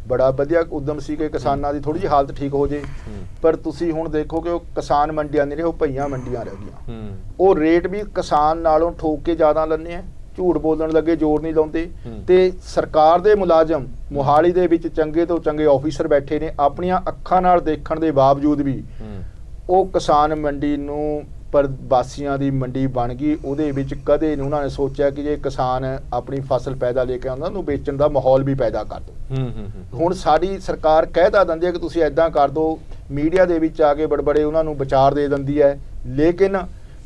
ਬੜਾ ਵਧੀਆ ਉਦਮ ਸੀ ਕਿ ਕਿਸਾਨਾਂ ਦੀ ਥੋੜੀ ਜਿਹੀ ਹਾਲਤ ਠੀਕ ਹੋ ਜੇ, ਪਰ ਤੁਸੀਂ ਹੁਣ ਦੇਖੋ ਕਿ ਉਹ ਕਿਸਾਨ ਮੰਡੀਆਂ ਨਹੀਂ ਰਹੇ, ਉਹ ਭਈਆਂ ਮੰਡੀਆਂ ਰਹਿ ਗਈਆਂ। ਉਹ ਰੇਟ ਵੀ ਕਿਸਾਨ ਨਾਲੋਂ ਠੋਕ ਕੇ ਜ਼ਿਆਦਾ ਲੈਂਦੇ ਆ, ਝੂਠ ਬੋਲਣ ਲੱਗੇ ਜ਼ੋਰ ਨਹੀਂ ਲਾਉਂਦੇ। ਤੇ ਸਰਕਾਰ ਦੇ ਮੁਲਾਜ਼ਮ ਮੋਹਾਲੀ ਦੇ ਵਿੱਚ ਚੰਗੇ ਤੋਂ ਚੰਗੇ ਆਫੀਸਰ ਬੈਠੇ ਨੇ, ਆਪਣੀਆਂ ਅੱਖਾਂ ਨਾਲ ਦੇਖਣ ਦੇ ਬਾਵਜੂਦ ਵੀ ਉਹ ਕਿਸਾਨ ਮੰਡੀ ਨੂੰ ਪ੍ਰਵਾਸੀਆਂ ਦੀ ਮੰਡੀ ਬਣ ਗਈ। ਉਹਦੇ ਵਿੱਚ ਕਦੇ ਨਹੀਂ ਉਹਨਾਂ ਨੇ ਸੋਚਿਆ ਕਿ ਜੇ ਕਿਸਾਨ ਆਪਣੀ ਫਸਲ ਪੈਦਾ ਲੈ ਕੇ ਆਉਂਦਾ ਉਹਨੂੰ ਵੇਚਣ ਦਾ ਮਾਹੌਲ ਵੀ ਪੈਦਾ ਕਰ ਦਿਓ। ਹੁਣ ਸਾਡੀ ਸਰਕਾਰ ਕਹਿ ਤਾਂ ਦਿੰਦੀ ਹੈ ਕਿ ਤੁਸੀਂ ਐਦਾਂ ਕਰ ਦਿਓ, ਮੀਡੀਆ ਦੇ ਵਿੱਚ ਆ ਕੇ ਬੜੇ ਉਹਨਾਂ ਨੂੰ ਵਿਚਾਰ ਦੇ ਦਿੰਦੀ ਹੈ, ਲੇਕਿਨ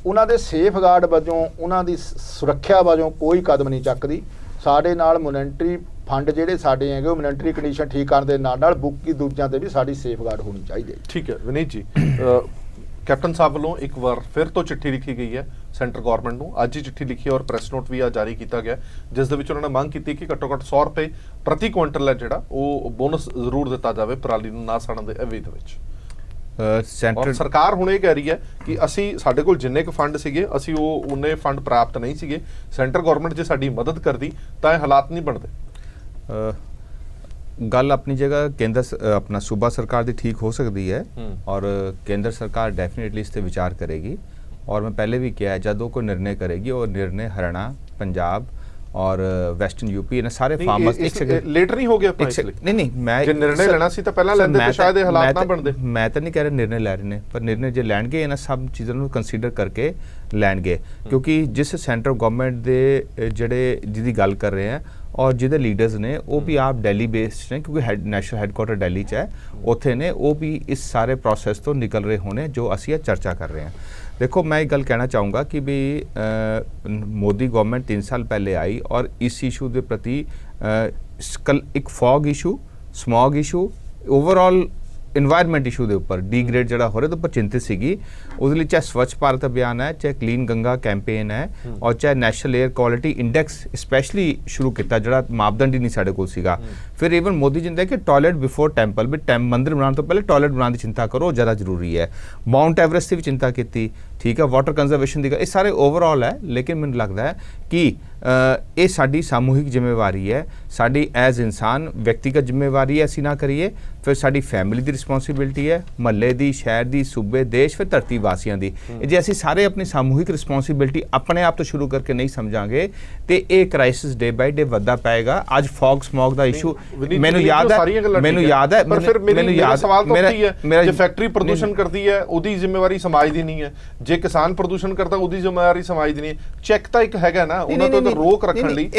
ਉਹਨਾਂ ਦੇ ਸੇਫਗਾਰਡ ਵਜੋਂ, ਉਹਨਾਂ ਦੀ ਸੁਰੱਖਿਆ ਵਜੋਂ ਕੋਈ ਕਦਮ ਨਹੀਂ ਚੱਕਦੀ। ਸਾਡੇ ਨਾਲ ਮੋਨੈਟਰੀ ਫੰਡ ਜਿਹੜੇ ਸਾਡੇ ਹੈਗੇ ਉਹ ਮੋਨੈਟਰੀ ਕੰਡੀਸ਼ਨ ਠੀਕ ਕਰਨ ਦੇ ਨਾਲ ਨਾਲ ਬੁੱਕੀ ਦੂਜਿਆਂ ਤੇ ਵੀ ਸਾਡੀ ਸੇਫਗਾਰਡ ਹੋਣੀ ਚਾਹੀਦੀ ਹੈ। ਠੀਕ ਹੈ ਵਿਨੀਤ ਜੀ, ਕੈਪਟਨ ਸਾਹਿਬ ਵੱਲੋਂ ਇੱਕ ਵਾਰ ਫਿਰ ਤੋਂ ਚਿੱਠੀ ਲਿਖੀ ਗਈ ਹੈ ਸੈਂਟਰ ਗਵਰਨਮੈਂਟ ਨੂੰ, ਅੱਜ ਹੀ ਚਿੱਠੀ ਲਿਖੀ ਹੈ ਔਰ ਪ੍ਰੈਸ ਨੋਟ ਵੀ ਆ ਜਾਰੀ ਕੀਤਾ ਗਿਆ, ਜਿਸ ਦੇ ਵਿੱਚ ਉਹਨਾਂ ਨੇ ਮੰਗ ਕੀਤੀ ਕਿ ਘੱਟੋ ਘੱਟ 100 ਰੁਪਏ ਪ੍ਰਤੀ ਕੁਇੰਟਲ ਹੈ ਜਿਹੜਾ ਉਹ ਬੋਨਸ ਜ਼ਰੂਰ ਦਿੱਤਾ ਜਾਵੇ ਪਰਾਲੀ ਨੂੰ ਨਾ ਸਾੜਨ ਦੇ ਅਵੈਧ ਵਿੱਚ। ਔਰ ਸਰਕਾਰ ਹੁਣ ਇਹ ਕਹਿ ਰਹੀ ਹੈ ਕਿ ਅਸੀਂ ਸਾਡੇ ਕੋਲ ਜਿੰਨੇ ਕੁ ਫੰਡ ਸੀਗੇ ਅਸੀਂ ਉਹ ਉਨੇ ਫੰਡ ਪ੍ਰਾਪਤ ਨਹੀਂ ਸੀਗੇ, ਸੈਂਟਰ ਗਵਰਨਮੈਂਟ ਜੇ ਸਾਡੀ ਮਦਦ ਕਰਦੀ ਤਾਂ ਇਹ ਹਾਲਾਤ ਨਹੀਂ ਬਣਦੇ। ਗੱਲ ਆਪਣੀ ਜਗ੍ਹਾ ਕੇਂਦਰ ਆਪਣਾ सूबा सरकार दी ठीक हो सकती है और केंद्र सरकार डेफिनेटली इस पर विचार करेगी। और मैं पहले भी किया है जब कोई निर्णय करेगी और निर्णय हरियाणा, पंजाब और वेस्टर्न यूपी इन्हें सारे फार्मर्स एक सेकंड लेट नहीं हो गया नहीं मैं जे निर्णय लेना सी तो पहला लेंदे तो शायद ये हालात ना बनदे। मैं तो नहीं कह रहा निर्णय ले रहे ने, पर निर्णय जे लैणगे इन्हां सब चीज़ों ਨੂੰ ਕੰਸੀਡਰ ਕਰਕੇ ਲੈਣਗੇ, ਕਿਉਂਕਿ ਜਿਸ ਸੈਂਟਰ ਗਵਰਨਮੈਂਟ ਦੇ ਜਿਹੜੇ ਜਿਹਦੀ ਗੱਲ ਕਰ ਰਹੇ हैं और ਜਿਹਦੇ ਲੀਡਰਸ ਨੇ ਉਹ ਵੀ ਆਪ ਦਿੱਲੀ ਬੇਸਡ ਨੇ, ਕਿਉਂਕਿ ਨੈਸ਼ਨਲ ਹੈੱਡਕੁਆਟਰ ਦਿੱਲੀ 'ਚ ਹੈ, ਉੱਥੇ ਨੇ ਉਹ ਵੀ ਇਸ ਸਾਰੇ ਪ੍ਰੋਸੈਸ ਤੋਂ ਨਿਕਲ ਰਹੇ ਹੋਣੇ ਜੋ ਅਸੀਂ ਇਹ ਚਰਚਾ ਕਰ ਰਹੇ हैं। देखो मैं एक गल कहना चाहूँगा कि भी मोदी गवर्नमेंट 3 साल पहले आई और इस इशू के प्रति कल एक fog issue, smog issue, overall environment issue के उपर डी ग्रेड जरा हो रहा तो पर चिंतित सी, उसके चाहे स्वच्छ भारत अभियान है, चाहे क्लीन गंगा कैंपेन है और चाहे national air quality index specially शुरू किया जरा मापदंड ही नहीं साढ़े को सीगा। फिर ईवन मोदी जी ने कि टॉयलेट बिफोर टैंपल भी मंदिर बनाने तो पहले टॉयलेट बनाने की चिंता करो, ज़्यादा जरूरी है। माउंट एवरेस्ट की भी चिंता की, ठीक है, वाटर कंजरवेशन की, ये सारे ओवरऑल है, लेकिन मैंने लगता है कि ये साडी सामूहिक जिम्मेवारी है, साडी एज इंसान व्यक्तिगत जिम्मेवारी है, असी ना करिए, फिर साडी फैमिली की रिस्पॉन्सिबिलिटी है, महल्ले की, शहर की, सूबे, देश, फिर धरती वासियों की। जे असी सारे अपनी सामूहिक रिस्पॉन्सिबिलिटी अपने आप तो शुरू करके नहीं समझांगे तो ये क्राइसिस डे बाय डे वधदा पाएगा। आज फॉग स्मॉग का इशू मैनू याद है, मैनू याद है, पर फिर मेरी सवाल तो मेरा जे फैक्ट्री प्रदूषण करती है ओदी जिम्मेवारी समाज दी नहीं है, जे किसान प्रदूषण करता ओदी जिम्मेवारी समाज दी नहीं है। चेक ਤਾਂ ਇੱਕ ਹੈਗਾ ਨਾ ਉਹਨਾਂ ਤੋਂ ਰੋਕ ਰੱਖਣ ਲਈ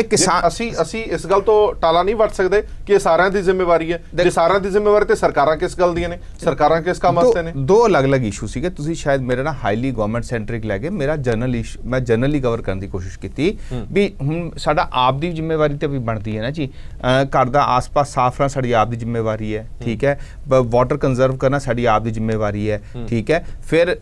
ਅਸੀਂ ਇਸ ਗੱਲ ਤੋਂ ਟਾਲਾ ਨਹੀਂ ਵੱਟ ਸਕਦੇ ਕਿ ਇਹ ਸਾਰਿਆਂ ਦੀ ਜ਼ਿੰਮੇਵਾਰੀ ਹੈ। ਜੇ ਸਾਰਿਆਂ ਦੀ ਜ਼ਿੰਮੇਵਾਰੀ ਤੇ ਸਰਕਾਰਾਂ ਕਿਸ ਗੱਲ ਦੀਆਂ ਨੇ, ਸਰਕਾਰਾਂ ਕਿਸ ਕੰਮ ਵਾਸਤੇ ਨੇ? ਦੋ ਅਲੱਗ-ਅਲੱਗ ਇਸ਼ੂ ਸੀਗੇ। ਤੁਸੀਂ ਸ਼ਾਇਦ ਮੇਰਾ ਨਾ ਹਾਈਲੀ ਗਵਰਨਮੈਂਟ ਸੈਂਟਰਿਕ ਲੈ ਕੇ ਮੇਰਾ ਜਨਰਲ ਇਸ਼ੂ ਮੈਂ ਜਨਰਲੀ ਕਵਰ ਕਰਨ ਦੀ ਕੋਸ਼ਿਸ਼ ਕੀਤੀ ਵੀ ਹੁਣ ਸਾਡਾ ਆਪ ਦੀ ਜ਼ਿੰਮੇਵਾਰੀ ਤੇ ਵੀ ਬਣਦੀ ਹੈ ਨਾ ਜੀ, ਘਰ ਦਾ ਆਸ-ਪਾਸ ਸਾਫ਼ ਰੱਖਣਾ ਸਾਡੀ ਆਪ ਦੀ ਜ਼ਿੰਮੇਵਾਰੀ ਹੈ, ਠੀਕ ਹੈ, ਵਾਟਰ ਕੰਜ਼ਰਵ ਕਰਨਾ ਸਾਡੀ ਆਪ ਦੀ ਜ਼ਿੰਮੇਵਾਰੀ ਹੈ, ਠੀਕ ਹੈ, ਫਿਰ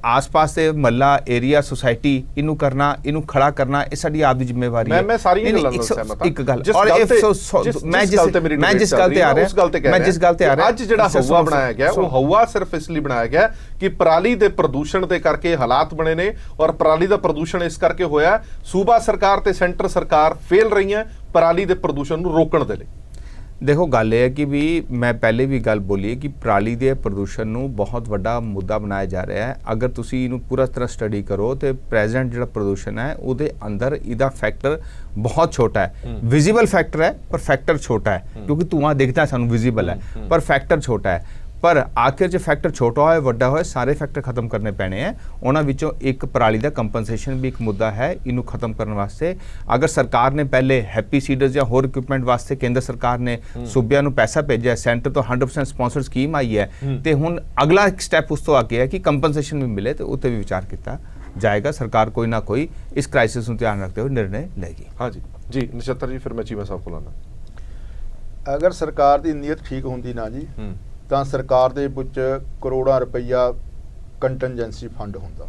ਆਸ-ਪਾਸ ਦੇ ਮਹੱਲਾ ਏਰੀਆ सोसाइटी इनू करना, इनू खड़ा करना, ये साडी आप दी जिम्मेवारी है। मैं सारी गल्लां नाल सहमत हां। एक गल और मैं जिस गल ते आ रहा मैं जिस गल ते आ रहा ਅੱਜ ਜਿਹੜਾ ਹਵਾ ਬਣਾਇਆ ਗਿਆ ਉਹ ਹਵਾ ਸਿਰਫ ਇਸ ਲਈ ਬਣਾਇਆ ਗਿਆ ਕਿ ਪਰਾਲੀ ਦੇ ਪ੍ਰਦੂਸ਼ਣ ਦੇ ਕਰਕੇ ਹਾਲਾਤ ਬਣੇ ਨੇ ਔਰ ਪਰਾਲੀ ਦਾ ਪ੍ਰਦੂਸ਼ਣ ਇਸ ਕਰਕੇ ਹੋਇਆ ਸੂਬਾ ਸਰਕਾਰ ਤੇ ਸੈਂਟਰ ਸਰਕਾਰ ਫੇਲ ਰਹੀਆਂ ਪਰਾਲੀ ਦੇ ਪ੍ਰਦੂਸ਼ਣ ਨੂੰ ਰੋਕਣ ਦੇ ਲਈ। देखो गल है कि भी मैं पहले भी गल बोली है कि पराली के प्रदूषण नूं बहुत वड्डा मुद्दा बनाया जा रहा है। अगर तुसी इनू पूरा तरह स्टडी करो तो प्रेजेंट जो प्रदूषण है उहदे अंदर इहदा फैक्टर बहुत छोटा है, विजिबल फैक्टर है पर फैक्टर छोटा है, क्योंकि धुआं दिखता है सानू विजिबल है पर फैक्टर छोटा है। पर आखिर जो फैक्टर छोटा होए वड्डा होए सारे फैक्टर खत्म करने पैने हैं। उन्हां विचों एक पराली दा कंपनसेशन भी एक मुद्दा है, इनू खत्म करने वास्ते अगर सरकार ने पहले हैप्पी सीडर्स या होर इक्विपमेंट वास्ते केंद्र सरकार ने सूबियां नूं पैसा भेजा, सेंटर तो 100% स्पॉन्सर स्कीम आई है तो हुण अगला एक स्टैप उस तो आगे है कि कंपनसेशन भी मिले तो उत्ते भी विचार किया जाएगा। सरकार कोई ना कोई इस क्राइसिस नूं ध्यान रखते हुए निर्णय लेगी। हाँ जी जी नक्षत्र जी, फिर मैं चीमा साहब को लाना। अगर सरकार की नीयत ठीक होंदी ना जी ਤਾਂ ਸਰਕਾਰ ਦੇ ਵਿੱਚ ਕਰੋੜਾਂ ਰੁਪਈਆ ਕੰਟੀਨਜੈਂਸੀ ਫੰਡ ਹੁੰਦਾ।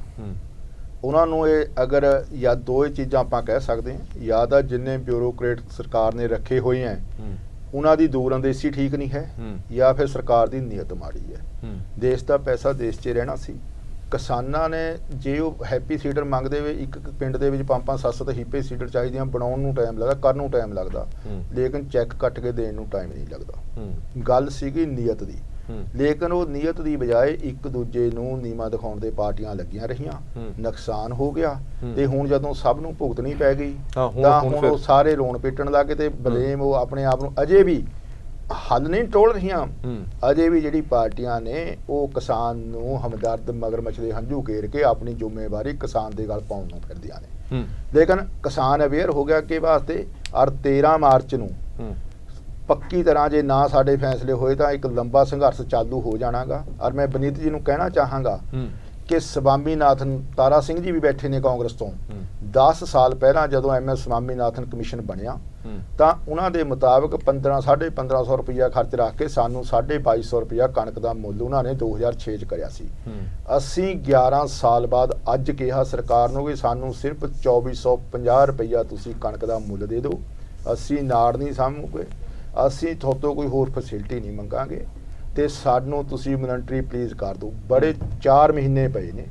ਉਹਨਾਂ ਨੂੰ ਇਹ ਅਗਰ ਜਾਂ ਦੋ ਹੀ ਚੀਜ਼ਾਂ ਆਪਾਂ ਕਹਿ ਸਕਦੇ ਹਾਂ, ਜਾਂ ਤਾਂ ਜਿੰਨੇ ਬਿਊਰੋਕਰੇਟ ਸਰਕਾਰ ਨੇ ਰੱਖੇ ਹੋਏ ਹੈ ਉਹਨਾਂ ਦੀ ਦੂਰਅੰਦੇਸ਼ੀ ਠੀਕ ਨਹੀਂ ਹੈ ਜਾਂ ਫਿਰ ਸਰਕਾਰ ਦੀ ਨੀਅਤ ਮਾੜੀ ਹੈ। ਦੇਸ਼ ਦਾ ਪੈਸਾ ਦੇਸ਼ 'ਚ ਰਹਿਣਾ ਸੀ। ਕਿਸਾਨਾਂ ਨੇ ਜੇ ਉਹ ਹੈਪੀ ਸੀਡਰ ਮੰਗਦੇ ਵੇ ਇੱਕ ਪਿੰਡ ਦੇ ਵਿੱਚ 5-5 7 ਹੀਪੇ ਸੀਡਰ ਚਾਹੀਦੀਆਂ, ਬਣਾਉਣ ਨੂੰ ਟਾਈਮ ਲੱਗਦਾ, ਕਰਨ ਨੂੰ ਟਾਈਮ ਲੱਗਦਾ, ਲੇਕਿਨ ਚੈੱਕ ਕੱਟ ਕੇ ਦੇਣ ਨੂੰ ਟਾਈਮ ਨਹੀਂ ਲੱਗਦਾ। ਗੱਲ ਸੀਗੀ ਨੀਅਤ ਦੀ, ਲੇਕਿਨ ਉਹ ਨੀਅਤ ਦੀ ਬਜਾਏ ਇੱਕ ਦੂਜੇ ਨੂੰ ਨੀਵਾਂ ਦਿਖਾਉਣ ਦੇ ਪਾਰਟੀਆਂ ਲੱਗੀਆਂ ਰਹੀਆਂ, ਨੁਕਸਾਨ ਹੋ ਗਿਆ। ਤੇ ਹੁਣ ਜਦੋਂ ਸਭ ਨੂੰ ਭੁਗਤਣੀ ਪੈ ਗਈ ਤਾਂ ਹੁਣ ਉਹ ਸਾਰੇ ਰੋਣ ਪਿੱਟਣ ਲੱਗੇ ਤੇ ਬਲੇਮ ਉਹ ਆਪਣੇ ਆਪ ਨੂੰ ਅਜੇ ਵੀ ਹੱਲ ਨਹੀਂ ਟੋਲ ਰਹੀਆਂ। ਅਜੇ ਵੀ ਜਿਹੜੀ ਪਾਰਟੀਆਂ ਨੇ ਉਹ ਕਿਸਾਨ ਨੂੰ ਹਮਦਰਦ ਮਗਰਮੱਛ ਦੇ ਹੰਝੂ ਘੇਰ ਕੇ ਆਪਣੀ ਜ਼ਿੰਮੇਵਾਰੀ ਕਿਸਾਨ ਦੇ ਗਲ ਪਾਉਣ ਨੂੰ ਫਿਰਦੀਆਂ ਨੇ। ਲੇਕਿਨ ਕਿਸਾਨ ਅਵੇਅਰ ਹੋ ਗਿਆ ਕਿ ਵਾਸਤੇ ਔਰ 13 ਮਾਰਚ ਨੂੰ ਪੱਕੀ ਤਰ੍ਹਾਂ ਜੇ ਨਾ ਸਾਡੇ ਫੈਸਲੇ ਹੋਏ ਤਾਂ ਇੱਕ ਲੰਬਾ ਸੰਘਰਸ਼ ਚਾਲੂ ਹੋ ਜਾਣਾਗਾ। ਔਰ ਮੈਂ ਬਨੀਤ ਜੀ ਨੂੰ ਕਹਿਣਾ ਚਾਹਾਂਗਾ ਕਿ ਸਵਾਮੀਨਾਥਨ ਤਾਰਾ ਸਿੰਘ ਜੀ ਵੀ ਬੈਠੇ ਨੇ ਕਾਂਗਰਸ ਤੋਂ। 10 ਸਾਲ ਪਹਿਲਾਂ ਜਦੋਂ MS ਸਵਾਮੀਨਾਥਨ ਕਮਿਸ਼ਨ ਬਣਿਆ ਤਾਂ ਉਹਨਾਂ ਦੇ ਮੁਤਾਬਕ 1500 ਰੁਪਈਆ ਖਰਚ ਰੱਖ ਕੇ ਸਾਨੂੰ 2250 ਰੁਪਈਆ ਕਣਕ ਦਾ ਮੁੱਲ ਉਹਨਾਂ ਨੇ 2006 ਚ ਕਰਿਆ ਸੀ। ਅਸੀਂ 11 ਸਾਲ ਬਾਅਦ ਅੱਜ ਕਿਹਾ ਸਰਕਾਰ ਨੂੰ ਕਿ ਸਾਨੂੰ ਸਿਰਫ 2450 ਰੁਪਈਆ ਤੁਸੀਂ ਕਣਕ ਦਾ ਮੁੱਲ ਦੇ ਦਿਓ, ਅਸੀਂ ਨਾੜ ਨਹੀਂ ਸਾਂਭੂਗੇ, ਅਸੀਂ ਤੁਹਾਤੋਂ ਕੋਈ ਹੋਰ ਫੈਸਿਲਿਟੀ ਨਹੀਂ ਮੰਗਾਂਗੇ ਤੇ ਸਾਨੂੰ ਤੁਸੀਂ ਮੋਨਿਟਰੀ ਪਲੀਜ਼ ਕਰ ਦਿਓ। ਬੜੇ 4 ਮਹੀਨੇ ਪਏ ਨੇ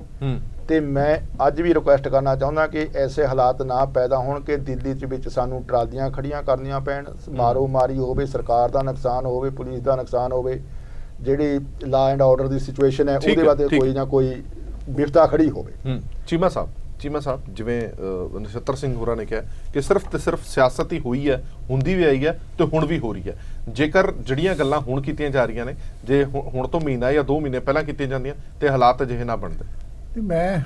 ਤੇ ਮੈਂ ਅੱਜ ਵੀ ਰਿਕੁਐਸਟ ਕਰਨਾ ਚਾਹੁੰਦਾ ਕਿ ਐਸੇ ਹਾਲਾਤ ਨਾ ਪੈਦਾ ਹੋਣ ਕਿ ਦਿੱਲੀ ਚ ਵਿੱਚ ਸਾਨੂੰ ਟਰਾਲੀਆਂ ਖੜੀਆਂ ਕਰਨੀਆਂ ਪੈਣ, ਮਾਰੋ ਮਾਰੀ ਹੋਵੇ, ਸਰਕਾਰ ਦਾ ਨੁਕਸਾਨ ਹੋਵੇ, ਪੁਲਿਸ ਦਾ ਨੁਕਸਾਨ ਹੋਵੇ, ਜਿਹੜੀ law and order the situation ਹੈ ਉਹਦੇ ਬਾਰੇ ਕੋਈ ਨਾ ਕੋਈ ਬਿਰਤਾ ਖੜੀ ਹੋਵੇ। ਚੀਮਾ ਸਾਹਿਬ ਜਿਵੇਂ ਨਛੱਤਰ ਸਿੰਘ ਹੋਰਾਂ ਨੇ ਕਿਹਾ ਕਿ ਸਿਰਫ ਤੇ ਸਿਰਫ ਸਿਆਸਤ ਹੀ ਹੋਈ ਹੈ, ਹੁੰਦੀ ਵੀ ਆਈ ਹੈ ਤੇ ਹੁਣ ਵੀ ਹੋ ਰਹੀ ਹੈ। ਜੇਕਰ ਜਿਹੜੀਆਂ ਗੱਲਾਂ ਹੁਣ ਕੀਤੀਆਂ ਜਾ ਰਹੀਆਂ ਨੇ ਜੇ ਹੁਣ ਤੋਂ ਮਹੀਨਾ ਜਾਂ 2 ਮਹੀਨੇ ਪਹਿਲਾਂ ਕੀਤੀਆਂ ਜਾਂਦੀਆਂ ਤੇ ਹਾਲਾਤ ਅਜਿਹੇ ਨਾ ਬਣਦੇ। ਮੈਂ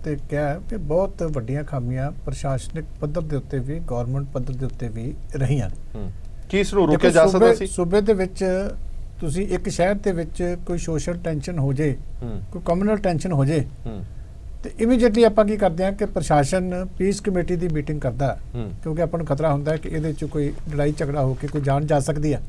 ਤੇ ਕਿਹਾ ਕਿ ਬਹੁਤ ਵੱਡੀਆਂ ਖਾਮੀਆਂ ਪ੍ਰਸ਼ਾਸਨਿਕ ਪੱਧਰ ਦੇ ਉੱਤੇ ਵੀ, ਗਵਰਨਮੈਂਟ ਪੱਧਰ ਦੇ ਉੱਤੇ ਵੀ ਰਹੀਆਂ ਨੇ। ਕੀ ਇਸ ਨੂੰ ਰੋਕਿਆ ਜਾ ਸਕਦਾ ਸੀ? ਸੂਬੇ ਦੇ ਵਿੱਚ ਤੁਸੀਂ ਇੱਕ ਸ਼ਹਿਰ ਦੇ ਵਿੱਚ ਕੋਈ ਸੋਸ਼ਲ ਟੈਂਸ਼ਨ ਹੋ ਜੇ, ਕੋਈ ਕਮਿਊਨਲ ਟੈਂਸ਼ਨ ਹੋ ਜੇ ਤੇ ਇਮੀਡੀਏਟਲੀ ਆਪਾਂ ਕੀ ਕਰਦੇ ਹਾਂ ਕਿ ਪ੍ਰਸ਼ਾਸਨ ਪੀਸ ਕਮੇਟੀ ਦੀ ਮੀਟਿੰਗ ਕਰਦਾ, ਕਿਉਂਕਿ ਆਪਾਂ ਨੂੰ ਖਤਰਾ ਹੁੰਦਾ ਹੈ ਕਿ ਇਹਦੇ 'ਚ ਕੋਈ ਲੜਾਈ ਝਗੜਾ ਹੋ ਕੇ ਕੋਈ ਜਾਨ ਜਾ ਸਕਦੀ ਹੈ।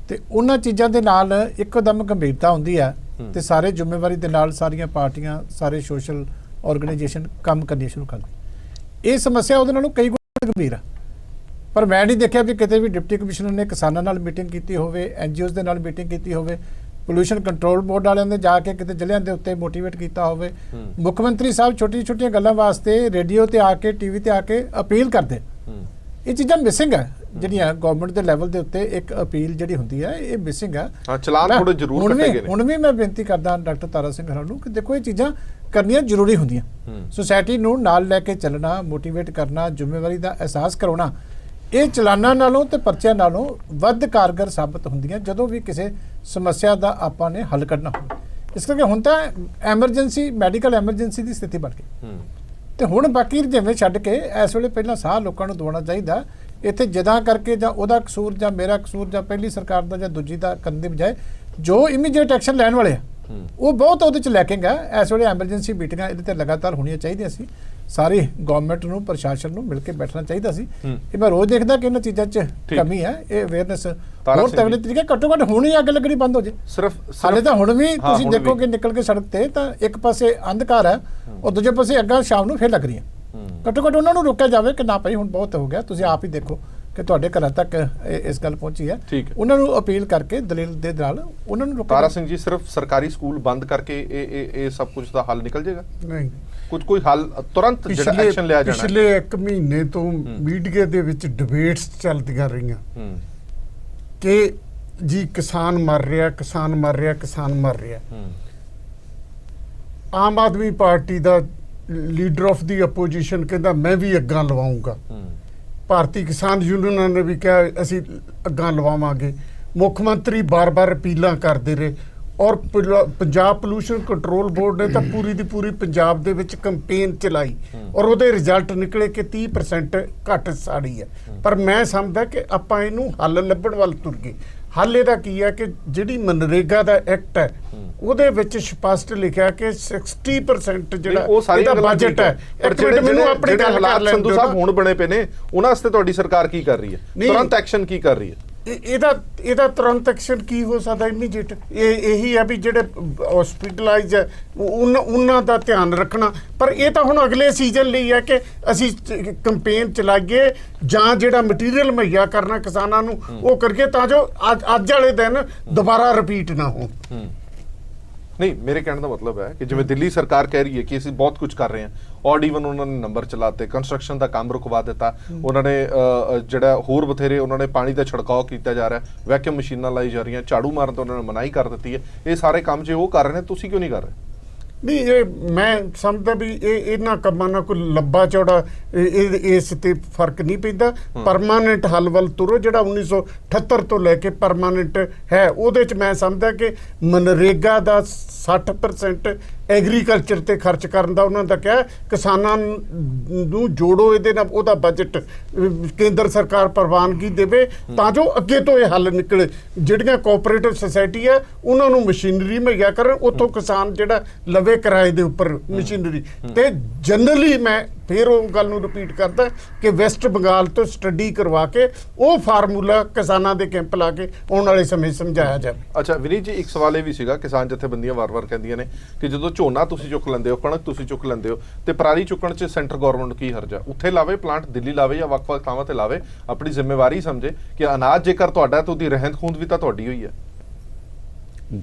ਤੇ ਉਹਨਾਂ ਚੀਜ਼ਾਂ ਦੇ ਨਾਲ ਇੱਕਦਮ ਗੰਭੀਰਤਾ ਹੁੰਦੀ ਹੈ ਤੇ ਸਾਰੇ ਜ਼ਿੰਮੇਵਾਰੀ ਦੇ ਨਾਲ ਸਾਰੀਆਂ ਪਾਰਟੀਆਂ, ਸਾਰੇ ਸੋਸ਼ਲ ਆਰਗੇਨਾਈਜੇਸ਼ਨ ਕੰਮ ਕਰਨੀ ਸ਼ੁਰੂ ਕਰਦੇ। ਇਹ ਸਮੱਸਿਆ ਉਹਦੇ ਨਾਲੋਂ ਕਈ ਗੁਣਾ ਗੰਭੀਰ ਆ, ਪਰ ਮੈਂ ਨਹੀਂ ਦੇਖਿਆ ਵੀ ਕਿਤੇ ਵੀ ਡਿਪਟੀ ਕਮਿਸ਼ਨਰ ਨੇ ਕਿਸਾਨਾਂ ਨਾਲ ਮੀਟਿੰਗ ਕੀਤੀ ਹੋਵੇ, NGOs ਦੇ ਨਾਲ ਮੀਟਿੰਗ ਕੀਤੀ ਹੋਵੇ, ਪੋਲੂਸ਼ਨ ਕੰਟਰੋਲ ਬੋਰਡ ਵਾਲਿਆਂ ਨੇ ਜਾ ਕੇ ਕਿਤੇ ਜ਼ਿਲ੍ਹਿਆਂ ਦੇ ਉੱਤੇ ਮੋਟੀਵੇਟ ਕੀਤਾ ਹੋਵੇ। ਮੁੱਖ ਮੰਤਰੀ ਸਾਹਿਬ ਛੋਟੀਆਂ ਗੱਲਾਂ ਵਾਸਤੇ ਰੇਡੀਓ ਤੇ ਆ ਕੇ, ਟੀਵੀ ਤੇ ਆ ਕੇ ਅਪੀਲ ਕਰਦੇ। ਇਹ ਚੀਜ਼ਾਂ ਮਿਸਿੰਗ ਹੈ ਜਿਹੜੀਆਂ ਗਵਰਨਮੈਂਟ ਦੇ ਲੈਵਲ ਦੇ ਉੱਤੇ ਇੱਕ ਅਪੀਲ ਜਿਹੜੀ ਹੁੰਦੀ ਹੈ, ਇਹ ਮਿਸਿੰਗ ਹੈ। ਚਲਾਨ ਥੋੜੇ ਜ਼ਰੂਰ ਕੱਟੇ ਗਏ ਨੇ। ਹੁਣ ਵੀ ਮੈਂ ਬੇਨਤੀ ਕਰਦਾ ਡਾਕਟਰ ਤਾਰਾ ਸਿੰਘ ਹਰਾਂ ਨੂੰ ਕਿ ਦੇਖੋ ਇਹ ਚੀਜ਼ਾਂ ਕਰਨੀਆਂ ਜ਼ਰੂਰੀ ਹੁੰਦੀਆਂ। ਸੁਸਾਇਟੀ ਨੂੰ ਨਾਲ ਲੈ ਕੇ ਚੱਲਣਾ, ਮੋਟੀਵੇਟ ਕਰਨਾ, ਜ਼ਿੰਮੇਵਾਰੀ ਦਾ ਅਹਿਸਾਸ ਕਰਾਉਣਾ, ਇਹ ਚਲਾਨਾਂ ਨਾਲੋਂ ਤੇ ਪਰਚਿਆਂ ਨਾਲੋਂ ਵੱਧ ਕਾਰਗਰ ਸਾਬਤ ਹੁੰਦੀਆਂ ਜਦੋਂ ਵੀ ਕਿਸੇ ਸਮੱਸਿਆ ਦਾ ਆਪਾਂ ਨੇ ਹੱਲ ਕਰਨਾ ਹੋਵੇ। ਇਸ ਕਰਕੇ ਹੁਣ ਤਾਂ ਐਮਰਜੈਂਸੀ, ਮੈਡੀਕਲ ਐਮਰਜੈਂਸੀ ਦੀ ਸਥਿਤੀ ਬਣ ਗਈ ਤੇ ਹੁਣ ਬਾਕੀ ਜਿਵੇਂ ਛੱਡ ਕੇ ਇਸ ਵੇਲੇ ਪਹਿਲਾਂ ਸਾਹ ਲੋਕਾਂ ਨੂੰ ਦਵਾਉਣਾ ਚਾਹੀਦਾ। ਇੱਥੇ ਜਿੱਦਾਂ ਕਰਕੇ ਜਾਂ ਉਹਦਾ ਕਸੂਰ ਜਾਂ ਮੇਰਾ ਕਸੂਰ ਜਾਂ ਪਹਿਲੀ ਸਰਕਾਰ ਦਾ ਜਾਂ ਦੂਜੀ ਦਾ ਕਰਨ ਦੀ ਬਜਾਏ ਜੋ ਇਮੀਡੀਏਟ ਐਕਸ਼ਨ ਲੈਣ ਵਾਲੇ ਆ ਉਹ ਬਹੁਤ ਉਹਦੇ 'ਚ ਲੈਕਿੰਗ ਹੈ। ਇਸ ਵੇਲੇ ਐਮਰਜੈਂਸੀ ਮੀਟਿੰਗਾਂ ਇਹਦੇ ਤੇ ਲਗਾਤਾਰ ਹੋਣੀਆਂ ਚਾਹੀਦੀਆਂ ਸੀ। ਸਾਰੀ ਗਵਰਨਮੈਂਟ ਨੂੰ, ਪ੍ਰਸ਼ਾਸਨ ਨੂੰ ਮਿਲ ਕੇ ਬੈਠਣਾ ਚਾਹੀਦਾ ਸੀ। ਇਹ ਮੈਂ ਰੋਜ਼ ਦੇਖਦਾ ਕਿ ਇਹਨਾਂ ਚੀਜ਼ਾਂ 'ਚ ਕਮੀ ਹੈ। ਇਹ ਅਵੇਅਰਨੈਸ ਹੋਰ ਤਗੜੇ ਤਰੀਕੇ ਘੱਟੋ ਘੱਟ ਹੁਣ ਹੀ ਅੱਗ ਲੱਗਣੀ ਬੰਦ ਹੋ ਜੇ। ਹਾਲੇ ਤਾਂ ਹੁਣ ਵੀ ਤੁਸੀਂ ਦੇਖੋ ਕਿ ਨਿਕਲ ਕੇ ਸੜਕ ਤੇ ਤਾਂ ਇੱਕ ਪਾਸੇ ਅੰਧਕਾਰ ਹੈ ਔਰ ਦੂਜੇ ਪਾਸੇ ਅੱਗਾਂ ਸ਼ਾਮ ਨੂੰ ਫੇਰ ਲੱਗ ਰਹੀਆਂ। ਘੱਟੋ ਘੱਟ ਉਹਨਾਂ ਨੂੰ ਰੋਕਿਆ ਜਾਵੇ ਕਿ ਨਾ ਭਾਈ ਹੁਣ ਬਹੁਤ ਹੋ ਗਿਆ। ਤੁਸੀਂ ਆਪ ਹੀ ਦੇਖੋ ਕਿ ਤੁਹਾਡੇ ਘਰਾਂ ਤੱਕ ਇਸ ਗੱਲ ਪਹੁੰਚੀ ਹੈ। ਉਹਨਾਂ ਨੂੰ ਅਪੀਲ ਕਰਕੇ ਦਲੀਲ ਦੇ ਨਾਲ ਉਹਨਾਂ ਨੂੰ ਰੋਕਿਆ। ਤਾਰਾ ਸਿੰਘ ਜੀ, ਸਿਰਫ ਸਰਕਾਰੀ ਸਕੂਲ ਬੰਦ ਕਰਕੇ ਇਹ ਸਭ ਕੁਝ ਦਾ ਹੱਲ ਨਿਕਲ ਜਾਏਗਾ? ਨਹੀਂ, ਕੋਈ ਹੱਲ ਤੁਰੰਤ ਜਿਹੜਾ ਐਕਸ਼ਨ ਲਿਆ ਜਾਣਾ। ਪਿਛਲੇ 1 ਮਹੀਨੇ ਤੋਂ ਮੀਡੀਆ ਦੇ ਵਿੱਚ ਡਿਬੇਟਸ ਚੱਲਦੀਆਂ ਰਹੀਆਂ ਕਿ ਜੀ ਕਿਸਾਨ ਮਰ ਰਿਹਾ, ਕਿਸਾਨ ਮਰ ਰਿਹਾ, ਕਿਸਾਨ ਮਰ ਰਿਹਾ। ਆਮ ਆਦਮੀ ਪਾਰਟੀ ਦਾ ਲੀਡਰ ਆਫ ਦੀ ਆਪੋਜੀਸ਼ਨ ਕਹਿੰਦਾ ਮੈਂ ਵੀ ਅੱਗਾਂ ਲਵਾਉਂਗਾ। ਭਾਰਤੀ ਕਿਸਾਨ ਯੂਨੀਅਨਾਂ ਨੇ ਵੀ ਕਿਹਾ ਅਸੀਂ ਅੱਗਾਂ ਲਵਾਵਾਂਗੇ। ਮੁੱਖ ਮੰਤਰੀ ਬਾਰ-ਬਾਰ ਅਪੀਲਾਂ ਕਰਦੇ ਰਹੇ ਔਰ ਪੰਜਾਬ ਪੋਲੂਸ਼ਨ ਕੰਟਰੋਲ ਬੋਰਡ ਨੇ ਤਾਂ ਪੂਰੀ ਦੀ ਪੂਰੀ ਪੰਜਾਬ ਦੇ ਵਿੱਚ ਕੰਪੇਨ ਚਲਾਈ ਔਰ ਉਹਦੇ ਰਿਜ਼ਲਟ ਨਿਕਲੇ ਕਿ 30% ਘੱਟ ਸਾੜੀ ਹੈ। ਪਰ ਮੈਂ ਸਮਝਦਾ ਕਿ ਆਪਾਂ ਇਹਨੂੰ ਹੱਲ ਲੱਭਣ ਵੱਲ ਤੁਰ ਗਏ। ਹੱਲ ਇਹਦਾ ਕੀ ਹੈ ਕਿ ਜਿਹੜੀ ਮਨਰੇਗਾ ਦਾ ਐਕਟ ਹੈ ਉਹਦੇ ਵਿੱਚ ਸਪਸ਼ਟ ਲਿਖਿਆ ਕਿ 60% ਜਿਹੜਾ ਇਹਦਾ ਬਜਟ ਹੈ। ਇੱਕ ਮਿੰਟ ਮੈਨੂੰ ਆਪਣੀ ਗੱਲ ਕਰ ਲੈਣ ਦਿਓ। ਸੰਧੂ ਸਾਹਿਬ ਹੁਣ ਬਣੇ ਪਏ ਨੇ, ਉਹਨਾਂ ਵਾਸਤੇ ਤੁਹਾਡੀ ਸਰਕਾਰ ਕੀ ਕਰ ਰਹੀ ਹੈ? ਤੁਰੰਤ ਐਕਸ਼ਨ ਕੀ ਕਰ ਰਹੀ ਹੈ? ਇਹਦਾ ਤੁਰੰਤ ਐਕਸ਼ਨ ਕੀ ਹੋ ਸਕਦਾ ਇਮੀਡੀਏਟ? ਇਹੀ ਆ ਵੀ ਜਿਹੜੇ ਹਸਪੀਟਲਾਈਜ਼ ਹੈ ਉਹਨਾਂ ਦਾ ਧਿਆਨ ਰੱਖਣਾ। ਪਰ ਇਹ ਤਾਂ ਹੁਣ ਅਗਲੇ ਸੀਜ਼ਨ ਲਈ ਹੈ ਕਿ ਅਸੀਂ ਕੰਪੇਨ ਚਲਾਈਏ ਜਾਂ ਜਿਹੜਾ ਮਟੀਰੀਅਲ ਮੁਹੱਈਆ ਕਰਨਾ ਕਿਸਾਨਾਂ ਨੂੰ ਉਹ ਕਰੀਏ ਤਾਂ ਜੋ ਅੱਜ ਵਾਲੇ ਦਿਨ ਦੁਬਾਰਾ ਰਿਪੀਟ ਨਾ ਹੋਣ। ਨਹੀਂ, ਮੇਰੇ ਕਹਿਣ ਦਾ ਮਤਲਬ ਹੈ ਕਿ ਜਿਵੇਂ ਦਿੱਲੀ ਸਰਕਾਰ ਕਹਿ ਰਹੀ ਹੈ ਕਿ ਅਸੀਂ ਬਹੁਤ ਕੁਝ ਕਰ ਰਹੇ ਹਾਂ, ਔਡ ਈਵਨ ਉਹਨਾਂ ਨੇ ਨੰਬਰ ਚਲਾਤੇ, ਕੰਸਟਰਕਸ਼ਨ ਦਾ ਕੰਮ ਰੁਕਵਾ ਦਿੱਤਾ, ਉਹਨਾਂ ਨੇ ਜਿਹੜਾ ਹੋਰ ਬਥੇਰੇ ਉਹਨਾਂ ਨੇ ਪਾਣੀ ਦਾ ਛਿੜਕਾਅ ਕੀਤਾ ਜਾ ਰਿਹਾ, ਵੈਕਿਊਮ ਮਸ਼ੀਨਾਂ ਲਾਈ ਜਾ ਰਹੀਆਂ, ਝਾੜੂ ਮਾਰਨ ਤੋਂ ਉਹਨਾਂ ਨੇ ਮਨਾਹੀ ਕਰ ਦਿੱਤੀ ਹੈ। ਇਹ ਸਾਰੇ ਕੰਮ ਜੇ ਉਹ ਕਰ ਰਹੇ ਨੇ, ਤੁਸੀਂ ਕਿਉਂ ਨਹੀਂ ਕਰ ਰਹੇ? ਨਹੀਂ, ਇਹ ਮੈਂ ਸਮਝਦਾ ਵੀ ਇਹਨਾਂ ਕੰਮਾਂ ਨਾਲ ਕੋਈ ਲੰਬਾ ਚੌੜਾ ਇਸ ਤੇ ਫਰਕ ਨਹੀਂ ਪੈਂਦਾ। ਪਰਮਾਨੈਂਟ ਹੱਲ ਵੱਲ ਤੁਰੋ, ਜਿਹੜਾ 1978 ਤੋਂ ਲੈ ਕੇ ਪਰਮਾਨੈਂਟ ਹੈ। ਉਹਦੇ 'ਚ ਮੈਂ ਸਮਝਦਾ ਕਿ ਮਨਰੇਗਾ ਦਾ 60% ਐਗਰੀਕਲਚਰ ਤੇ ਖਰਚ ਕਰਨ ਦਾ ਉਹਨਾਂ ਦਾ ਕਿਹਾ। ਕਿਸਾਨਾਂ ਨੂੰ ਜੋੜੋ ਇਹਦੇ ਨਾਲ, ਉਹਦਾ ਬਜਟ ਕੇਂਦਰ ਸਰਕਾਰ ਪ੍ਰਵਾਨਗੀ ਦੇਵੇ ਤਾਂ ਜੋ ਅੱਗੇ ਤੋਂ ਇਹ ਹੱਲ ਨਿਕਲੇ। ਜਿਹੜੀਆਂ ਕੋਆਪਰੇਟਿਵ ਸੁਸਾਇਟੀ ਹੈ ਉਹਨਾਂ ਨੂੰ ਮਸ਼ੀਨਰੀ ਮੁਹੱਈਆ ਕਰਨ, ਉੱਥੋਂ ਕਿਸਾਨ ਜਿਹੜਾ ਲਵੇ ਕਿਰਾਏ ਦੇ ਉੱਪਰ ਮਸ਼ੀਨਰੀ। ਤੇ ਜਨਰਲੀ ਮੈਂ ਫਿਰ ਉਹ ਗੱਲ ਨੂੰ ਰਿਪੀਟ ਕਰਦਾ ਕਿ ਵੈਸਟ ਬੰਗਾਲ ਤੋਂ ਸਟੱਡੀ ਕਰਵਾ ਕੇ ਉਹ ਫਾਰਮੂਲਾ ਕਿਸਾਨਾਂ ਦੇ ਕੈਂਪ ਲਾ ਕੇ ਆਉਣ ਵਾਲੇ ਸਮੇਂ ਸਮਝਾਇਆ ਜਾਵੇ। ਅੱਛਾ ਵਿਨੀਤ ਜੀ, ਇੱਕ ਸਵਾਲ ਇਹ ਵੀ ਸੀਗਾ, ਕਿਸਾਨ ਜਥੇਬੰਦੀਆਂ ਵਾਰ-ਵਾਰ ਕਹਿੰਦੀਆਂ ਨੇ ਕਿ ਜਦੋਂ ਝੋਨਾ ਤੁਸੀਂ ਚੁੱਕ ਲੈਂਦੇ ਹੋ, ਕਣਕ ਤੁਸੀਂ ਚੁੱਕ ਲੈਂਦੇ ਹੋ, ਤੇ ਪਰਾਲੀ ਚੁੱਕਣ 'ਚ ਸੈਂਟਰ ਗਵਰਨਮੈਂਟ ਨੂੰ ਕੀ ਹਰਜਾ? ਉੱਥੇ ਲਾਵੇ ਪਲਾਂਟ, ਦਿੱਲੀ ਲਾਵੇ ਜਾਂ ਵੱਖ-ਵੱਖ ਥਾਵਾਂ ਤੇ ਲਾਵੇ, ਆਪਣੀ ਜ਼ਿੰਮੇਵਾਰੀ ਸਮਝੇ ਕਿ ਅਨਾਜ ਜੇਕਰ ਤੁਹਾਡਾ ਤਾਂ ਉਹਦੀ ਰਹਿੰਦ ਖੂੰਦ ਵੀ ਤਾਂ ਤੁਹਾਡੀ ਹੋਈ ਹੈ।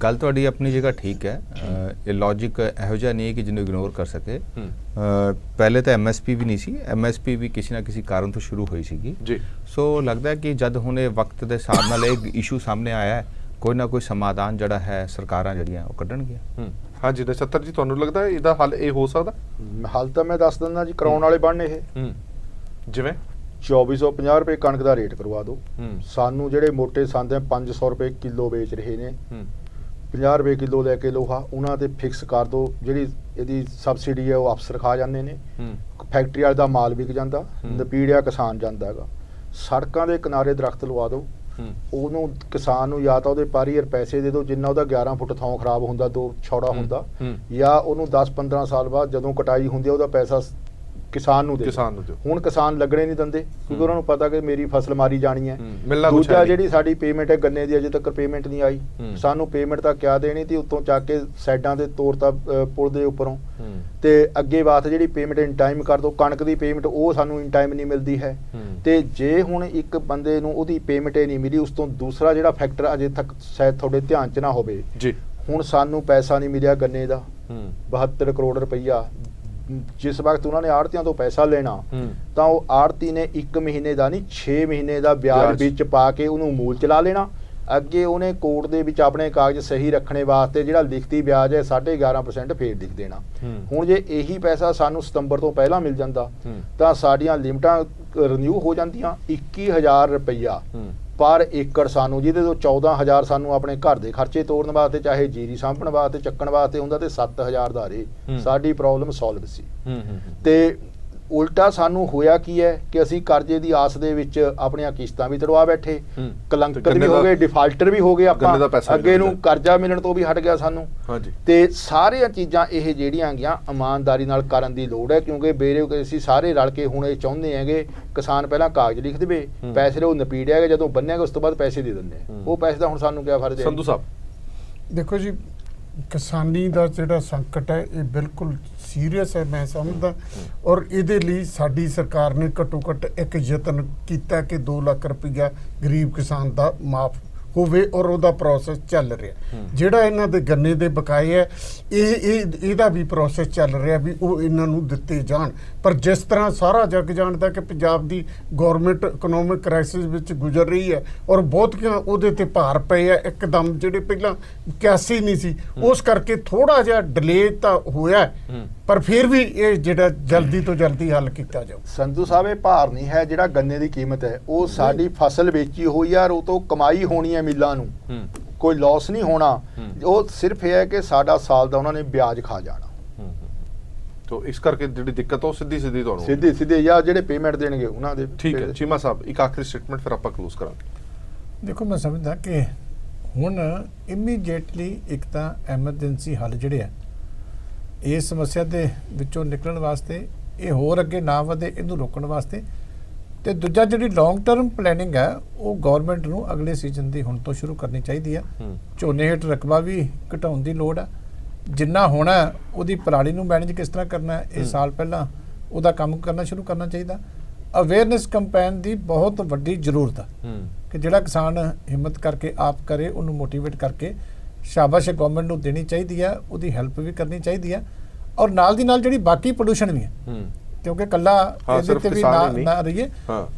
ਗੱਲ ਤੁਹਾਡੀ ਆਪਣੀ ਜਗ੍ਹਾ ਠੀਕ ਹੈ। ਇਹ ਲੌਜੀਕ ਇਹੋ ਜਿਹਾ ਨਹੀਂ ਹੈ ਕਿ ਜਿਹਨੂੰ ਇਗਨੋਰ ਕਰ ਸਕੇ। ਪਹਿਲੇ ਤਾਂ ਐਮਐਸਪੀ ਵੀ ਨਹੀਂ ਸੀ, ਐਮਐਸਪੀ ਵੀ ਕਿਸੇ ਨਾ ਕਿਸੇ ਕਾਰਨ ਤੋਂ ਸ਼ੁਰੂ ਹੋਈ ਸੀਗੀ ਜੀ। ਸੋ ਲੱਗਦਾ ਹੈ ਕਿ ਜਦ ਹੁਣ ਇਹ ਵਕਤ ਦੇ ਹਿਸਾਬ ਨਾਲ ਇਹ ਇਸ਼ੂ ਸਾਹਮਣੇ ਆਇਆ ਹੈ, ਕੋਈ ਨਾ ਕੋਈ ਸਮਾਧਾਨ ਜਿਹੜਾ ਹੈ ਸਰਕਾਰਾਂ ਜਿਹੜੀਆਂ ਉਹ ਕੱਢਣਗੀਆਂ। ਹਾਂਜੀ ਨਛੱਤਰ ਜੀ, ਤੁਹਾਨੂੰ ਲੱਗਦਾ ਹੈ ਇਹਦਾ ਹੱਲ ਇਹ ਹੋ ਸਕਦਾ? ਹੱਲ ਤਾਂ ਮੈਂ ਦੱਸ ਦਿੰਦਾ ਜੀ, ਕਰਾਉਣ ਵਾਲੇ ਬਣਨ ਇਹ ਜਿਵੇਂ 2450 ਰੁਪਏ ਕਣਕ ਦਾ ਰੇਟ ਕਰਵਾ ਦਿਓ। ਸਾਨੂੰ ਜਿਹੜੇ ਮੋਟੇ ਸੰਦ 500 ਰੁਪਏ ਕਿਲੋ ਵੇਚ ਰਹੇ ਨੇ, 50 ਰੁਪਏ ਕਿਲੋ ਲੈ ਕੇ ਲੋਹਾ, ਉਹਨਾਂ ਤੇ ਫਿਕਸ ਕਰ ਦਿਓ। ਜਿਹੜੀ ਇਹਦੀ ਸਬਸਿਡੀ ਹੈ ਉਹ ਅਫਸਰ ਖਾ ਜਾਂਦੇ ਨੇ, ਫੈਕਟਰੀ ਵਾਲੇ ਦਾ ਮਾਲ ਵਿਕ ਜਾਂਦਾ, ਨਪੀੜਿਆ ਕਿਸਾਨ ਜਾਂਦਾ ਹੈਗਾ। ਸੜਕਾਂ ਦੇ ਕਿਨਾਰੇ ਦਰਖਤ ਲਵਾ ਦਿਓ, ਉਹਨੂੰ ਕਿਸਾਨ ਨੂੰ ਜਾਂ ਤਾਂ ਉਹਦੇ ਪਰ ਈਅਰ ਪੈਸੇ ਦੇ ਦਿਓ ਜਿੰਨਾ ਉਹਦਾ 11 ਫੁੱਟ ਥਾਂ ਖਰਾਬ ਹੁੰਦਾ, 2 ਛੌੜਾ ਹੁੰਦਾ, ਜਾਂ ਉਹਨੂੰ 10-15 ਸਾਲ ਬਾਅਦ ਜਦੋਂ ਕਟਾਈ ਹੁੰਦੀ ਹੈ ਉਹਦਾ ਪੈਸਾ ਕਿਸਾਨ ਨੂੰ ਦਿਓ। ਹੁਣ ਕਿਸਾਨ ਲੱਗਣੇ ਨਹੀਂ ਦਿੰਦੇ ਕਿਉਂਕਿ ਉਹਨਾਂ ਨੂੰ ਪਤਾ ਕਿ ਮੇਰੀ ਫਸਲ ਮਾਰੀ ਜਾਣੀ ਹੈ। ਦੂਜਾ ਜਿਹੜੀ ਸਾਡੀ ਪੇਮੈਂਟ ਹੈ ਗੰਨੇ ਦੀ, ਅਜੇ ਤੱਕ ਪੇਮੈਂਟ ਨਹੀਂ ਆਈ। ਸਾਨੂੰ ਪੇਮੈਂਟ ਤਾਂ ਕਿਆ ਦੇਣੀ ਤੀ, ਉੱਤੋਂ ਚੱਕ ਕੇ ਸਾਈਡਾਂ ਤੇ ਤੋਰਤਾ ਪੁਲ ਦੇ ਉੱਪਰੋਂ, ਤੇ ਅੱਗੇ ਵਾਸਤੇ ਜਿਹੜੀ ਪੇਮੈਂਟ ਇਨ ਟਾਈਮ ਕਰ ਦੋ। ਕਣਕ ਦੀ ਪੇਮੈਂਟ ਉਹ ਸਾਨੂੰ ਇਨ ਟਾਈਮ ਨਹੀਂ ਮਿਲਦੀ ਹੈ। ਤੇ ਜੇ ਹੁਣ ਇੱਕ ਬੰਦੇ ਨੂੰ ਉਹਦੀ ਪੇਮੈਂਟ ਹੀ ਨਹੀਂ ਮਿਲੀ, ਉਸ ਤੋਂ ਦੂਸਰਾ ਜਿਹੜਾ ਫੈਕਟਰ ਅਜੇ ਤੱਕ ਸ਼ਾਇਦ ਤੁਹਾਡੇ ਧਿਆਨ 'ਚ ਨਾ ਹੋਵੇ ਜੀ, ਹੁਣ ਸਾਨੂੰ ਪੈਸਾ ਨਹੀਂ ਮਿਲਿਆ ਗੰਨੇ ਦਾ 72 ਕਰੋੜ ਰੁਪਈਆ। ਜਿਸ ਵਕਤ ਉਹਨਾਂ ਨੇ ਆੜਤੀਆਂ ਤੋਂ ਪੈਸਾ ਲੈਣਾ ਤਾਂ ਉਹ ਆੜਤੀ ਨੇ 1 ਮਹੀਨੇ ਦਾ ਨਹੀਂ 6 ਮਹੀਨੇ ਦਾ ਵਿਆਜ ਵਿੱਚ ਪਾ ਕੇ ਉਹਨੂੰ ਮੂਲ ਚਲਾ ਲੈਣਾ। ਅੱਗੇ ਉਹਨੇ ਕੋਰਟ ਦੇ ਵਿੱਚ ਆਪਣੇ ਕਾਗਜ਼ ਸਹੀ ਰੱਖਣੇ ਵਾਸਤੇ ਜਿਹੜਾ ਲਿਖਤੀ ਵਿਆਜ ਹੈ 11.5% ਫੇਰ ਲਿਖ ਦੇਣਾ। ਹੁਣ ਜੇ ਇਹੀ ਪੈਸਾ ਸਾਨੂੰ ਸਤੰਬਰ ਤੋਂ ਪਹਿਲਾਂ ਮਿਲ ਜਾਂਦਾ ਤਾਂ ਸਾਡੀਆਂ ਲਿਮਟਾਂ ਰਿਨਿਊ ਹੋ ਜਾਂਦੀਆਂ। 21,000 ਰੁਪਈਆ ਪਰ ਏਕੜ ਸਾਨੂੰ, ਜਿਹਦੇ ਤੋਂ 14,000 ਸਾਨੂੰ ਆਪਣੇ ਘਰ ਦੇ ਖਰਚੇ ਤੋੜਨ ਵਾਸਤੇ, ਚਾਹੇ ਜੀਰੀ ਸਾਂਭਣ ਵਾਸਤੇ, ਚੱਕਣ ਵਾਸਤੇ ਹੁੰਦਾ, ਤੇ 7,000 ਦਾ ਰੇ ਸਾਡੀ ਪ੍ਰੋਬਲਮ ਸੋਲਵ ਸੀ। ਤੇ ਉਲਟਾ ਸਾਨੂੰ ਹੋਇਆ ਕੀ ਹੈ ਕਿ ਅਸੀਂ ਕਰਜ਼ੇ ਦੀ ਆਸ ਦੇ ਵਿੱਚ ਆਪਣੀਆਂ ਕਿਸ਼ਤਾਂ ਵੀ ਤੜਵਾ ਬੈਠੇ, ਕਲੰਕਰ ਵੀ ਹੋ ਗਏ, ਡਿਫਾਲਟਰ ਵੀ ਹੋ ਗਏ, ਆਪਾਂ ਅੱਗੇ ਨੂੰ ਕਰਜ਼ਾ ਮਿਲਣ ਤੋਂ ਵੀ ਹਟ ਗਿਆ ਸਾਨੂੰ। ਤੇ ਸਾਰੀਆਂ ਚੀਜ਼ਾਂ ਇਹ ਜਿਹੜੀਆਂ ਗੀਆਂ ਇਮਾਨਦਾਰੀ ਨਾਲ ਕਰਨ ਦੀ ਲੋੜ ਹੈ, ਕਿਉਂਕਿ ਬੇਰੇ ਅਸੀਂ ਸਾਰੇ ਰਲ ਕੇ ਹੁਣ ਇਹ ਚਾਹੁੰਦੇ ਹੈਗੇ ਕਿਸਾਨ ਪਹਿਲਾਂ ਕਾਗਜ਼ ਲਿਖ ਦੇਵੇ, ਪੈਸੇ ਉਹ ਨਪੀੜਿਆ ਗਿਆ, ਜਦੋਂ ਬੰਨਿਆਗਾ ਉਸ ਤੋਂ ਬਾਅਦ ਪੈਸੇ ਦੇ ਦਿੰਦੇ ਆ। ਉਹ ਪੈਸੇ ਦਾ ਹੁਣ ਸਾਨੂੰ ਕਿਆ ਫਰਜ਼ ਹੈ? ਸੰਧੂ ਸਾਹਿਬ ਦੇਖੋ ਜੀ, ਕਿਸਾਨੀ ਦਾ ਜਿਹੜਾ ਸੰਕਟ ਹੈ ਇਹ ਬਿਲਕੁਲ ਸੀਰੀਅਸ ਹੈ, ਮੈਂ ਸਮਝਦਾ। ਔਰ ਇਹਦੇ ਲਈ ਸਾਡੀ ਸਰਕਾਰ ਨੇ ਘੱਟੋ ਘੱਟ ਇੱਕ ਯਤਨ ਕੀਤਾ ਕਿ 2 ਲੱਖ ਰੁਪਈਆ ਗਰੀਬ ਕਿਸਾਨ ਦਾ ਮਾਫ ਹੋਵੇ, ਔਰ ਉਹਦਾ ਪ੍ਰੋਸੈਸ ਚੱਲ ਰਿਹਾ। ਜਿਹੜਾ ਇਹਨਾਂ ਦੇ ਗੰਨੇ ਦੇ ਬਕਾਏ ਹੈ ਇਹਦਾ ਵੀ ਪ੍ਰੋਸੈਸ ਚੱਲ ਰਿਹਾ ਵੀ ਉਹ ਇਹਨਾਂ ਨੂੰ ਦਿੱਤੇ ਜਾਣ। ਪਰ ਜਿਸ ਤਰ੍ਹਾਂ ਸਾਰਾ ਜੱਗ ਜਾਣਦਾ ਕਿ ਪੰਜਾਬ ਦੀ ਗਵਰਨਮੈਂਟ ਇਕਨੋਮਿਕ ਕ੍ਰਾਈਸਿਸ ਵਿੱਚ ਗੁਜ਼ਰ ਰਹੀ ਹੈ ਔਰ ਬਹੁਤੀਆਂ ਉਹਦੇ ਤੇ ਭਾਰ ਪਏ ਆ ਇੱਕਦਮ, ਜਿਹੜੇ ਪਹਿਲਾਂ ਕਿਆਸੀ ਨਹੀਂ ਸੀ, ਉਸ ਕਰਕੇ ਥੋੜਾ ਜਿਹਾ ਡਿਲੇ ਤਾਂ ਹੋਇਆ, ਪਰ ਫਿਰ ਵੀ ਇਹ ਜਿਹੜਾ ਜਲਦੀ ਤੋਂ ਜਲਦੀ ਹੱਲ ਕੀਤਾ ਜਾਊ। ਸੰਧੂ ਸਾਹਿਬ, ਇਹ ਭਾਰ ਨਹੀਂ ਹੈ, ਜਿਹੜਾ ਗੰਨੇ ਦੀ ਕੀਮਤ ਹੈ ਉਹ ਸਾਡੀ ਫਸਲ ਵੇਚੀ ਹੋਈ ਆ, ਉਹ ਤੋਂ ਕਮਾਈ ਹੋਣੀ ਹੈ ਮਿੱਲਾਂ ਨੂੰ, ਕੋਈ ਲਾਸ ਨਹੀਂ ਹੋਣਾ। ਉਹ ਸਿਰਫ ਇਹ ਹੈ ਕਿ ਸਾਡਾ ਸਾਲ ਦਾ ਉਹਨਾਂ ਨੇ ਵਿਆਜ ਖਾ ਜਾਣਾ। ਤੋ ਇਸ ਕਰਕੇ ਜਿਹੜੀ ਦਿੱਕਤ ਉਹ ਸਿੱਧੀ ਤੁਹਾਨੂੰ ਸਿੱਧੇ ਜਾਂ ਜਿਹੜੇ ਪੇਮੈਂਟ ਦੇਣਗੇ ਉਹਨਾਂ ਦੇ। ਠੀਕ ਹੈ ਚੀਮਾ ਸਾਹਿਬ, ਇੱਕ ਆਖਰੀ ਸਟੇਟਮੈਂਟ ਫਿਰ ਆਪਾਂ ਕਲੋਜ਼ ਕਰਾਂਗੇ। ਦੇਖੋ, ਮੈਂ ਸਮਝਦਾ ਕਿ ਹੁਣ ਇਮੀਡੀਏਟਲੀ ਇੱਕ ਤਾਂ ਐਮਰਜੈਂਸੀ ਹੱਲ ਜਿਹੜੇ ਆ ਇਸ ਸਮੱਸਿਆ ਦੇ ਵਿੱਚੋਂ ਨਿਕਲਣ ਵਾਸਤੇ, ਇਹ ਹੋਰ ਅੱਗੇ ਨਾ ਵਧੇ, ਇਹਨੂੰ ਰੋਕਣ ਵਾਸਤੇ ਤੇ ਦੂਜਾ ਜਿਹੜੀ ਲੌਂਗ ਟਰਮ ਪਲੈਨਿੰਗ ਹੈ ਉਹ ਗਵਰਨਮੈਂਟ ਨੂੰ ਅਗਲੇ ਸੀਜ਼ਨ ਦੀ ਹੁਣ ਤੋਂ ਸ਼ੁਰੂ ਕਰਨੀ ਚਾਹੀਦੀ ਆ। ਝੋਨੇ ਹੇਠ ਰਕਬਾ ਵੀ ਘਟਾਉਣ ਦੀ ਲੋੜ ਆ। ਜਿੰਨਾ ਹੋਣਾ ਉਹਦੀ ਪਰਾਲੀ ਨੂੰ ਮੈਨੇਜ ਕਿਸ ਤਰ੍ਹਾਂ ਕਰਨਾ ਇਹ ਸਾਲ ਪਹਿਲਾਂ ਉਹਦਾ ਕੰਮ ਕਰਨਾ ਸ਼ੁਰੂ ਕਰਨਾ ਚਾਹੀਦਾ। ਅਵੇਅਰਨੈਸ ਕੰਪੇਨ ਦੀ ਬਹੁਤ ਵੱਡੀ ਜ਼ਰੂਰਤ ਆ ਕਿ ਜਿਹੜਾ ਕਿਸਾਨ ਹਿੰਮਤ ਕਰਕੇ ਆਪ ਕਰੇ, ਉਹਨੂੰ ਮੋਟੀਵੇਟ ਕਰਕੇ ਸ਼ਾਬਾਸ਼ ਗਵਰਨਮੈਂਟ ਨੂੰ ਦੇਣੀ ਚਾਹੀਦੀ ਆ, ਉਹਦੀ ਹੈਲਪ ਵੀ ਕਰਨੀ ਚਾਹੀਦੀ ਆ। ਔਰ ਨਾਲ ਦੀ ਨਾਲ ਜਿਹੜੀ ਬਾਕੀ ਪੋਲੂਸ਼ਨ ਵੀ ਹੈ, ਕਿਉਂਕਿ ਕੱਲਾ ਇਹਦੇ ਤੇ ਵੀ ਨਾ ਰਹੀਏ,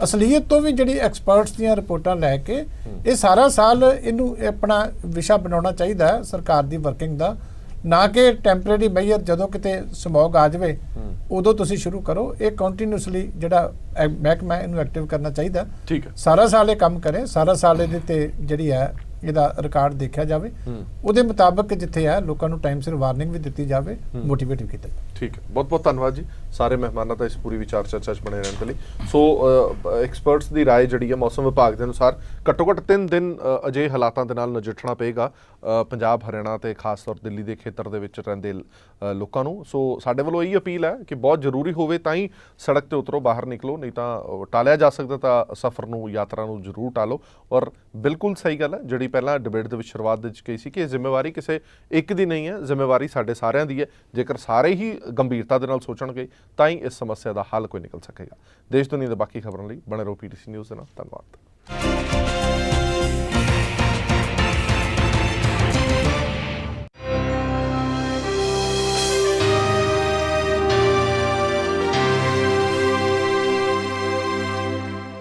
ਅਸਲੀਅਤ ਤੋਂ ਵੀ ਜਿਹੜੀ ਐਕਸਪਰਟਸ ਦੀਆਂ ਰਿਪੋਰਟਾਂ ਲੈ ਕੇ ਇਹ ਸਾਰਾ ਸਾਲ ਇਹਨੂੰ ਆਪਣਾ ਵਿਸ਼ਾ ਬਣਾਉਣਾ ਚਾਹੀਦਾ ਸਰਕਾਰ ਦੀ ਵਰਕਿੰਗ ਦਾ, ਨਾ ਕਿ ਟੈਂਪਰੇਰੀ ਮੇਜਰ ਜਦੋਂ ਕਿਤੇ ਸਮੌਗ ਆ ਜਾਵੇ ਉਦੋਂ ਤੁਸੀਂ ਸ਼ੁਰੂ ਕਰੋ। ਇਹ ਕੰਟੀਨਿਊਸਲੀ ਜਿਹੜਾ ਮਹਿਕਮਾ ਇਹਨੂੰ ਐਕਟਿਵ ਕਰਨਾ ਚਾਹੀਦਾ। ਠੀਕ ਹੈ, ਸਾਰਾ ਸਾਲ ਇਹ ਕੰਮ ਕਰੇ, ਸਾਰਾ ਸਾਲ ਇਹਦੇ ਤੇ ਜਿਹੜੀ ਹੈ ਇਹਦਾ ਰਿਕਾਰਡ ਦੇਖਿਆ ਜਾਵੇ, ਉਹਦੇ ਮੁਤਾਬਕ ਜਿੱਥੇ ਹੈ ਲੋਕਾਂ ਨੂੰ ਟਾਈਮ ਸਿਰ ਵਾਰਨਿੰਗ ਵੀ ਦਿੱਤੀ ਜਾਵੇ, ਮੋਟੀਵੇਟ ਵੀ ਕੀਤਾ ਜਾਵੇ। ਠੀਕ ਹੈ, ਬਹੁਤ ਬਹੁਤ ਧੰਨਵਾਦ ਜੀ ਸਾਰੇ ਮਹਿਮਾਨਾਂ ਦਾ ਇਸ ਪੂਰੀ ਵਿਚਾਰ ਚਰਚਾ 'ਚ ਬਣੇ ਰਹਿਣ ਦੇ ਲਈ। ਸੋ ਐਕਸਪਰਟਸ ਦੀ ਰਾਏ ਜਿਹੜੀ ਹੈ ਮੌਸਮ ਵਿਭਾਗ ਦੇ ਅਨੁਸਾਰ ਘੱਟੋ ਘੱਟ 3 ਦਿਨ ਅਜਿਹੇ ਹਾਲਾਤਾਂ ਦੇ ਨਾਲ ਨਜਿੱਠਣਾ ਪਏਗਾ ਪੰਜਾਬ, ਹਰਿਆਣਾ ਤੇ ਖਾਸ ਤੌਰ ਦਿੱਲੀ ਦੇ ਖੇਤਰ ਦੇ ਵਿੱਚ ਰਹਿੰਦੇ ਲੋਕਾਂ ਨੂੰ। ਸੋ ਸਾਡੇ ਵੱਲੋਂ ਇਹੀ ਅਪੀਲ ਹੈ ਕਿ ਬਹੁਤ ਜ਼ਰੂਰੀ ਹੋਵੇ ਤਾਂ ਹੀ ਸੜਕ ਤੇ ਉਤਰੋ, ਬਾਹਰ ਨਿਕਲੋ, ਨਹੀਂ ਤਾਂ ਟਾਲਿਆ ਜਾ ਸਕਦਾ ਤਾਂ ਸਫ਼ਰ ਨੂੰ, ਯਾਤਰਾ ਨੂੰ ਜ਼ਰੂਰ ਟਾਲੋ। ਔਰ ਬਿਲਕੁਲ ਸਹੀ ਗੱਲ ਹੈ ਜਿਹੜੀ ਪਹਿਲਾਂ ਡਿਬੇਟ ਦੇ ਵਿੱਚ ਸ਼ੁਰੂਆਤ ਦੇ ਵਿੱਚ ਕਹੀ ਸੀ ਕਿ ਇਹ ਜ਼ਿੰਮੇਵਾਰੀ ਕਿਸੇ ਇੱਕ ਦੀ ਨਹੀਂ ਹੈ, ਜ਼ਿੰਮੇਵਾਰੀ ਸਾਡੇ ਸਾਰਿਆਂ ਦੀ ਹੈ। ਜੇਕਰ ਸਾਰੇ ਹੀ ਗੰਭੀਰਤਾ ਦੇ ਨਾਲ ਸੋਚਣਗੇ ਤਾਂ ਹੀ ਇਸ ਸਮੱਸਿਆ ਦਾ ਹੱਲ ਕੋਈ ਨਿਕਲ ਸਕੇਗਾ। ਦੇਸ਼ ਦੁਨੀਆ ਦੇ ਬਾਕੀ ਖਬਰਾਂ ਲਈ ਬਣੇ ਰਹੋ PTC ਨਿਊਜ਼ ਦੇ ਨਾਲ। ਧੰਨਵਾਦ।